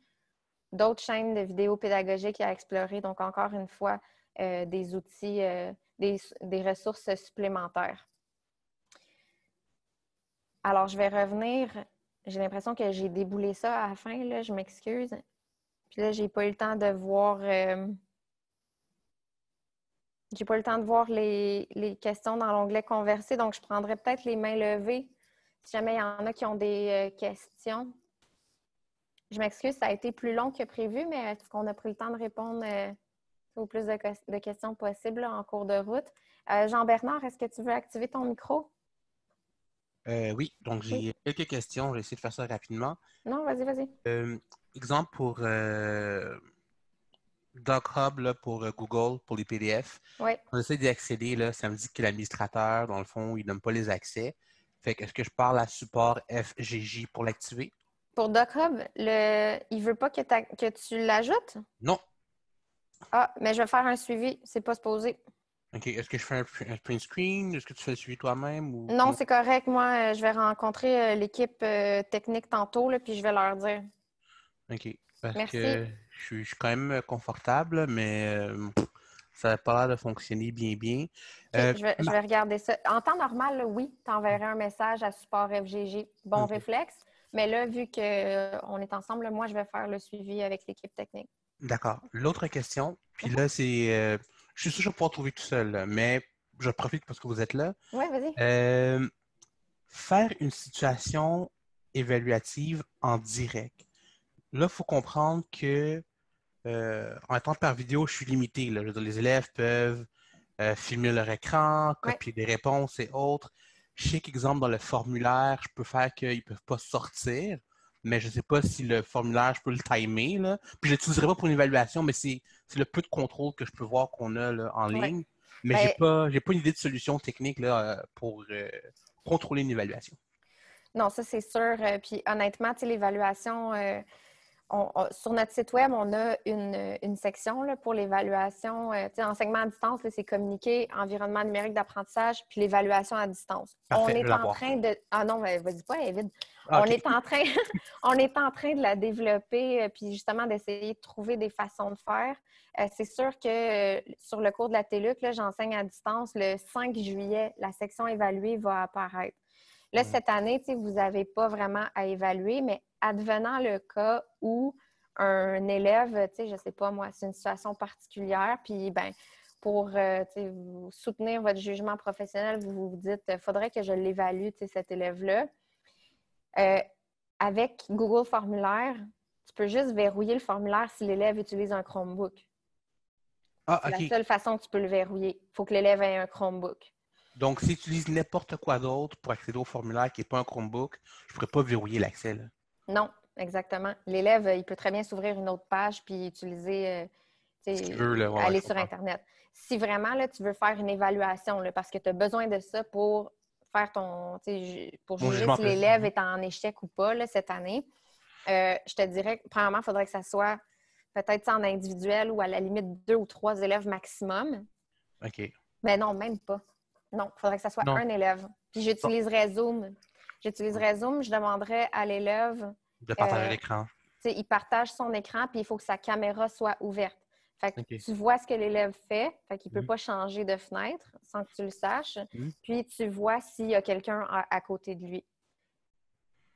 Speaker 2: D'autres chaînes de vidéos pédagogiques à explorer. Donc, encore une fois, des outils, des ressources supplémentaires. Alors, je vais revenir. J'ai l'impression que j'ai déboulé ça à la fin. Là, je m'excuse. Puis là, j'ai pas eu le temps de voir... j'ai pas eu le temps de voir les questions dans l'onglet « Converser », donc je prendrais peut-être les mains levées si jamais il y en a qui ont des questions. Je m'excuse, ça a été plus long que prévu, mais est-ce qu'on a pris le temps de répondre au plus de questions possibles là, en cours de route? Jean-Bernard, est-ce que tu veux activer ton micro?
Speaker 11: Oui, donc j'ai quelques questions. Je vais essayer de faire ça rapidement.
Speaker 2: Non, vas-y.
Speaker 11: Exemple pour DocHub là, pour Google, pour les PDF.
Speaker 2: Oui.
Speaker 11: On essaie d'y accéder, là, ça me dit que l'administrateur, dans le fond, il ne donne pas les accès. Fait que est-ce que je parle à support FGJ pour l'activer?
Speaker 2: Pour DocHub, il ne veut pas que tu l'ajoutes?
Speaker 11: Non.
Speaker 2: Ah, mais je vais faire un suivi. C'est pas supposé.
Speaker 11: OK. Est-ce que je fais un print screen? Est-ce que tu fais le suivi toi-même? Ou...
Speaker 2: Non, c'est correct. Moi, je vais rencontrer l'équipe technique tantôt, là, puis je vais leur dire.
Speaker 11: OK. Parce
Speaker 2: Merci.
Speaker 11: que je suis quand même confortable, mais ça n'a pas l'air de fonctionner bien.
Speaker 2: Okay, je vais regarder ça. En temps normal, là, oui, tu enverrais un message à support FGG. Bon
Speaker 11: OK.
Speaker 2: réflexe. Mais là, vu qu'on est ensemble, là, moi, je vais faire le suivi avec l'équipe technique.
Speaker 11: D'accord. L'autre question, puis là, c'est... je suis sûr que je vais pouvoir trouver tout seul, là, mais je profite parce que vous êtes là.
Speaker 2: Oui, vas-y.
Speaker 11: Faire une situation évaluative en direct. Là, il faut comprendre que en étant par vidéo, je suis limité. Là. Je veux dire, les élèves peuvent filmer leur écran, copier des réponses et autres. Je sais qu'exemple, dans le formulaire, je peux faire qu'ils ne peuvent pas sortir, mais je ne sais pas si le formulaire, je peux le timer. Là. Puis je ne l'utiliserai pas pour une évaluation, mais c'est le peu de contrôle que je peux voir qu'on a là, en ligne. Mais j'ai pas une idée de solution technique là, pour contrôler une évaluation. Non,
Speaker 2: ça c'est sûr. Puis honnêtement, l'évaluation, sur notre site web, on a une section là, pour l'évaluation. Enseignement à distance, c'est communiquer, environnement numérique d'apprentissage, puis l'évaluation à distance.
Speaker 11: Parfait,
Speaker 2: on est en train de... Ah non, vas-y pas, elle est vide. Okay. On est en train de la développer, puis justement d'essayer de trouver des façons de faire. C'est sûr que sur le cours de la TELUC, j'enseigne à distance. Le 5 juillet, la section évaluée va apparaître. Là, cette année, vous n'avez pas vraiment à évaluer, mais advenant le cas où un élève, je ne sais pas moi, c'est une situation particulière, puis pour vous soutenir votre jugement professionnel, vous vous dites, il faudrait que je l'évalue, cet élève-là. Avec Google Formulaire, tu peux juste verrouiller le formulaire si l'élève utilise un Chromebook.
Speaker 11: Ah,
Speaker 2: c'est la seule façon que tu peux le verrouiller. Il faut que l'élève ait un Chromebook.
Speaker 11: Donc, s'il utilise n'importe quoi d'autre pour accéder au formulaire qui n'est pas un Chromebook, je ne pourrais pas verrouiller l'accès. Là.
Speaker 2: Non, exactement. L'élève, il peut très bien s'ouvrir une autre page puis utiliser, aller sur Internet. Si vraiment, là, tu veux faire une évaluation, là, parce que tu as besoin de ça pour faire pour juger si l'élève est en échec ou pas là, cette année, je te dirais que, premièrement, il faudrait que ça soit peut-être en individuel ou à la limite 2 ou 3 élèves maximum.
Speaker 11: OK.
Speaker 2: Mais non, même pas. Non, il faudrait que ça soit un élève. Puis j'utiliserais Zoom. j'utiliserais Zoom, je demanderais à l'élève
Speaker 11: De partager l'écran.
Speaker 2: Il partage son écran, puis il faut que sa caméra soit ouverte. Fait que tu vois ce que l'élève fait, fait qu'il ne peut pas changer de fenêtre sans que tu le saches. Puis tu vois s'il y a quelqu'un à côté de lui.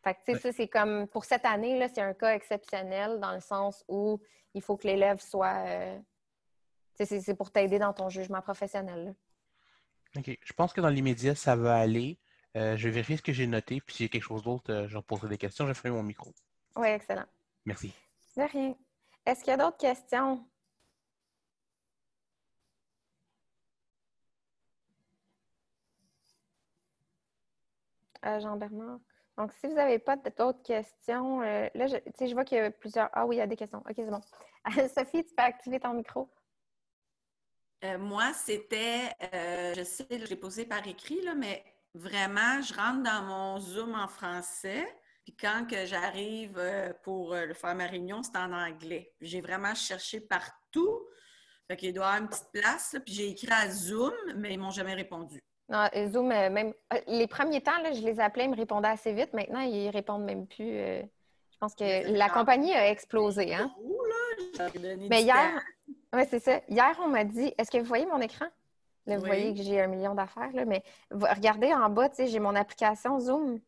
Speaker 2: Fait que, tu sais, ça, c'est comme, pour cette année, là, c'est un cas exceptionnel dans le sens où il faut que l'élève soit... c'est pour t'aider dans ton jugement professionnel. Là.
Speaker 11: OK. Je pense que dans l'immédiat, ça va aller. Je vais vérifier ce que j'ai noté, puis s'il y a quelque chose d'autre, je reposerai des questions. Je ferai mon micro.
Speaker 2: Oui, excellent.
Speaker 11: Merci.
Speaker 2: De rien. Est-ce qu'il y a d'autres questions? Jean-Bernard. Donc, si vous n'avez pas d'autres questions, là, je vois qu'il y a plusieurs... Ah oui, il y a des questions. OK, c'est bon. Sophie, tu peux activer ton micro.
Speaker 5: Moi, c'était, je sais, je l'ai posé par écrit, là, mais vraiment, je rentre dans mon Zoom en français, puis quand que j'arrive pour faire ma réunion, c'est en anglais. J'ai vraiment cherché partout, fait qu'il doit y avoir une petite place, là, puis j'ai écrit à Zoom, mais ils ne m'ont jamais répondu.
Speaker 2: Non, Zoom, même les premiers temps, là, je les appelais, ils me répondaient assez vite. Maintenant, ils ne répondent même plus. Je pense que la compagnie a explosé. Hein? Mais hier, oui, c'est ça. Hier, on m'a dit, est-ce que vous voyez mon écran? Là, vous voyez que j'ai 1 million d'affaires, là, mais regardez en bas, j'ai mon application Zoom.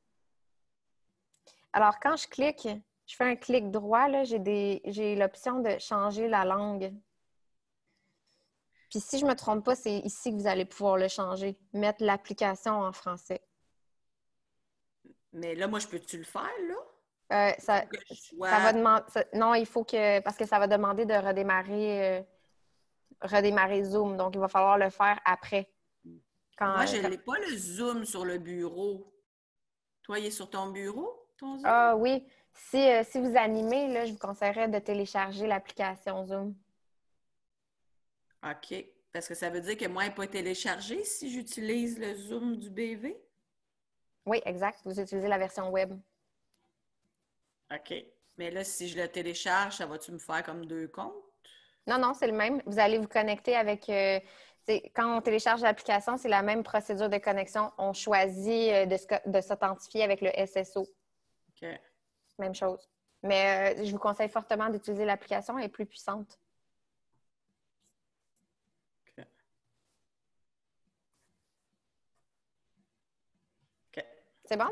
Speaker 2: Alors, quand je clique, je fais un clic droit, là, j'ai l'option de changer la langue. Puis si je ne me trompe pas, c'est ici que vous allez pouvoir le changer. Mettre l'application en français.
Speaker 5: Mais là, moi, je peux-tu le faire, là?
Speaker 2: Ça va demander... Non, il faut que... Parce que ça va demander de redémarrer Zoom. Donc, il va falloir le faire après.
Speaker 5: Moi, je n'ai pas le Zoom sur le bureau. Toi, il est sur ton bureau, ton Zoom?
Speaker 2: Ah oui. Si vous animez, là, je vous conseillerais de télécharger l'application Zoom.
Speaker 5: OK. Parce que ça veut dire que moi, elle n'est pas téléchargée si j'utilise le Zoom du BV?
Speaker 2: Oui, exact. Vous utilisez la version web.
Speaker 5: OK. Mais là, si je le télécharge, ça va-tu me faire comme 2 comptes?
Speaker 2: Non, non, c'est le même. Vous allez vous connecter avec... quand on télécharge l'application, c'est la même procédure de connexion. On choisit de s'authentifier avec le SSO.
Speaker 5: OK.
Speaker 2: Même chose. Mais je vous conseille fortement d'utiliser l'application. Elle est plus puissante. C'est bon?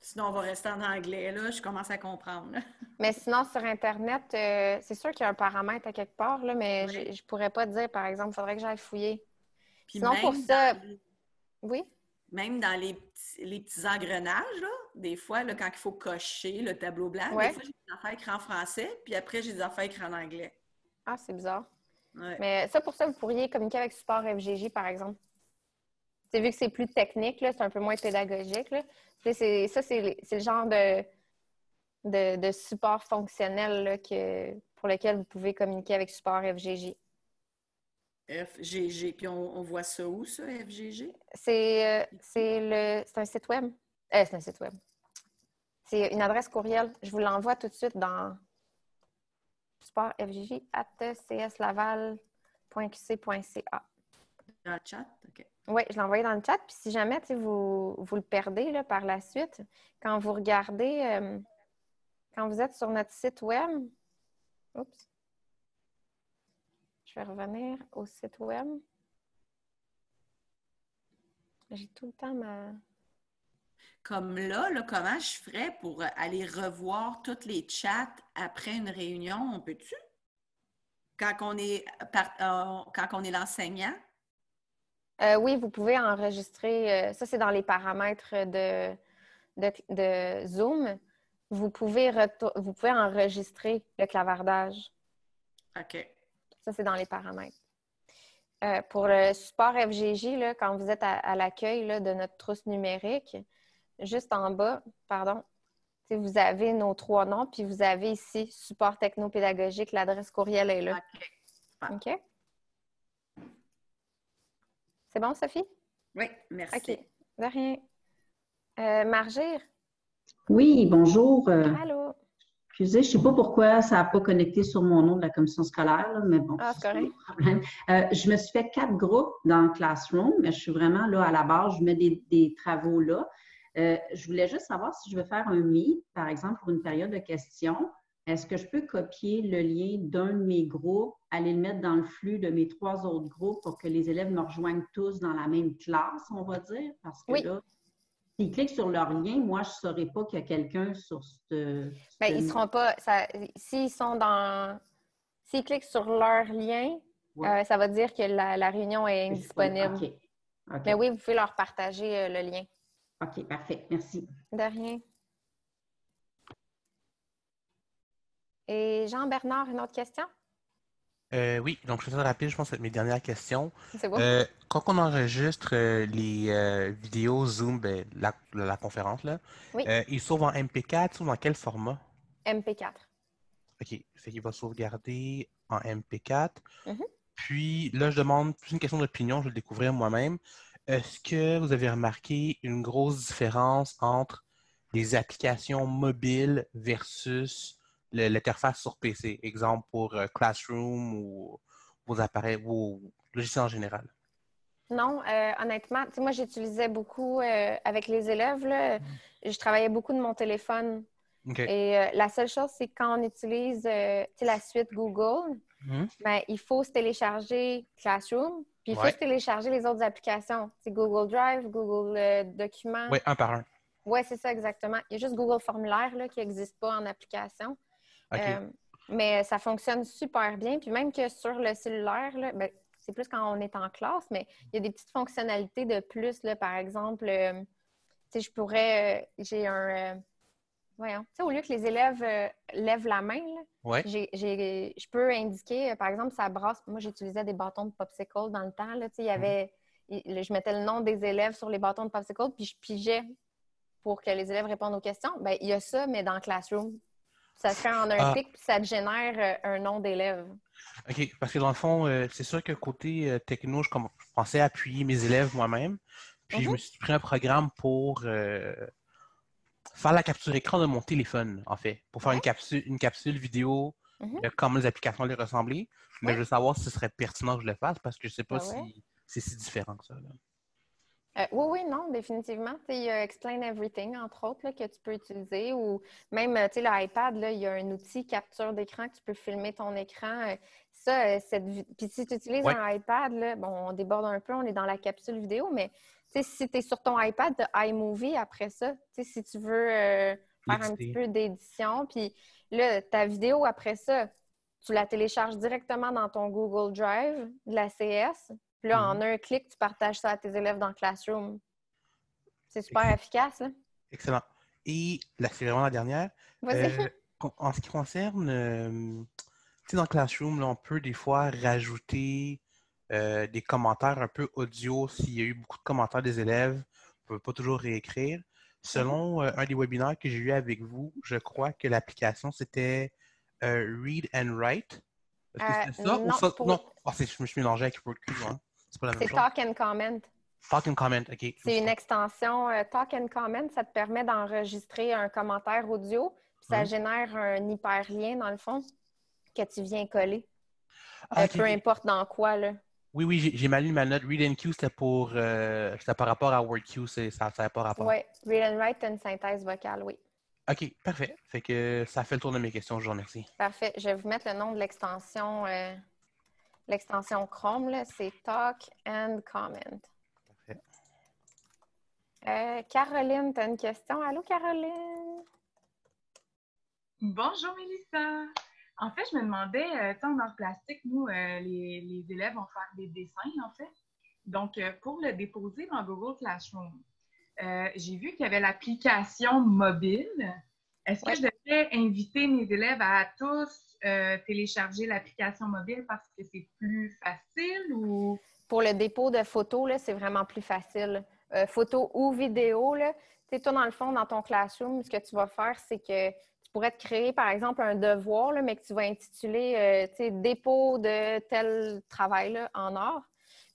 Speaker 5: Sinon, on va rester en anglais, là. Je commence à comprendre.
Speaker 2: Mais sinon, sur Internet, c'est sûr qu'il y a un paramètre à quelque part, là, mais je ne pourrais pas dire, par exemple, il faudrait que j'aille fouiller.
Speaker 5: Puis
Speaker 2: sinon, pour ça... Oui?
Speaker 5: Même dans les petits engrenages, là, des fois, là, quand il faut cocher le tableau blanc,
Speaker 2: ouais.
Speaker 5: Des fois, j'ai des affaires écrites en français, puis après, j'ai des affaires écrites en anglais.
Speaker 2: Ah, c'est bizarre.
Speaker 5: Ouais.
Speaker 2: Mais ça, pour ça, vous pourriez communiquer avec Support FGJ, par exemple. Vu que c'est plus technique, c'est un peu moins pédagogique. Là. C'est le genre de support fonctionnel là, pour lequel vous pouvez communiquer avec Support FGJ.
Speaker 5: FGJ, puis on voit ça où, ça, FGJ?
Speaker 2: C'est un site web. C'est un site web. C'est une adresse courriel. Je vous l'envoie tout de suite dans supportfjj@cslaval.qc.ca.
Speaker 5: Dans le chat? OK.
Speaker 2: Oui, je l'ai envoyé dans le chat. Puis si jamais vous le perdez là, par la suite, quand vous regardez, quand vous êtes sur notre site web, oups, je vais revenir au site web. J'ai tout le temps ma...
Speaker 5: Comme là, comment je ferais pour aller revoir tous les chats après une réunion? On peut-tu? Quand on est l'enseignant?
Speaker 2: Oui, vous pouvez enregistrer. Ça, c'est dans les paramètres de Zoom. Vous pouvez enregistrer le clavardage.
Speaker 5: OK.
Speaker 2: Ça, c'est dans les paramètres. Pour le support FGJ, là, quand vous êtes à l'accueil de notre trousse numérique, juste en bas, vous avez nos 3 noms, puis vous avez ici support technopédagogique, l'adresse courriel est là. OK? C'est bon, Sophie?
Speaker 5: Oui, merci.
Speaker 2: OK, de rien. Margire?
Speaker 12: Oui, bonjour.
Speaker 2: Allô?
Speaker 12: Excusez, je ne sais pas pourquoi ça n'a pas connecté sur mon nom de la commission scolaire, là, mais bon,
Speaker 2: c'est correct.
Speaker 12: Problème. Je me suis fait 4 groupes dans le Classroom, mais je suis vraiment là à la base, je mets des travaux là. Je voulais juste savoir si je veux faire un meet, par exemple, pour une période de questions. Est-ce que je peux copier le lien d'un de mes groupes, aller le mettre dans le flux de mes 3 autres groupes pour que les élèves me rejoignent tous dans la même classe, on va dire? Parce que là, s'ils cliquent sur leur lien, moi, je ne saurais pas qu'il y a quelqu'un sur ce...
Speaker 2: Bien, ils ne seront pas... S'ils cliquent sur leur lien, ça va dire que la réunion est indisponible.
Speaker 12: OK.
Speaker 2: Mais oui, vous pouvez leur partager le lien.
Speaker 12: OK, parfait. Merci.
Speaker 2: De rien. Et Jean-Bernard, une autre question?
Speaker 11: Oui, donc je fais ça rapide, je pense que c'est mes dernières questions.
Speaker 2: C'est bon.
Speaker 11: Quand on enregistre les vidéos Zoom, la conférence, là, ils sauvent en MP4 ou dans quel format?
Speaker 2: MP4.
Speaker 11: OK, fait qu'il va sauvegarder en MP4.
Speaker 2: Mm-hmm.
Speaker 11: Puis là, je demande plus une question d'opinion, je vais le découvrir moi-même. Est-ce que vous avez remarqué une grosse différence entre les applications mobiles versus l'interface sur PC? Exemple pour Classroom ou vos appareils, vos logiciels en général.
Speaker 2: Non, honnêtement, moi, j'utilisais beaucoup avec les élèves, là, je travaillais beaucoup de mon téléphone.
Speaker 11: Okay.
Speaker 2: Et la seule chose, c'est quand on utilise la suite Google, ben, il faut se télécharger Classroom, puis il faut se télécharger les autres applications. C'est Google Drive, Google Documents.
Speaker 11: Oui, un par un.
Speaker 2: Oui, c'est ça, exactement. Il y a juste Google Formulaire là, qui n'existe pas en application.
Speaker 11: Okay.
Speaker 2: Mais ça fonctionne super bien. Puis même que sur le cellulaire, là, ben, c'est plus quand on est en classe, mais il y a des petites fonctionnalités de plus. Là, par exemple, je pourrais... j'ai un... voyons, au lieu que les élèves lèvent la main, là, je peux indiquer, par exemple, ça brasse. Moi, j'utilisais des bâtons de popsicle dans le temps. Là, il y avait, je mettais le nom des élèves sur les bâtons de popsicle, puis je pigeais pour que les élèves répondent aux questions. Bien, il y a ça, mais dans Classroom. Ça se fait en un clic, puis ça te génère un nom d'élève.
Speaker 11: OK, parce que dans le fond, c'est sûr que côté techno, je pensais appuyer mes élèves moi-même. Puis je me suis pris un programme pour faire la capture écran de mon téléphone, en fait, pour faire une capsule vidéo de comment les applications allaient ressembler. Mais je veux savoir si ce serait pertinent que je le fasse parce que je ne sais pas si c'est si différent que ça.
Speaker 2: Oui, non, définitivement. Il y a Explain Everything, entre autres, là, que tu peux utiliser. Ou même, l'iPad, il y a un outil capture d'écran que tu peux filmer ton écran. Puis si tu utilises un iPad, là, bon, on déborde un peu, on est dans la capsule vidéo, mais si tu es sur ton iPad, tu as iMovie après ça. Si tu veux faire un petit peu d'édition, puis là, ta vidéo après ça, tu la télécharges directement dans ton Google Drive de la CS. Puis là, en un clic, tu partages ça à tes élèves dans Classroom. C'est super efficace, là.
Speaker 11: Excellent. Et là, c'est vraiment la dernière. En ce qui concerne, dans Classroom, là, on peut des fois rajouter des commentaires un peu audio s'il y a eu beaucoup de commentaires des élèves. On ne peut pas toujours réécrire. Selon un des webinaires que j'ai eu avec vous, je crois que l'application, c'était Read and Write. Est-ce que c'était ça?
Speaker 2: Non,
Speaker 11: ou ça? Non. Oh, je me suis mélangé avec WordQ. Hein? C'est pas la même chose.
Speaker 2: C'est Talk and Comment.
Speaker 11: Talk and Comment, OK.
Speaker 2: C'est une extension. Talk and Comment, ça te permet d'enregistrer un commentaire audio, puis ça génère un hyperlien, dans le fond, que tu viens coller. Peu importe dans quoi, là.
Speaker 11: Oui, j'ai mal lu ma note. Read and Cue, c'était par rapport à WordQ, ça n'avait pas rapport.
Speaker 2: Oui, Read and Write, c'est une synthèse vocale, oui.
Speaker 11: OK, parfait. Fait que ça fait le tour de mes questions, je vous remercie.
Speaker 2: Parfait. Je vais vous mettre le nom de l'extension Chrome, là, c'est Talk and Comment. Parfait. Caroline, tu as une question? Allô, Caroline?
Speaker 13: Bonjour, Mélissa. En fait, je me demandais, dans le plastique, nous, les élèves vont faire des dessins, en fait. Donc, pour le déposer dans Google Classroom, j'ai vu qu'il y avait l'application mobile. Est-ce que je devrais inviter mes élèves à tous télécharger l'application mobile parce que c'est plus facile ou...
Speaker 2: Pour le dépôt de photos, là, c'est vraiment plus facile. Photos ou vidéos, là, tu sais, toi, dans le fond, dans ton Classroom, ce que tu vas faire, c'est que tu pourrais te créer, par exemple, un devoir, là, mais que tu vas intituler dépôt de tel travail là, en or.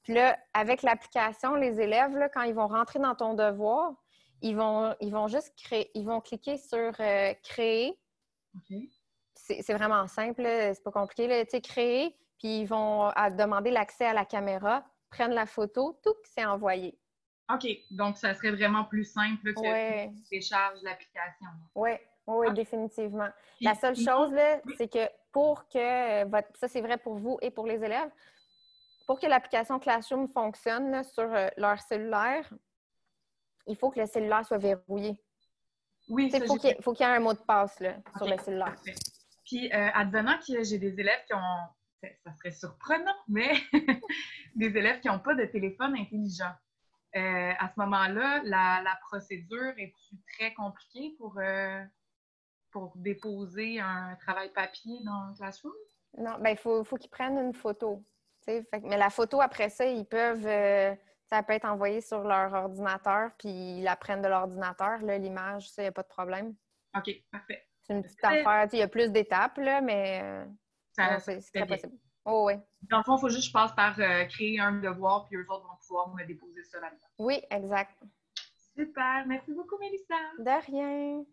Speaker 2: Puis là, avec l'application, les élèves, là, quand ils vont rentrer dans ton devoir, ils vont juste créer, ils vont cliquer sur créer.
Speaker 13: Okay.
Speaker 2: C'est vraiment simple, c'est pas compliqué. Là, créer, puis ils vont demander l'accès à la caméra, prennent la photo, tout, c'est envoyé.
Speaker 13: OK. Donc, ça serait vraiment plus simple que
Speaker 2: Ouais.
Speaker 13: tu télécharges l'application.
Speaker 2: Oui, oui, définitivement. La seule chose, là, c'est que pour que ça, c'est vrai pour vous et pour les élèves, pour que l'application Classroom fonctionne là, sur leur cellulaire, il faut que le cellulaire soit verrouillé.
Speaker 13: Oui,
Speaker 2: il faut qu'il y ait un mot de passe là, sur le cellulaire.
Speaker 13: Parfait. Puis, advenant que j'ai des élèves qui ont, ça serait surprenant, mais des élèves qui n'ont pas de téléphone intelligent. À ce moment-là, la procédure est-tu très compliquée pour déposer un travail papier dans Classroom?
Speaker 2: Non, bien, il faut qu'ils prennent une photo. Mais la photo, après ça, ils peuvent... ça peut être envoyé sur leur ordinateur, puis ils la prennent de l'ordinateur, l'image, ça, il n'y a pas de problème.
Speaker 13: OK, parfait.
Speaker 2: C'est une petite affaire. Il y a plus d'étapes, là, mais c'est très possible. Oh, oui.
Speaker 13: Dans le fond, il faut juste que je passe par créer un devoir, puis eux autres vont pouvoir me déposer ça là-dedans.
Speaker 2: Oui, exact.
Speaker 13: Super. Merci beaucoup, Mélissa.
Speaker 2: De rien.